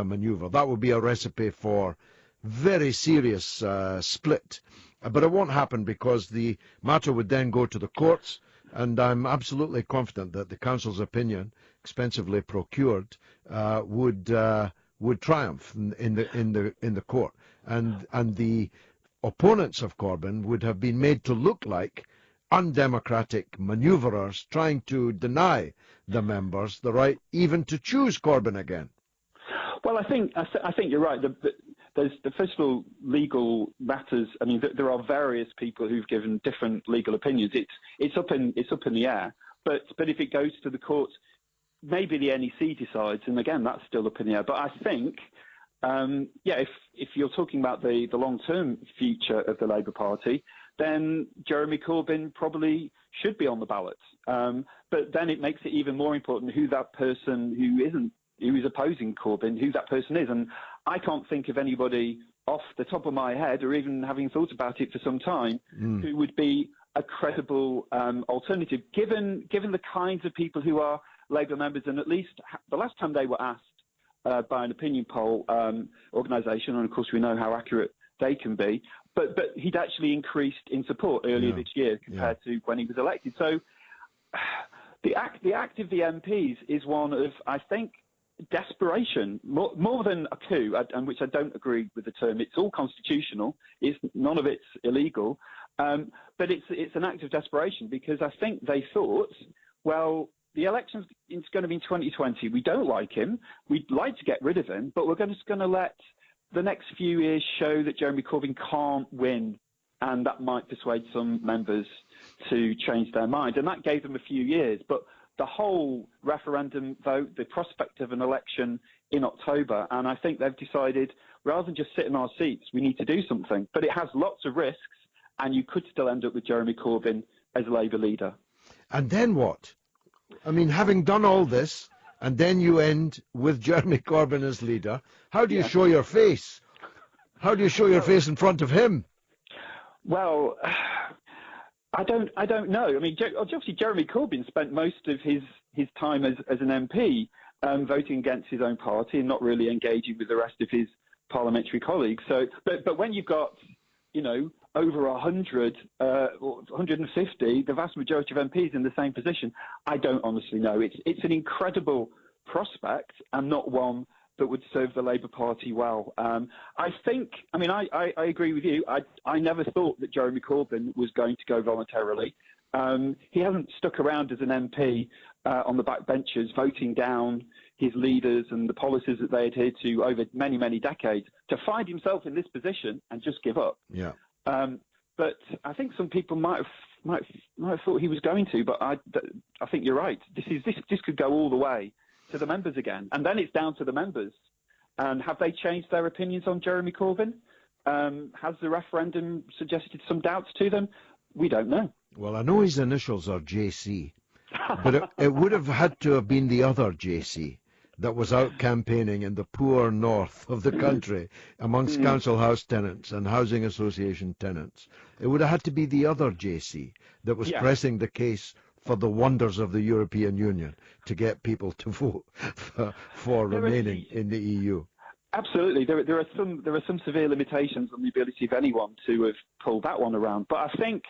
manoeuvre. That would be a recipe for very serious split. But it won't happen, because the matter would then go to the courts, and I'm absolutely confident that the council's opinion, expensively procured, would triumph in the court, and the opponents of Corbyn would have been made to look like undemocratic manoeuvrers trying to deny the members the right even to choose Corbyn again. Well, I think you're right. There's first of all legal matters. I mean, there are various people who've given different legal opinions. It's up in the air. But if it goes to the courts, maybe the NEC decides, and again that's still up in the air. But I think, if you're talking about the long-term future of the Labour Party, then Jeremy Corbyn probably should be on the ballot. But then it makes it even more important who that person who is opposing Corbyn, who that person is. And I can't think of anybody off the top of my head, or even having thought about it for some time, who would be a credible alternative, given the kinds of people who are Labour members. And at least the last time they were asked by an opinion poll organisation, and of course we know how accurate they can be, but he'd actually increased in support earlier this year compared to when he was elected. So the act of the MPs is one of, I think, desperation, more than a coup, and which I don't agree with the term. It's all constitutional. None of it's illegal, but it's an act of desperation, because I think they thought, well, the election's going to be in 2020. We don't like him. We'd like to get rid of him, but we're just going to let the next few years show that Jeremy Corbyn can't win, and that might persuade some members to change their mind. And that gave them a few years. But the whole referendum vote, the prospect of an election in October, and I think they've decided, rather than just sit in our seats, we need to do something. But it has lots of risks, and you could still end up with Jeremy Corbyn as Labour leader. And then what? I mean, having done all this, and then you end with Jeremy Corbyn as leader, how do you show your face? How do you show your face in front of him? Well, I don't know. I mean, obviously Jeremy Corbyn spent most of his time as an MP voting against his own party and not really engaging with the rest of his parliamentary colleagues. So, but when you've got, over 100 or 150, the vast majority of MPs in the same position, I don't honestly know. It's an incredible prospect, and not one that would serve the Labour Party well. I agree with you. I never thought that Jeremy Corbyn was going to go voluntarily. He hasn't stuck around as an MP on the backbenches voting down his leaders and the policies that they adhered to over many, many decades, to find himself in this position and just give up. Yeah. But I think some people might have thought he was going to. But I think you're right. This could go all the way to the members again, and then it's down to the members. And have they changed their opinions on Jeremy Corbyn? Has the referendum suggested some doubts to them? We don't know. Well, I know his initials are JC, but it would have had to have been the other JC that was out campaigning in the poor north of the country amongst council house tenants and housing association tenants. It would have had to be the other JC that was pressing the case for the wonders of the European Union to get people to vote for remaining in the EU. Absolutely, there are some severe limitations on the ability of anyone to have pulled that one around. But I think,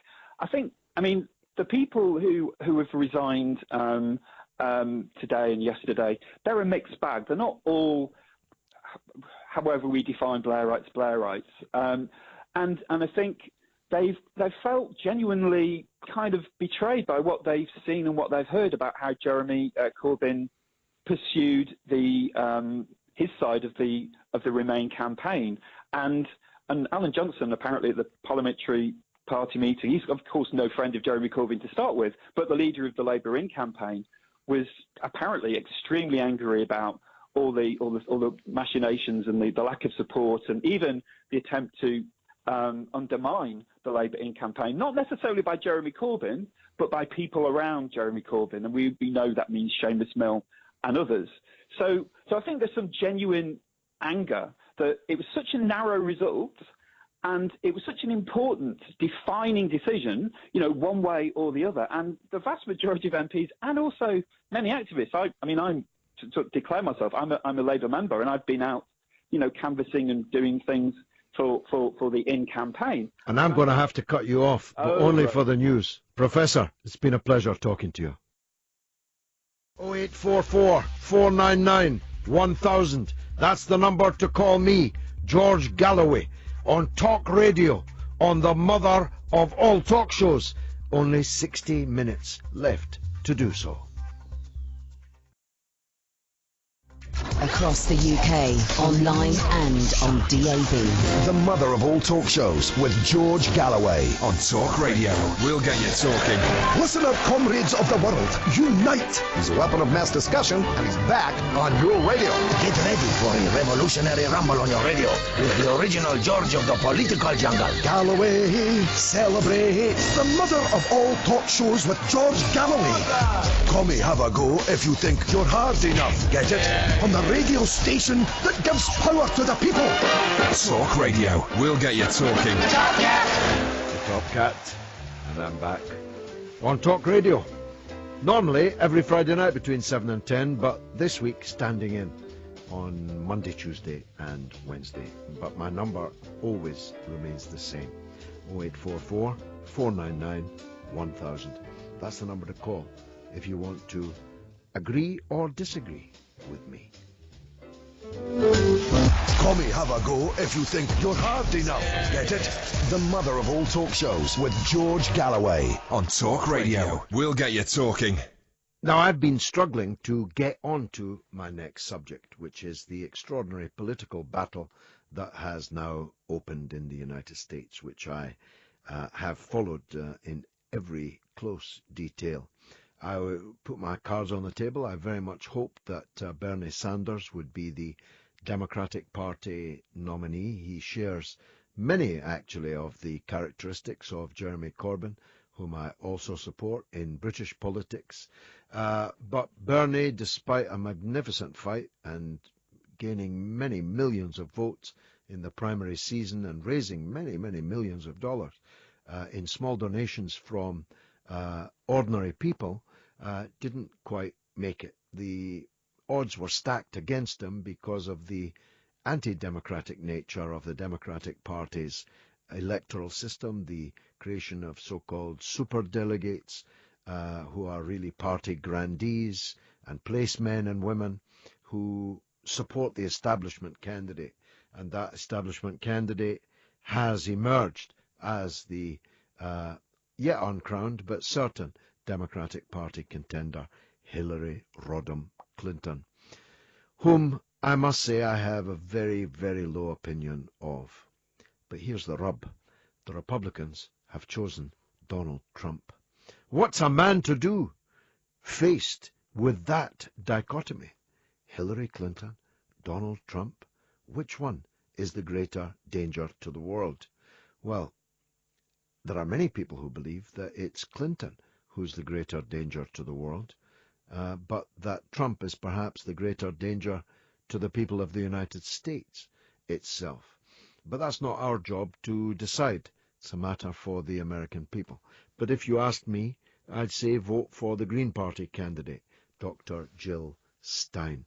the people who have resigned today and yesterday, they're a mixed bag. They're not all, however we define Blairites, and I think they've felt genuinely kind of betrayed by what they've seen and what they've heard about how Jeremy Corbyn pursued his side of the Remain campaign, and Alan Johnson, apparently at the parliamentary party meeting, he's of course no friend of Jeremy Corbyn to start with, but the leader of the Labour In campaign was apparently extremely angry about all the machinations and the lack of support, and even the attempt to undermine the Labour In campaign, not necessarily by Jeremy Corbyn, but by people around Jeremy Corbyn, and we know that means Seamus Mill and others. So I think there's some genuine anger that it was such a narrow result, and it was such an important defining decision, one way or the other. And the vast majority of MPs, and also many activists, I'm to declare myself, I'm a Labour member, and I've been out, canvassing and doing things for the In campaign. And I'm going to have to cut you off, but only for the news. Professor, it's been a pleasure talking to you. 0844 499 1000. That's the number to call me, George Galloway, on Talk Radio, on the mother of all talk shows. Only 60 minutes left to do so. Across the UK, online and on DAB. The mother of all talk shows with George Galloway. On Talk Radio, we'll get you talking. Listener comrades of the world, unite! He's a weapon of mass discussion, and he's back on your radio. Get ready for a revolutionary rumble on your radio with the original George of the political jungle. Galloway celebrates the mother of all talk shows with George Galloway. Come have a go if you think you're hard enough. Get it? On the radio station that gives power to the people. Talk Radio, we'll get you talking. Top Cat, and I'm back on Talk Radio. Normally every Friday night between 7 and 10, but this week standing in on Monday, Tuesday and Wednesday. But my number always remains the same, 0844 499 1000. That's the number to call if you want to agree or disagree with me. Come have a go if you think you're hard enough. Get it? The mother of all talk shows with George Galloway. On Talk Radio, we'll get you talking. Now, I've been struggling to get on to my next subject, which is the extraordinary political battle that has now opened in the United States, which I have followed in every close detail. I put my cards on the table. I very much hoped that Bernie Sanders would be the Democratic Party nominee. He shares many, actually, of the characteristics of Jeremy Corbyn, whom I also support in British politics. But Bernie, despite a magnificent fight and gaining many millions of votes in the primary season and raising many, many millions of dollars in small donations from ordinary people, didn't quite make it. The odds were stacked against him because of the anti-democratic nature of the Democratic Party's electoral system, the creation of so-called superdelegates who are really party grandees and placemen and women who support the establishment candidate. And that establishment candidate has emerged as the yet uncrowned but certain Democratic Party contender, Hillary Rodham Clinton, whom I must say I have a very, very low opinion of. But here's the rub. The Republicans have chosen Donald Trump. What's a man to do faced with that dichotomy? Hillary Clinton, Donald Trump, which one is the greater danger to the world? Well, there are many people who believe that it's Clinton who's the greater danger to the world, but that Trump is perhaps the greater danger to the people of the United States itself. But that's not our job to decide. It's a matter for the American people. But if you asked me, I'd say vote for the Green Party candidate, Dr. Jill Stein.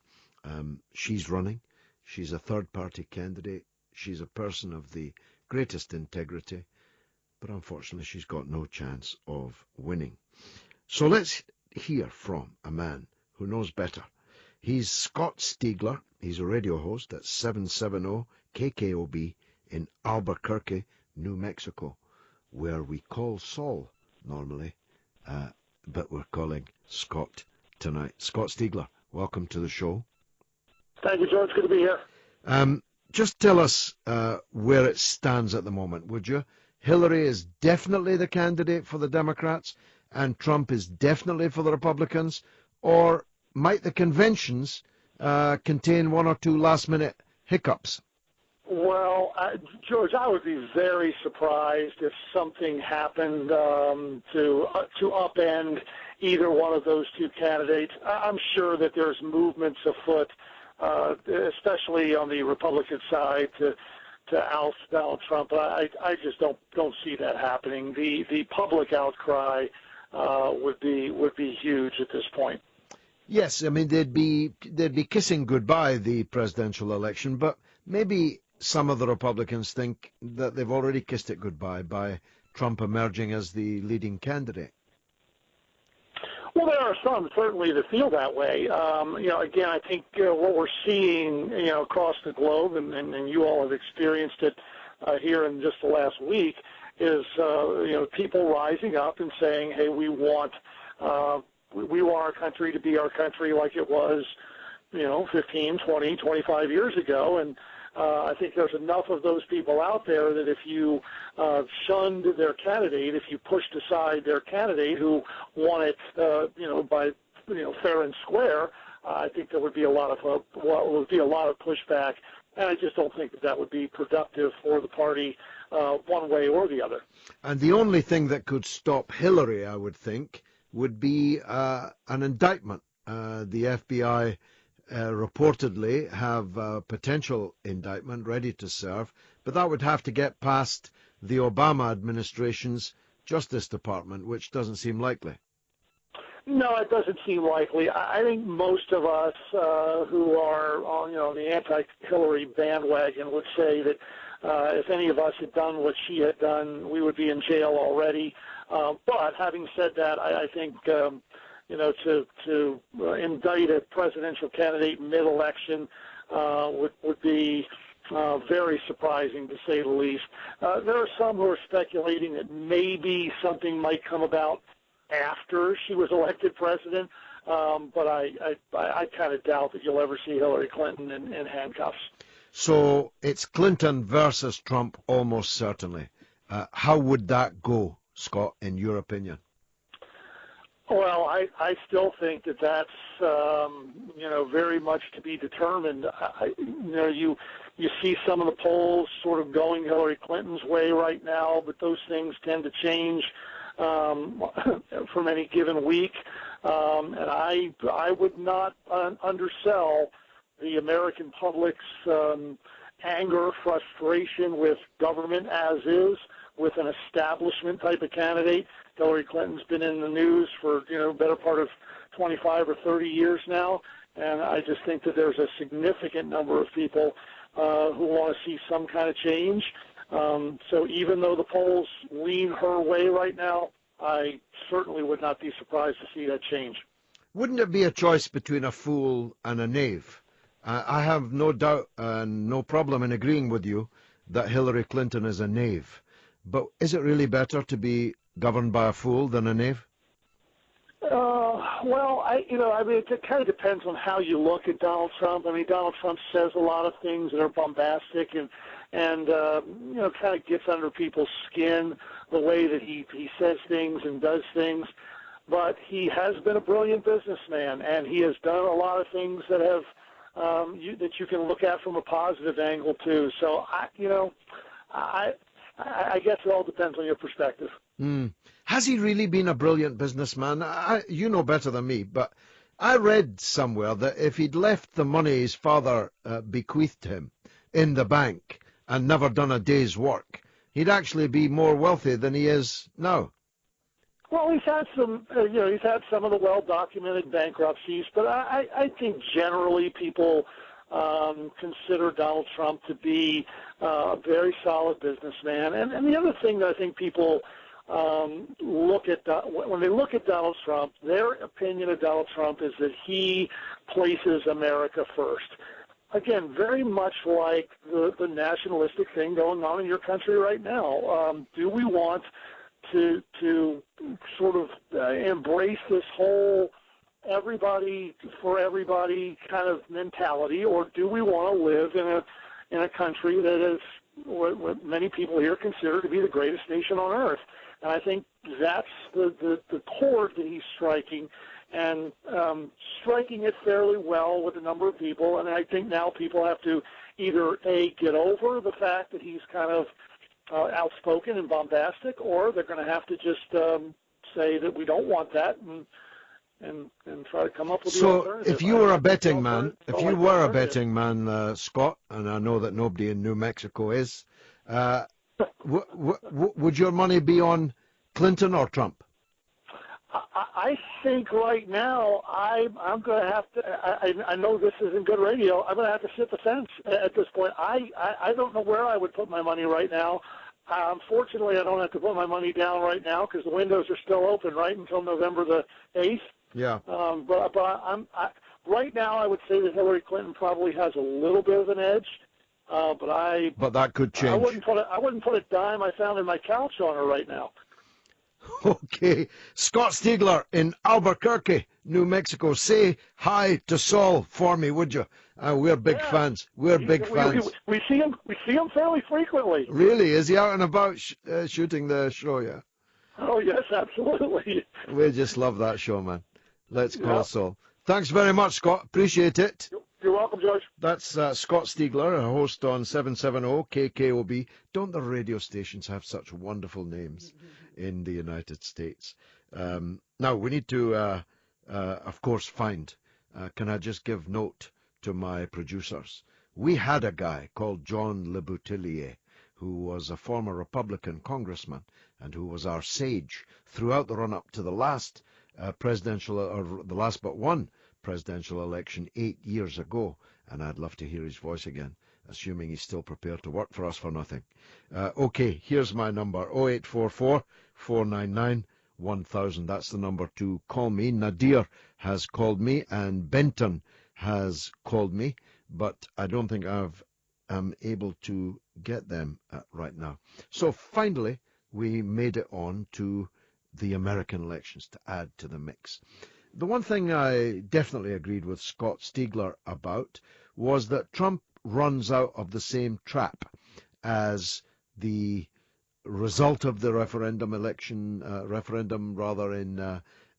She's running. She's a third-party candidate. She's a person of the greatest integrity. But unfortunately, she's got no chance of winning. So let's hear from a man who knows better. He's Scott Stiegler. He's a radio host at 770 KKOB in Albuquerque, New Mexico, where we call Saul normally, but we're calling Scott tonight. Scott Stiegler, welcome to the show. Thank you, George. Good to be here. Just tell us where it stands at the moment, would you? Hillary is definitely the candidate for the Democrats, and Trump is definitely for the Republicans, or might the conventions contain one or two last-minute hiccups? Well, George, I would be very surprised if something happened to upend either one of those two candidates. I'm sure that there's movements afoot, especially on the Republican side, to oust Donald Trump. But I just don't see that happening. The public outcry would be huge at this point. Yes, I mean they'd be kissing goodbye the presidential election, but maybe some of the Republicans think that they've already kissed it goodbye by Trump emerging as the leading candidate. Well, there are some certainly that feel that way. Again, I think what we're seeing, across the globe, and you all have experienced it here in just the last week, people rising up and saying, hey, we want our country to be our country like it was, 15, 20, 25 years ago. And I think there's enough of those people out there that if you shunned their candidate, if you pushed aside their candidate who won it, by fair and square, I think there would be a lot of pushback, and I just don't think that would be productive for the party one way or the other. And the only thing that could stop Hillary, I would think, would be an indictment. The FBI reportedly have a potential indictment ready to serve, but that would have to get past the Obama administration's Justice Department, which doesn't seem likely. No, it doesn't seem likely. I think most of us who are on the anti-Hillary bandwagon would say that if any of us had done what she had done, we would be in jail already. But having said that, I think to indict a presidential candidate mid-election would be very surprising, to say the least. There are some who are speculating that maybe something might come about after she was elected president, but I kind of doubt that you'll ever see Hillary Clinton in handcuffs. So it's Clinton versus Trump almost certainly. How would that go, Scott, in your opinion? Well, I still think that that's very much to be determined. You see some of the polls sort of going Hillary Clinton's way right now, but those things tend to change from any given week. And I would not undersell the American public's anger, frustration with government as is, with an establishment type of candidate. Hillary Clinton's been in the news for better part of 25 or 30 years now, and I just think that there's a significant number of people who want to see some kind of change. So even though the polls lean her way right now, I certainly would not be surprised to see that change. Wouldn't it be a choice between a fool and a knave? I have no doubt and no problem in agreeing with you that Hillary Clinton is a knave. But is it really better to be governed by a fool than a knave? Well, it kind of depends on how you look at Donald Trump. I mean, Donald Trump says a lot of things that are bombastic and kind of gets under people's skin the way that he says things and does things. But he has been a brilliant businessman, and he has done a lot of things that have that you can look at from a positive angle too. So I guess it all depends on your perspective. Has he really been a brilliant businessman? You know better than me, but I read somewhere that if he'd left the money his father bequeathed him in the bank and never done a day's work, he'd actually be more wealthy than he is now. Well, he's had some, he's had some of the well-documented bankruptcies, but I think generally people consider Donald Trump to be a very solid businessman. And the other thing that I think people look at, when they look at Donald Trump, their opinion of Donald Trump is that he places America first. Again, very much like the nationalistic thing going on in your country right now. Do we want to sort of embrace this whole everybody for everybody kind of mentality, or do we want to live in a country that is what many people here consider to be the greatest nation on earth? And I think that's the chord that he's striking, and striking it fairly well with a number of people. And I think now people have to either A, get over the fact that he's kind of outspoken and bombastic, or they're going to have to just say that we don't want that and try to come up with the alternative. So if you were a betting man, Scott, and I know that nobody in New Mexico is, would your money be on Clinton or Trump? I think right now I'm going to have to. I know this isn't good radio. I'm going to have to sit the fence at this point. I don't know where I would put my money right now. Unfortunately, I don't have to put my money down right now because the windows are still open right until November the 8th. Yeah. But right now I would say that Hillary Clinton probably has a little bit of an edge. But that could change. I wouldn't put a dime I found in my couch on her right now. Okay. Scott Stiegler in Albuquerque, New Mexico. Say hi to Saul for me, would you? We're big fans. We're big fans. We see him fairly frequently. Really? Is he out and about shooting the show, yeah? Oh, yes, absolutely. We just love that show, man. Let's call Saul. Thanks very much, Scott. Appreciate it. You're welcome, George. That's Scott Stiegler, a host on 770 KKOB. Don't the radio stations have such wonderful names in the United States? Now, we need to, of course, find. Can I just give note to my producers? We had a guy called John Le Boutillier, who was a former Republican congressman and who was our sage throughout the run-up to the last presidential, or the last but one presidential election 8 years ago, and I'd love to hear his voice again, assuming he's still prepared to work for us for nothing. Okay, here's my number, 0844-499-1000. That's the number to call me. Nadir has called me, and Benton has called me, but I don't think I'm able to get them right now. So finally, we made it on to the American elections to add to the mix. The one thing I definitely agreed with Scott Stiegler about was that Trump runs out of the same trap as the result of the referendum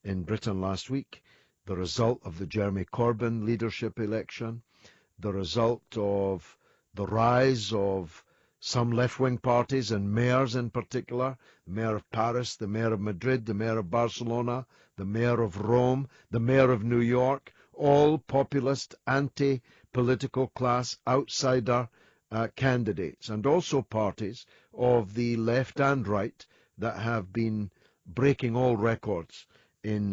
in Britain last week, the result of the Jeremy Corbyn leadership election, the result of the rise of some left-wing parties and mayors in particular, the mayor of Paris, the mayor of Madrid, the mayor of Barcelona, the mayor of Rome, the mayor of New York, all populist, anti-political class, outsider candidates, and also parties of the left and right that have been breaking all records in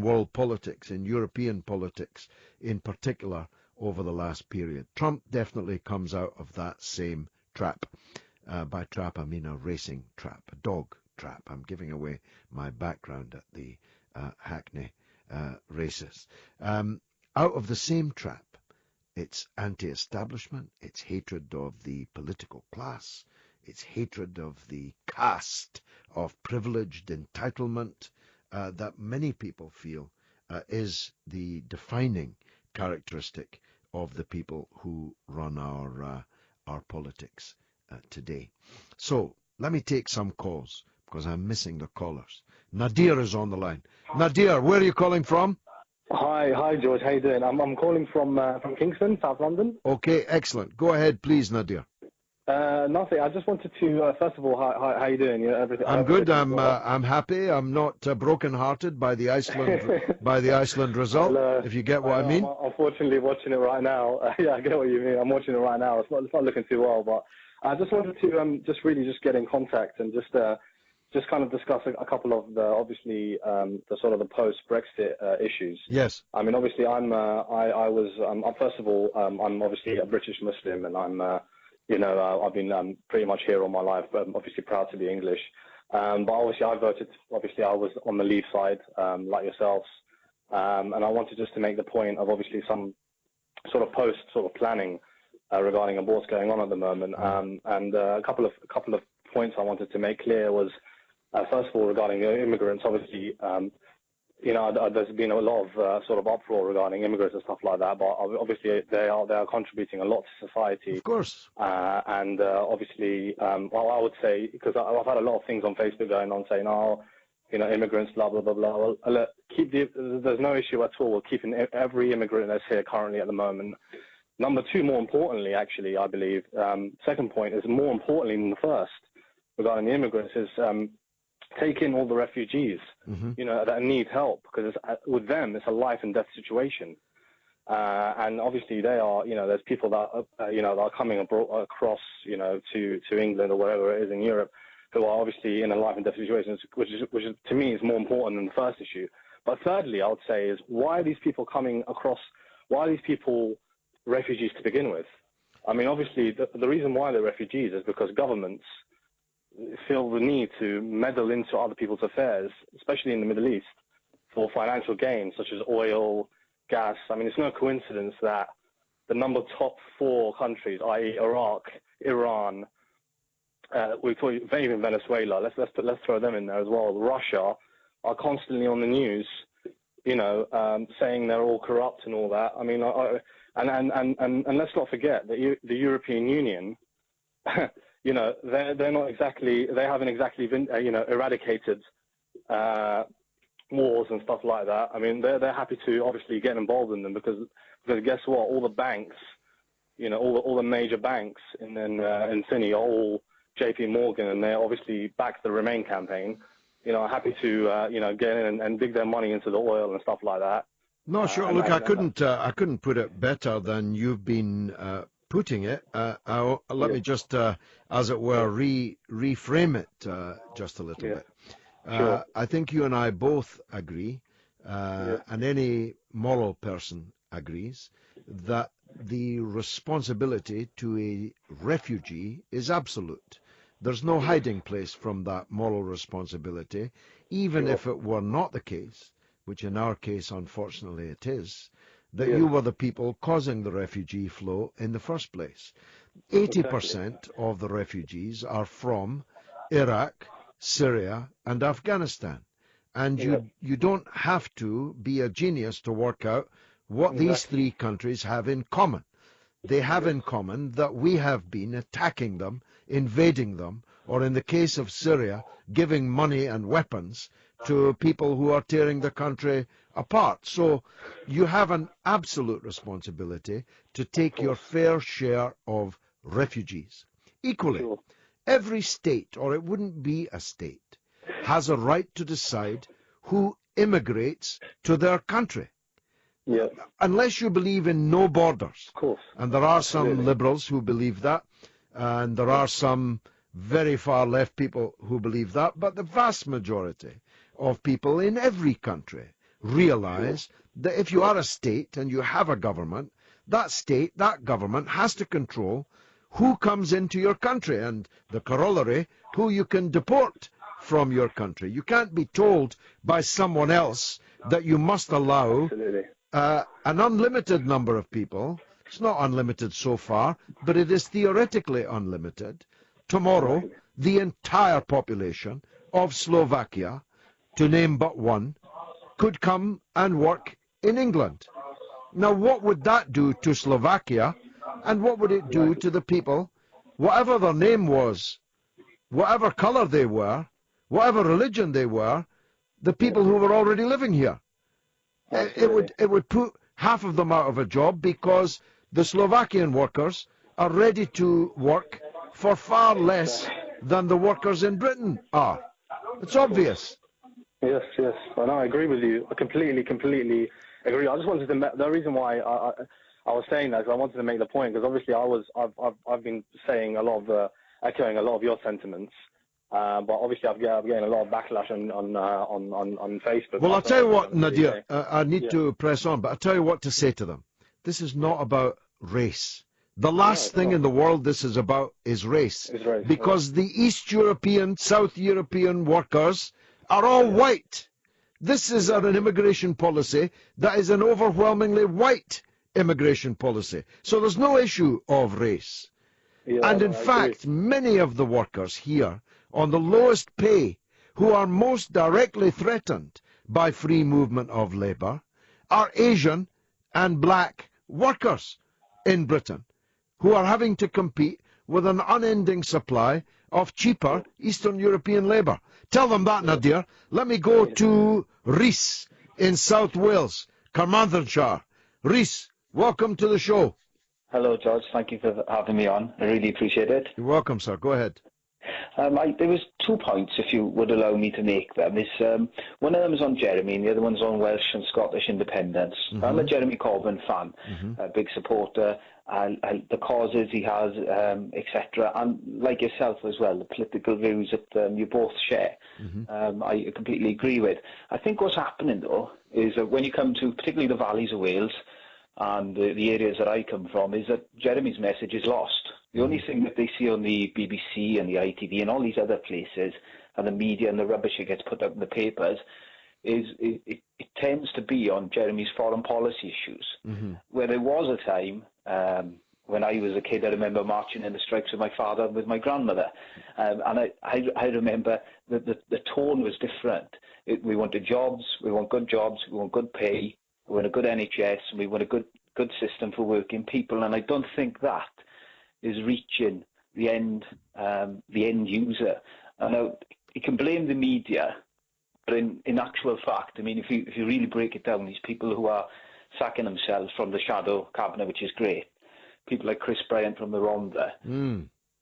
world politics, in European politics in particular over the last period. Trump definitely comes out of that same trap. By trap, I mean a racing trap, a dog trap. I'm giving away my background at the Hackney races. Out of the same trap, it's anti-establishment, it's hatred of the political class, it's hatred of the caste of privileged entitlement that many people feel is the defining characteristic of the people who run our politics today. So let me take some calls because I'm missing the callers. Nadir is on the line. Nadir, where are you calling from? Hi, George. How you doing? I'm calling from Kingston, South London. Okay, excellent. Go ahead, please, Nadir. Nothing. I just wanted to first of all, how you doing? Everything. I'm good. I'm happy. I'm not broken-hearted by the Iceland result. If you get what I mean. I'm unfortunately watching it right now. Yeah, I get what you mean. I'm watching it right now. It's not looking too well, but I just wanted to just get in contact and just kind of discuss a couple of the obviously the sort of the post-Brexit issues. Yes. I mean, obviously, first of all, I'm obviously a British Muslim, and I'm I've been pretty much here all my life, but I'm obviously proud to be English. But obviously, I voted. Obviously, I was on the Leave side, like yourselves, and I wanted just to make the point of obviously some sort of post planning regarding what's going on at the moment, and a couple of points I wanted to make clear was. First of all, regarding immigrants, obviously, there's been a lot of sort of uproar regarding immigrants and stuff like that. But obviously, they are contributing a lot to society. Of course. And obviously, I would say because I've had a lot of things on Facebook going on saying, immigrants, blah blah blah blah. Well, look, there's no issue at all with keeping every immigrant that's here currently at the moment. Number two, more importantly, actually, I believe, second point is more importantly than the first regarding the immigrants is. Take in all the refugees, that need help because with them it's a life and death situation, and obviously they are, there's people that that are coming across, to England or wherever it is in Europe, who are obviously in a life and death situation, which is to me is more important than the first issue. But thirdly, I would say is why are these people coming across? Why are these people refugees to begin with? I mean, obviously the reason why they're refugees is because governments feel the need to meddle into other people's affairs, especially in the Middle East, for financial gain, such as oil, gas. I mean, it's no coincidence that the number top 4 countries, i.e., Iraq, Iran, we put even Venezuela. Let's throw them in there as well. Russia are constantly on the news, saying they're all corrupt and all that. I mean, and let's not forget that the European Union, they're not exactly, they haven't exactly been, eradicated wars and stuff like that. I mean, they're happy to obviously get involved in them because guess what? All the banks, all the major banks in Sydney are all JP Morgan, and they obviously back the Remain campaign. Are happy to get in and dig their money into the oil and stuff like that. No, sure. Look, I couldn't put it better than you've been putting it. Let me just, as it were, reframe it just a little bit. Sure. I think you and I both agree, and any moral person agrees, that the responsibility to a refugee is absolute. There's no hiding place from that moral responsibility, even if it were not the case, which in our case, unfortunately, it is, that you were the people causing the refugee flow in the first place. 80% of the refugees are from Iraq, Syria, and Afghanistan. And you don't have to be a genius to work out what these 3 countries have in common. They have in common that we have been attacking them, invading them, or in the case of Syria, giving money and weapons to people who are tearing the country apart. So you have an absolute responsibility to take your fair share of refugees. Equally, every state, or it wouldn't be a state, has a right to decide who immigrates to their country. Yeah. Unless you believe in no borders. Of course. And there are some liberals who believe that, and there are some very far left people who believe that, but the vast majority of people in every country realize that if you are a state and you have a government, that state, that government has to control who comes into your country, and the corollary, who you can deport from your country. You can't be told by someone else that you must allow an unlimited number of people. It's not unlimited so far, but it is theoretically unlimited. Tomorrow, the entire population of Slovakia, to name but one, could come and work in England. Now, what would that do to Slovakia, and what would it do to the people, whatever their name was, whatever color they were, whatever religion they were, the people who were already living here? It would put half of them out of a job, because the Slovakian workers are ready to work for far less than the workers in Britain are. It's obvious. Yes. And I agree with you. I completely agree. I just wanted to. The reason why I was saying that is I wanted to make the point, because obviously I've been saying a lot of echoing a lot of your sentiments. But obviously, I'm getting a lot of backlash on Facebook. Well, I'll tell you what, Nadir, I need to press on, but I'll tell you what to say to them. This is not about race. The last thing in the world this is about is race. Because the East European, South European workers are all white. This is an immigration policy that is an overwhelmingly white immigration policy. So there's no issue of race. And in fact, many of the workers here on the lowest pay, who are most directly threatened by free movement of labour, are Asian and black workers in Britain, who are having to compete with an unending supply of cheaper Eastern European labour. Tell them that, Nadir. Let me go to Rhys in South Wales, Carmarthenshire. Rhys, welcome to the show. Hello, George. Thank you for having me on. I really appreciate it. You're welcome, sir. Go ahead. There was 2 points, if you would allow me to make them. One of them is on Jeremy, and the other one's on Welsh and Scottish independence. I'm a Jeremy Corbyn fan, a big supporter, the causes he has, etc. And like yourself as well, the political views that you both share, I completely agree with. I think what's happening, though, is that when you come to particularly the valleys of Wales and the areas that I come from, is that Jeremy's message is lost. The only thing that they see on the BBC and the ITV and all these other places, and the media and the rubbish that gets put out in the papers, it tends to be on Jeremy's foreign policy issues, where there was a time when I was a kid. I remember marching in the strikes with my father and with my grandmother, and I remember that the tone was different. We wanted jobs, we want good jobs, we want good pay, we want a good NHS, and we want a good system for working people. And I don't think that is reaching the end user. And now you can blame the media, but in actual fact, I mean, if you really break it down, these people who are sacking themselves from the shadow cabinet, which is great, people like Chris Bryant from the Rhondda,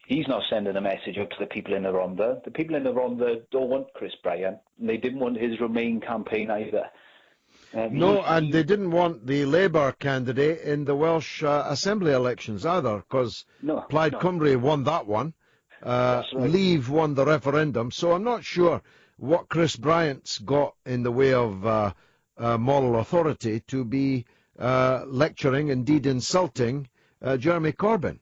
he's not sending a message up to the people in the Rhondda. The people in the Rhondda don't want Chris Bryant, and they didn't want his Remain campaign either. No, and they didn't want the Labour candidate in the Welsh Assembly elections either, because Plaid Cymru won that one. Right. Leave won the referendum, so I'm not sure what Chris Bryant's got in the way of moral authority to be lecturing, indeed insulting, Jeremy Corbyn.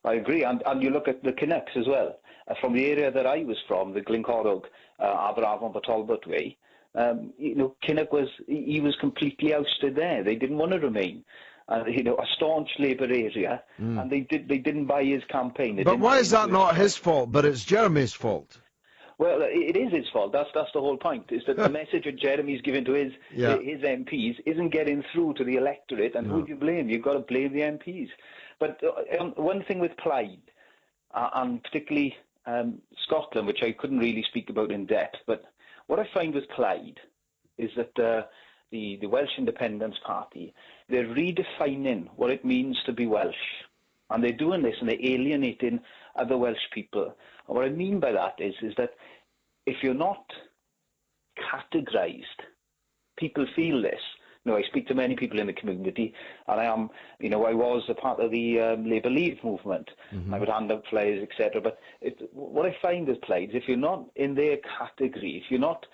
I agree, and you look at the Canucks as well. From the area that I was from, the Glencorrog, Aberafon, Talbot way, Kinnock was completely ousted there. They didn't want to remain. A staunch Labour area, and they didn't buy his campaign. But why is that not his fault, but it's Jeremy's fault? Well, it is his fault. That's the whole point, is that the message that Jeremy's giving to his MPs isn't getting through to the electorate, and who do you blame? You've got to blame the MPs. But one thing with Plaid, and particularly Scotland, which I couldn't really speak about in depth, but what I find with Plaid is that the Welsh Independence Party, they're redefining what it means to be Welsh. And they're doing this, and they're alienating other Welsh people. And what I mean by that is that if you're not categorised, people feel this. I speak to many people in the community, and I was a part of the Labour Leave movement. I would hand out flyers, etc. But what I find with Plaid is if you're not in their category, if you're not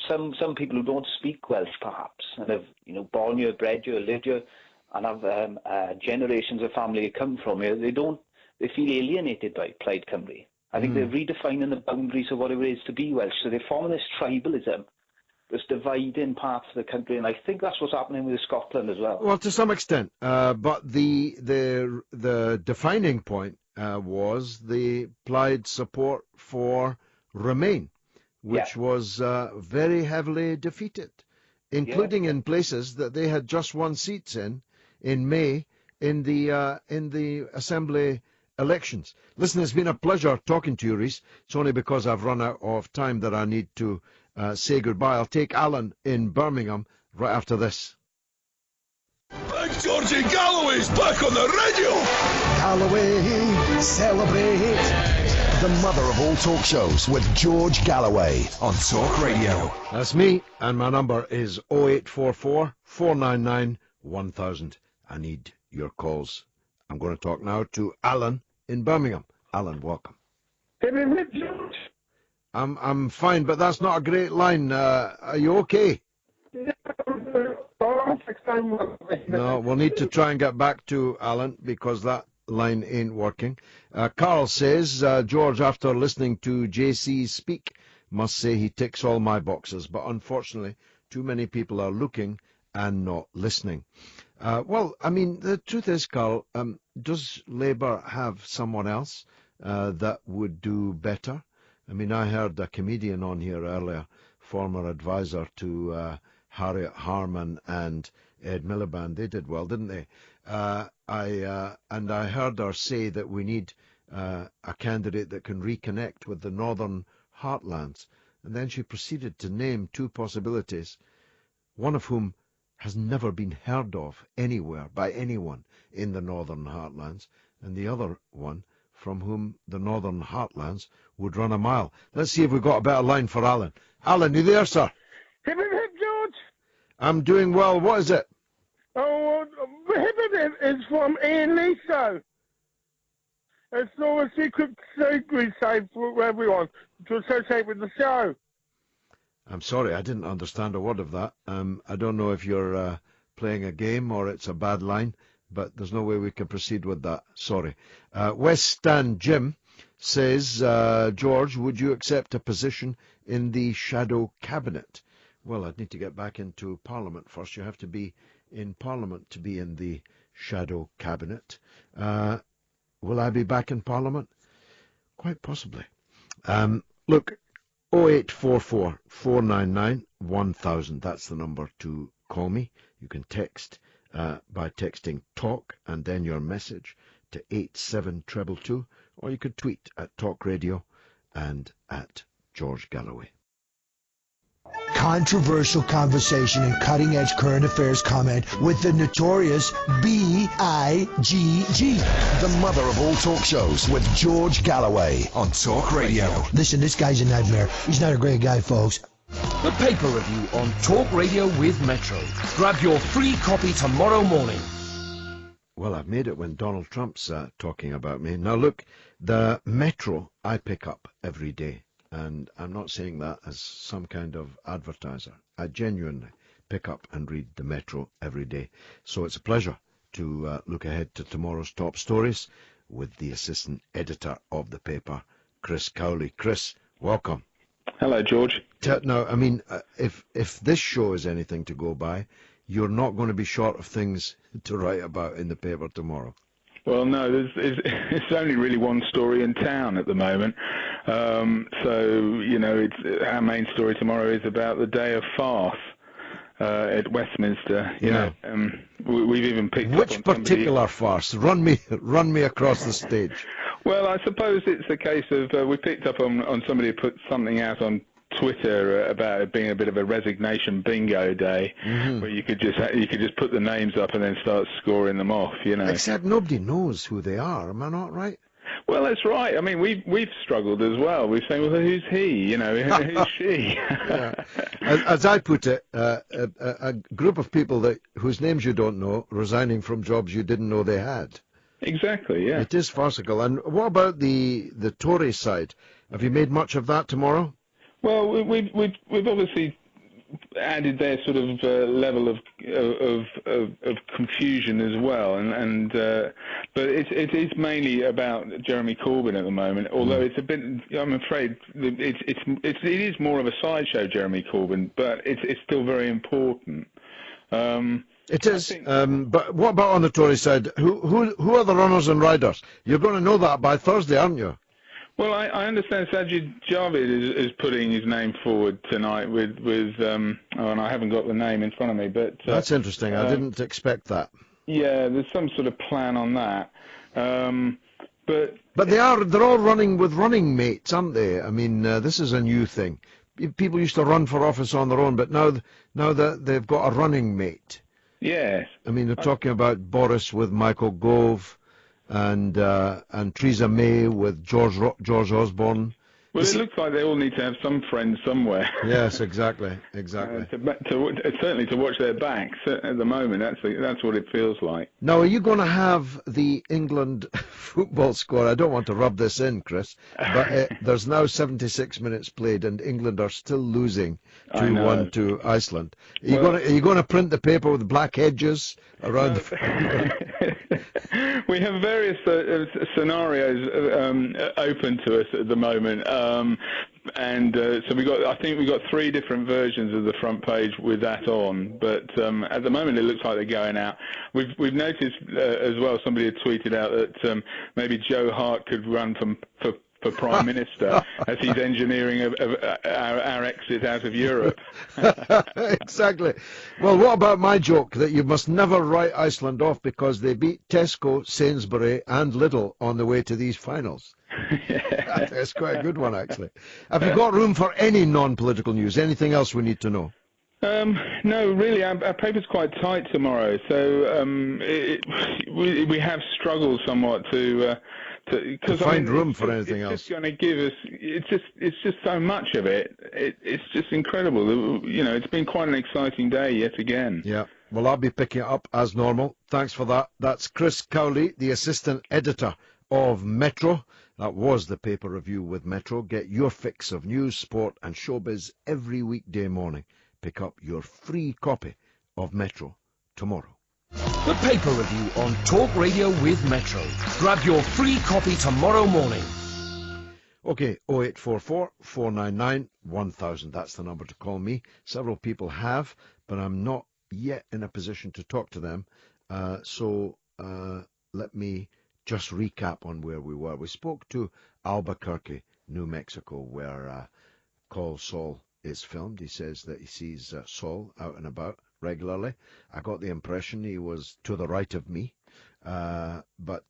some people who don't speak Welsh, perhaps, and have born here, bred here, lived here, and have generations of family who come from here, they feel alienated by Plaid Cymru. I think they're redefining the boundaries of what it is to be Welsh. So they're forming this tribalism that's dividing parts of the country, and I think that's what's happening with Scotland as well. Well, to some extent, but the defining point was the Plaid support for Remain, which was very heavily defeated, including in places that they had just won seats in May in the Assembly elections. Listen, it's been a pleasure talking to you, Rhys. It's only because I've run out of time that I need to say goodbye. I'll take Alan in Birmingham right after this. Big Georgie Galloway's back on the radio! Galloway, celebrate! The mother of all talk shows with George Galloway on Talk Radio. That's me, and my number is 0844 499 1000. I need your calls. I'm going to talk now to Alan in Birmingham. Alan, welcome. I'm fine, but that's not a great line. Are you okay? No, we'll need to try and get back to Alan because that line ain't working. Carl says, George, after listening to JC speak, must say he ticks all my boxes, but unfortunately too many people are looking and not listening. Well, I mean, the truth is, Carl, does Labour have someone else that would do better? I mean, I heard a comedian on here earlier, former advisor to Harriet Harman and Ed Miliband. They did well, didn't they? And I heard her say that we need a candidate that can reconnect with the Northern Heartlands. And then she proceeded to name two possibilities, one of whom has never been heard of anywhere by anyone in the Northern Heartlands, and the other one from whom the Northern Heartlands would run a mile. Let's see if we've got a better line for Alan. Alan, you there, sir? Hip, hip, hip, George. I'm doing well. What is it? Oh, hip, hip, hip is from Ian Liso. It's all a secret we say for everyone to associate with the show. I'm sorry, I didn't understand a word of that. I don't know if you're playing a game or it's a bad line, but there's no way we can proceed with that. Sorry. West Stand Jim says, George, would you accept a position in the shadow cabinet? Well, I'd need to get back into Parliament first. You have to be in Parliament to be in the shadow cabinet. Will I be back in Parliament? Quite possibly. Look, 0844 499 1000. That's the number to call me. You can text by texting TALK and then your message to 87222, or you could tweet at Talk Radio and at George Galloway. Controversial conversation and cutting-edge current affairs comment with the notorious B.I.G.G. The mother of all talk shows with George Galloway on Talk Radio. Listen, this guy's a nightmare. He's not a great guy, folks. The paper review on Talk Radio with Metro. Grab your free copy tomorrow morning. Well, I've made it when Donald Trump's talking about me. Now, look, the Metro I pick up every day. And I'm not saying that as some kind of advertiser. I genuinely pick up and read the Metro every day. So it's a pleasure to look ahead to tomorrow's top stories with the assistant editor of the paper, Chris Cowley. Chris, welcome. Hello, George. Now, I mean, if this show is anything to go by, you're not going to be short of things to write about in the paper tomorrow. Well, no, it's only really one story in town at the moment. So, you know, our main story tomorrow is about the day of farce at Westminster. You know, we've even picked up on which particular farce? Run me across the stage. Well, I suppose it's a case of we picked up on somebody who put something out on Twitter about it being a bit of a resignation bingo day, where you could just put the names up and then start scoring them off, you know. Except nobody knows who they are. Am I not right? Well, that's right. I mean, we've struggled as well. We've saying, well, who's he? You know, who's she? As I put it, a group of people whose names you don't know resigning from jobs you didn't know they had. Exactly. Yeah. It is farcical. And what about the Tory side? Have you made much of that tomorrow? Well, we've obviously added their sort of level of confusion as well, but it is mainly about Jeremy Corbyn at the moment. Although it's a bit, I'm afraid it is more of a sideshow, Jeremy Corbyn, but it's still very important. It is, but what about on the Tory side? Who are the runners and riders? You're going to know that by Thursday, aren't you? Well, I understand Sajid Javid is putting his name forward tonight with and I haven't got the name in front of me, but that's interesting. I didn't expect that. Yeah, there's some sort of plan on that, but they're all running with running mates, aren't they? I mean, this is a new thing. People used to run for office on their own, but now that they've got a running mate. Yes. I mean, they're talking about Boris with Michael Gove. And Theresa May with George Osborne. Well, it looks like they all need to have some friends somewhere. Yes, exactly. Certainly to watch their backs at the moment. That's what it feels like. Now, are you going to have the England football score? I don't want to rub this in, Chris, but there's now 76 minutes played, and England are still losing 2-1 to Iceland. Are you going to print the paper with black edges around the? We have various scenarios open to us at the moment, and so I think we've got 3 different versions of the front page with that on. But at the moment, it looks like they're going out. We've noticed as well. Somebody had tweeted out that maybe Joe Hart could run for Prime Minister as he's engineering our exit out of Europe. Exactly. Well, what about my joke that you must never write Iceland off because they beat Tesco, Sainsbury and Lidl on the way to these finals? That's quite a good one, actually. Have you got room for any non-political news? Anything else we need to know? No, really, our paper's quite tight tomorrow, so we have struggled somewhat to find room for anything else. It's just going to give us. It's just so much of it. It's just incredible. You know, it's been quite an exciting day yet again. Yeah. Well, I'll be picking it up as normal. Thanks for that. That's Chris Cowley, the assistant editor of Metro. That was the paper review with Metro. Get your fix of news, sport, and showbiz every weekday morning. Pick up your free copy of Metro tomorrow. The paper review on Talk Radio with Metro. Grab your free copy tomorrow morning. Okay, 0844 499 1000. That's the number to call me. Several people have, but I'm not yet in a position to talk to them. So let me just recap on where we were. We spoke to Albuquerque, New Mexico, where Call Saul is filmed. He says that he sees Saul out and about regularly. I got the impression he was to the right of me, but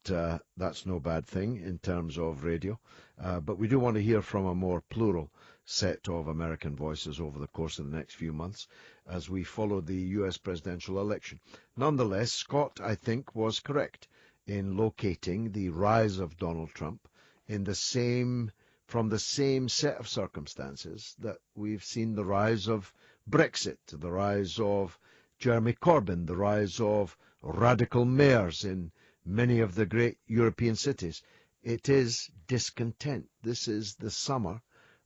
that's no bad thing in terms of radio. But we do want to hear from a more plural set of American voices over the course of the next few months as we follow the U.S. presidential election. Nonetheless, Scott, I think, was correct in locating the rise of Donald Trump from the same set of circumstances that we've seen the rise of Brexit, the rise of Jeremy Corbyn, the rise of radical mayors in many of the great European cities. It is discontent. This is the summer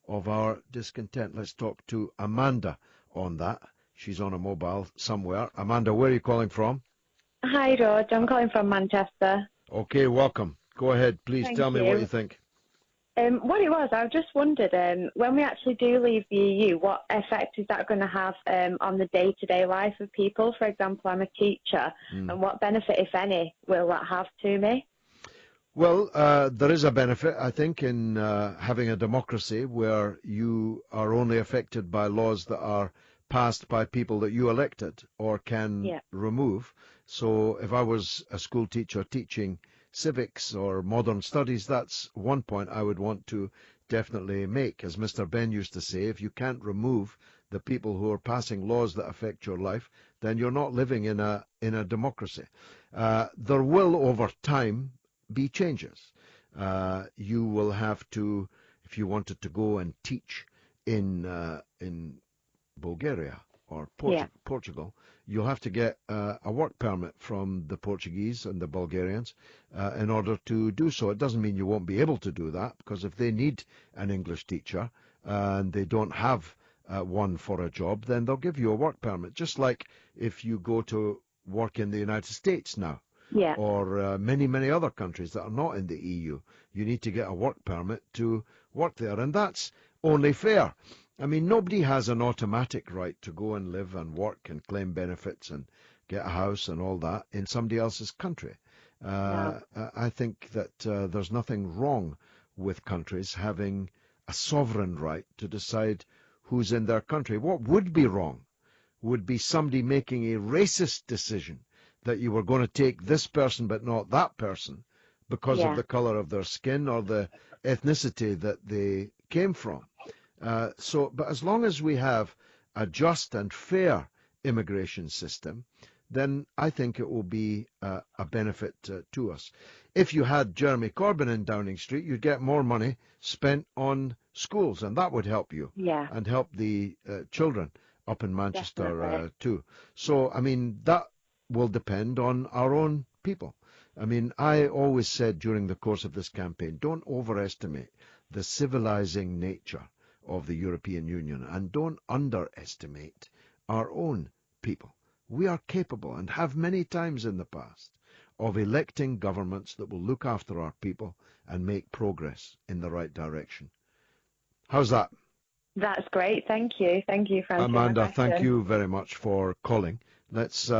of our discontent. Let's talk to Amanda on that. She's on a mobile somewhere. Amanda, where are you calling from? Hi, George. I'm calling from Manchester. Okay, welcome. Go ahead. Please tell me what you think. What it was, I just wondered, when we actually do leave the EU, what effect is that going to have on the day-to-day life of people? For example, I'm a teacher, and what benefit, if any, will that have to me? Well, there is a benefit, I think, in having a democracy where you are only affected by laws that are passed by people that you elected or can remove. So if I was a school teacher teaching civics or modern studies, that's one point I would want to definitely make. As Mr. Ben used to say, if you can't remove the people who are passing laws that affect your life, then you're not living in a democracy. There will, over time, be changes. You will have to, if you wanted to go and teach in Bulgaria or Portugal, you'll have to get a work permit from the Portuguese and the Bulgarians in order to do so. It doesn't mean you won't be able to do that, because if they need an English teacher and they don't have one for a job, then they'll give you a work permit, just like if you go to work in the United States now. Or many, many other countries that are not in the EU. You need to get a work permit to work there, and that's only fair. I mean, nobody has an automatic right to go and live and work and claim benefits and get a house and all that in somebody else's country. I think that there's nothing wrong with countries having a sovereign right to decide who's in their country. What would be wrong would be somebody making a racist decision that you were going to take this person but not that person because of the color of their skin or the ethnicity that they came from. But as long as we have a just and fair immigration system, then I think it will be a benefit to us. If you had Jeremy Corbyn in Downing Street, you'd get more money spent on schools, and that would help you and help the children up in Manchester too. So, I mean, that will depend on our own people. I mean, I always said during the course of this campaign, don't overestimate the civilizing nature of the European Union, and don't underestimate our own people. We are capable, and have many times in the past, of electing governments that will look after our people and make progress in the right direction. How's that? That's great. Thank you. Thank you for answering Amanda, my question. thank you very much for calling. Let's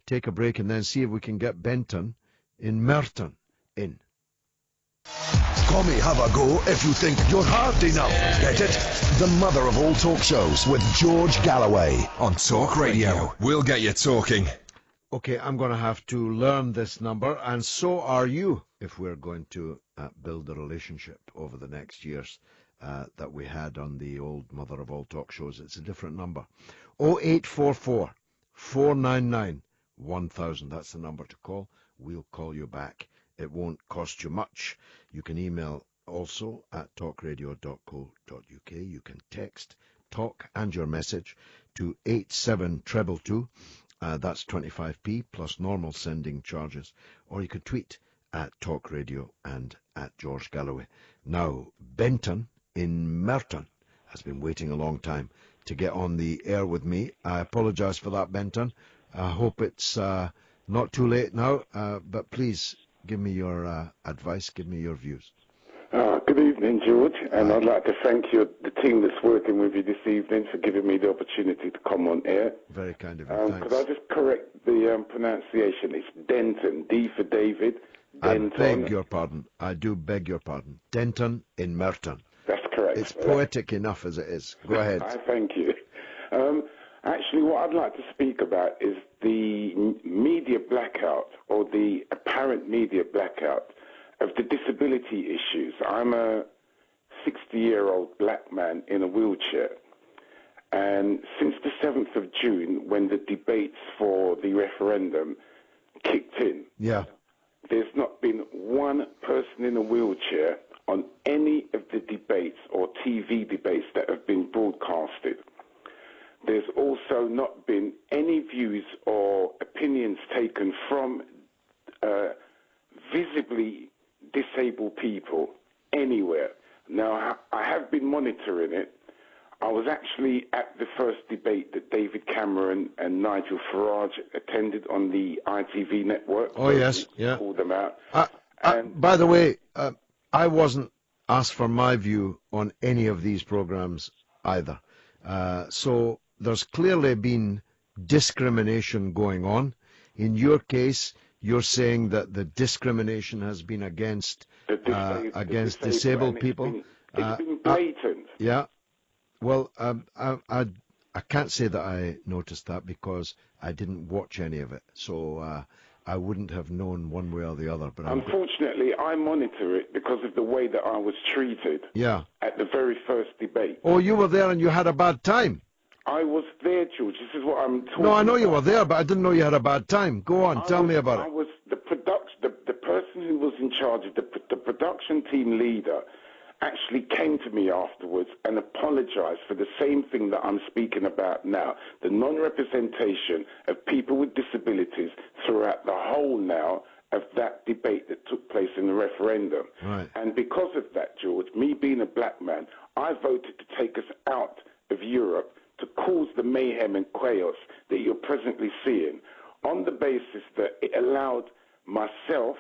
take a break and then see if we can get Benton in Merton in. Come have a go if you think you're hard enough. Get it? The mother of all talk shows with George Galloway. On Talk Radio. We'll get you talking. Okay, I'm going to have to learn this number, and so are you, if we're going to build a relationship over the next years that we had on the old mother of all talk shows. It's a different number. 0844 499 1000. That's the number to call. We'll call you back. It won't cost you much. You can email also at talkradio.co.uk. You can text talk and your message to 87222. That's 25p plus normal sending charges. Or you could tweet at Talk Radio and at George Galloway. Now, Benton in Merton has been waiting a long time to get on the air with me. I apologize for that, Benton. I hope it's not too late now, but please give me your advice, give me your views. Good evening, George, and I'd like to thank the team that's working with you this evening for giving me the opportunity to come on air. Very kind of you, thanks. Could I just correct the pronunciation? It's Denton, D for David, Denton. I beg your pardon. I do beg your pardon. Denton in Merton. That's correct. It's poetic enough as it is. Go ahead. I thank you. Actually, what I'd like to speak about is the media blackout, or the apparent media blackout, of the disability issues. I'm a 60-year-old black man in a wheelchair. And since the 7th of June, when the debates for the referendum kicked in, there's not been one person in a wheelchair on any of the debates or TV debates that have been broadcasted. There's also not been any views or opinions taken from visibly disabled people anywhere. Now, I have been monitoring it. I was actually at the first debate that David Cameron and Nigel Farage attended on the ITV network. Oh, yes, yeah. Called them out. By the way, I wasn't asked for my view on any of these programs either. So there's clearly been discrimination going on. In your case, you're saying that the discrimination has been against disabled people. It's been blatant. Yeah. Well, I can't say that I noticed that because I didn't watch any of it, so I wouldn't have known one way or the other. But unfortunately, I monitor it because of the way that I was treated. Yeah. At the very first debate. Oh, you were there and you had a bad time. I was there, George. This is what I'm talking about. No, I know you were there, but I didn't know you had a bad time. Go on, tell me about it. I was the person who was in charge of the production team leader actually came to me afterwards and apologized for the same thing that I'm speaking about now, the non-representation of people with disabilities throughout the whole now of that debate that took place in the referendum. Right. And because of that, George, me being a black man, I voted to take us out of Europe to cause the mayhem and chaos that you're presently seeing, on the basis that it allowed myself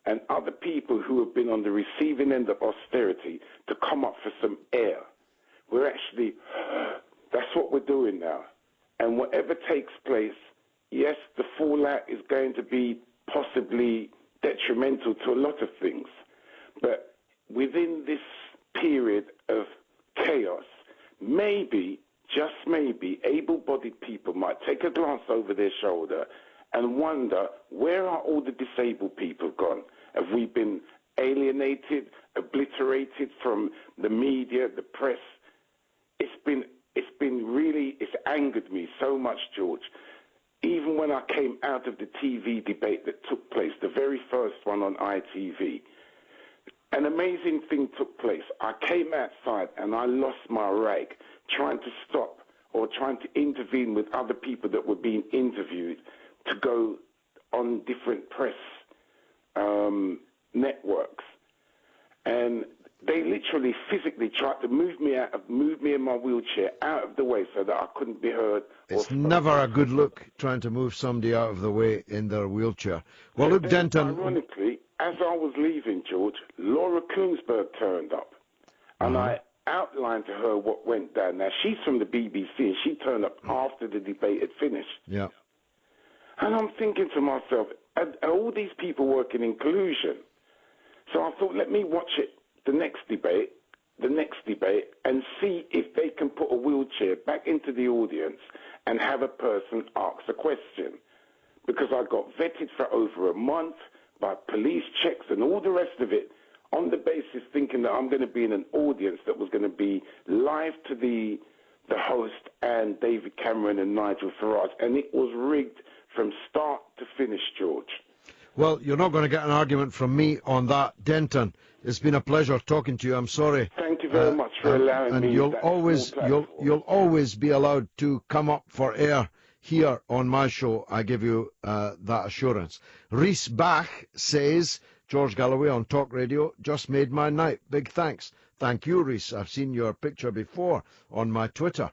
and other people who have been on the receiving end of austerity to come up for some air. That's what we're doing now. And whatever takes place, yes, the fallout is going to be possibly detrimental to a lot of things. But within this period of chaos, maybe, just maybe, able-bodied people might take a glance over their shoulder and wonder, where are all the disabled people gone? Have we been alienated, obliterated from the media, the press? It's angered me so much, George. Even when I came out of the TV debate that took place, the very first one on ITV, an amazing thing took place. I came outside and I lost my rag trying to stop or trying to intervene with other people that were being interviewed to go on different press networks. And they literally physically tried to move me in my wheelchair out of the way so that I couldn't be heard. It's never a good look trying to move somebody out of the way in their wheelchair. Well, look, Denton. Ironically, as I was leaving, George, Laura Koonsberg turned up. And I outlined to her what went down. Now, she's from the BBC, and she turned up after the debate had finished. Yeah. And I'm thinking to myself, are all these people working in collusion? So I thought, let me watch it, the next debate, and see if they can put a wheelchair back into the audience and have a person ask a question. Because I got vetted for over a month by police checks and all the rest of it, on the basis thinking that I'm going to be in an audience that was going to be live to the host and David Cameron and Nigel Farage. And it was rigged from start to finish, George. Well, you're not going to get an argument from me on that, Denton. It's been a pleasure talking to you. I'm sorry. Thank you very much for allowing me. And you'll always be allowed to come up for air here on my show. I give you that assurance. Rhys Bach says, George Galloway on Talk Radio just made my night. Big thanks. Thank you, Rhys. I've seen your picture before on my Twitter.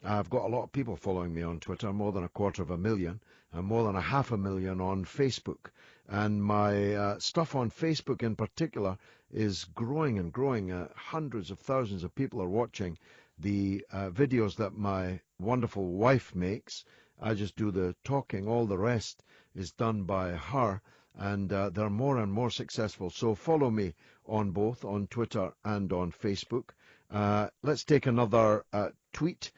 I've got a lot of people following me on Twitter, more than 250,000, and more than 500,000 on Facebook. And my stuff on Facebook in particular is growing and growing. Hundreds of thousands of people are watching the videos that my wonderful wife makes. I just do the talking. All the rest is done by her, and they're more and more successful. So follow me on both, on Twitter and on Facebook. Let's take another tweet.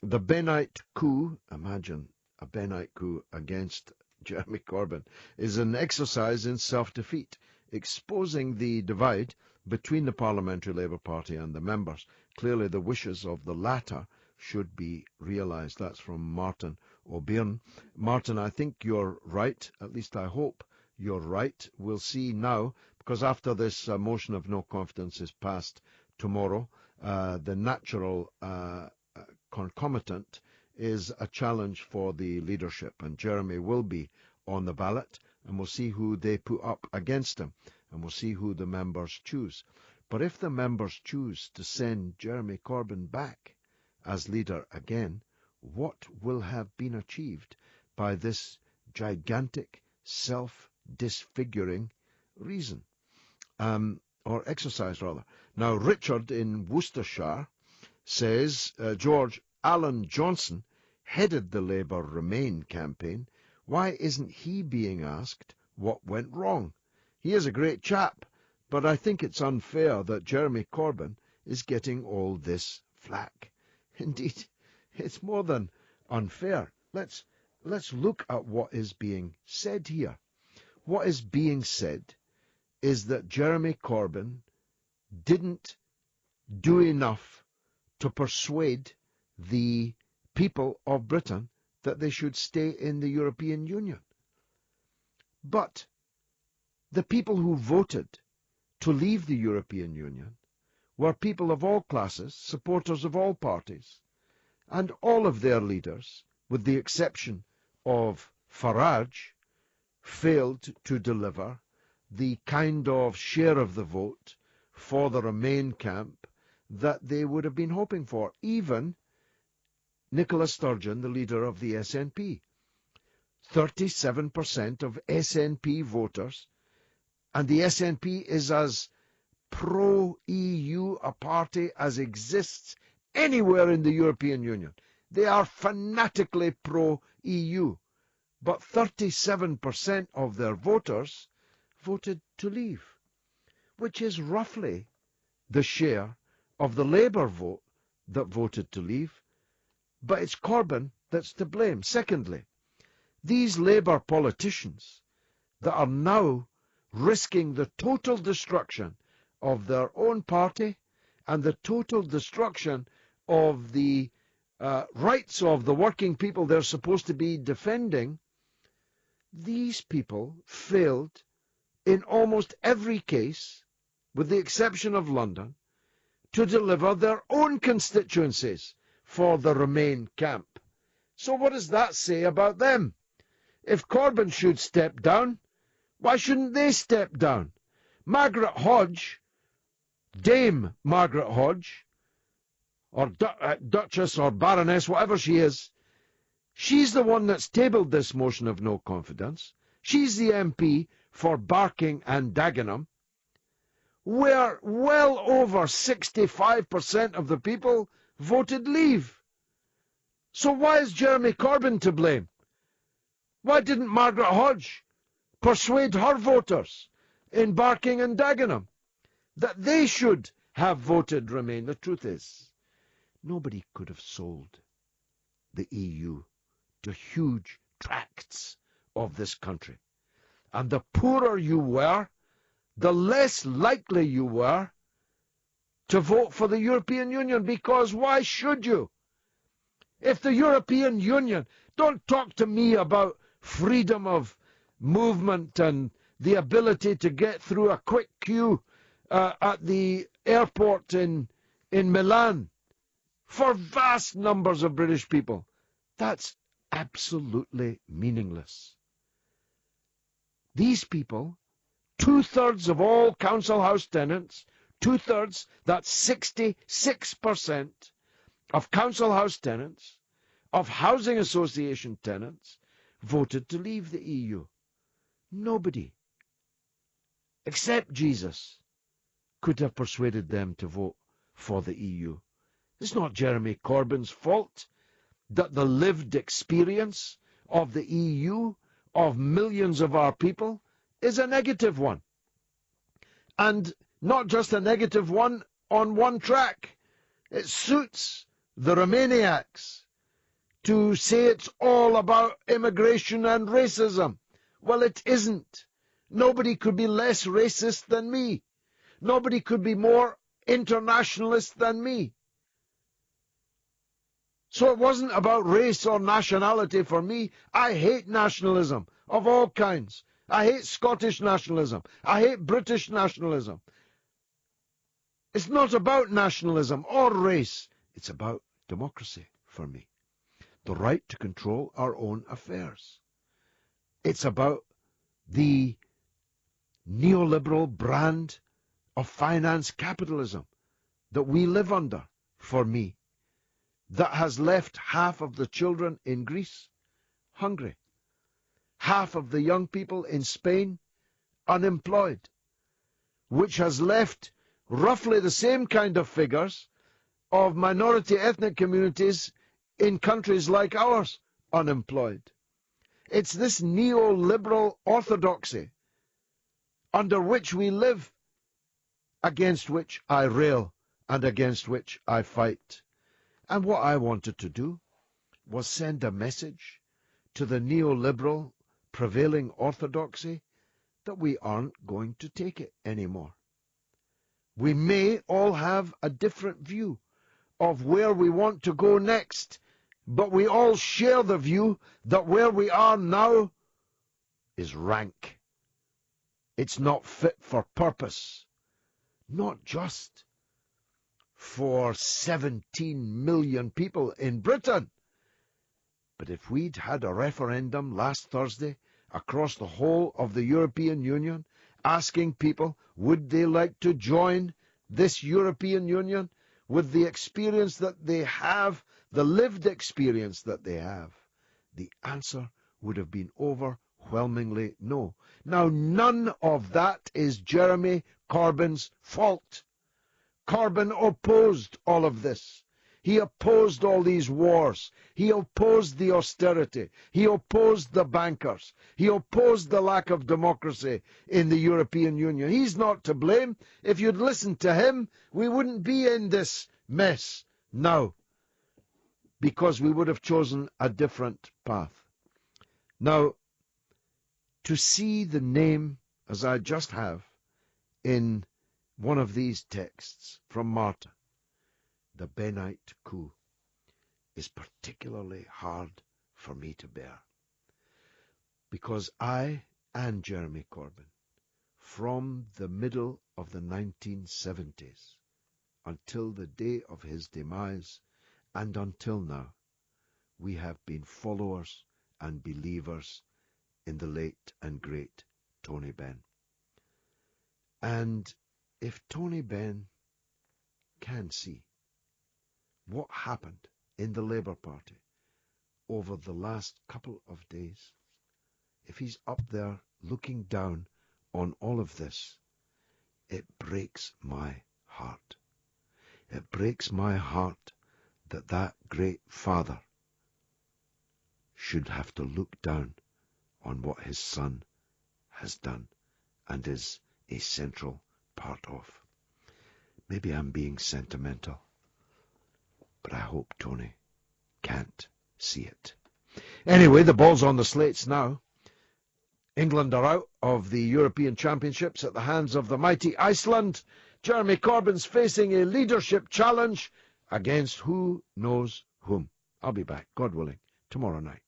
The Benite coup, imagine a Benite coup against Jeremy Corbyn, is an exercise in self-defeat, exposing the divide between the Parliamentary Labour Party and the members. Clearly the wishes of the latter should be realised. That's from Martin O'Byrne. Martin, I think you're right, at least I hope you're right. We'll see now, because after this motion of no confidence is passed tomorrow, the natural concomitant is a challenge for the leadership, and Jeremy will be on the ballot, and we'll see who they put up against him, and we'll see who the members choose. But if the members choose to send Jeremy Corbyn back as leader again, what will have been achieved by this gigantic self-disfiguring reason, or exercise rather? Now, Richard in Worcestershire says George Alan Johnson headed the Labour Remain campaign. Why isn't he being asked what went wrong? He is a great chap, but I think it's unfair that Jeremy Corbyn is getting all this flack. Indeed, it's more than unfair. Let's look at what is being said here. What is being said is that Jeremy Corbyn didn't do enough to persuade the people of Britain that they should stay in the European Union. But the people who voted to leave the European Union were people of all classes, supporters of all parties, and all of their leaders, with the exception of Farage, failed to deliver the kind of share of the vote for the Remain camp that they would have been hoping for. Even Nicola Sturgeon, the leader of the SNP, 37% of SNP voters, and the SNP is as pro-EU a party as exists anywhere in the European Union. They are fanatically pro-EU, but 37% of their voters voted to leave, which is roughly the share of the Labour vote that voted to leave. But it's Corbyn that's to blame. Secondly, these Labour politicians that are now risking the total destruction of their own party and the total destruction of the rights of the working people they're supposed to be defending, these people failed in almost every case, with the exception of London, to deliver their own constituencies for the Remain camp. So what does that say about them? If Corbyn should step down, why shouldn't they step down? Margaret Hodge, Dame Margaret Hodge, or Duchess or Baroness, whatever she is, she's the one that's tabled this motion of no confidence. She's the MP for Barking and Dagenham, where well over 65% of the people voted leave. So why is Jeremy Corbyn to blame? Why didn't Margaret Hodge persuade her voters in Barking and Dagenham that they should have voted Remain? The truth is, nobody could have sold the EU to huge tracts of this country. And the poorer you were, the less likely you were to vote for the European Union, because why should you? If the European Union, don't talk to me about freedom of movement and the ability to get through a quick queue at the airport in Milan for vast numbers of British people. That's absolutely meaningless. These people, 2/3 of all council house tenants, 2/3, that's 66% of council house tenants, of housing association tenants, voted to leave the EU. Nobody, except Jesus, could have persuaded them to vote for the EU. It's not Jeremy Corbyn's fault that the lived experience of the EU, of millions of our people, is a negative one. And not just a negative one on one track. It suits the Remainiacs to say it's all about immigration and racism. Well, it isn't. Nobody could be less racist than me. Nobody could be more internationalist than me. So it wasn't about race or nationality for me. I hate nationalism of all kinds. I hate Scottish nationalism. I hate British nationalism. It's not about nationalism or race. It's about democracy for me. The right to control our own affairs. It's about the neoliberal brand of finance capitalism that we live under, for me, that has left half of the children in Greece hungry, half of the young people in Spain unemployed, which has left roughly the same kind of figures of minority ethnic communities in countries like ours unemployed. It's this neoliberal orthodoxy under which we live, against which I rail and against which I fight. And what I wanted to do was send a message to the neoliberal prevailing orthodoxy that we aren't going to take it anymore. We may all have a different view of where we want to go next, but we all share the view that where we are now is rank. It's not fit for purpose, not just for 17 million people in Britain. But if we'd had a referendum last Thursday across the whole of the European Union, asking people would they like to join this European Union with the experience that they have, the lived experience that they have, the answer would have been overwhelmingly no. Now, none of that is Jeremy Corbyn's fault. Corbyn opposed all of this. He opposed all these wars. He opposed the austerity. He opposed the bankers. He opposed the lack of democracy in the European Union. He's not to blame. If you'd listened to him, we wouldn't be in this mess now, because we would have chosen a different path. Now, to see the name, as I just have, in one of these texts from Marta, the Benite coup, is particularly hard for me to bear. Because I and Jeremy Corbyn, from the middle of the 1970s until the day of his demise and until now, we have been followers and believers in the late and great Tony Benn. And if Tony Benn can see what happened in the Labour Party over the last couple of days, if he's up there looking down on all of this, it breaks my heart. It breaks my heart that that great father should have to look down on what his son has done and is a central part of. Maybe I'm being sentimental, but I hope Tony can't see it. Anyway, the ball's on the slates now. England are out of the European Championships at the hands of the mighty Iceland. Jeremy Corbyn's facing a leadership challenge against who knows whom. I'll be back, God willing, tomorrow night.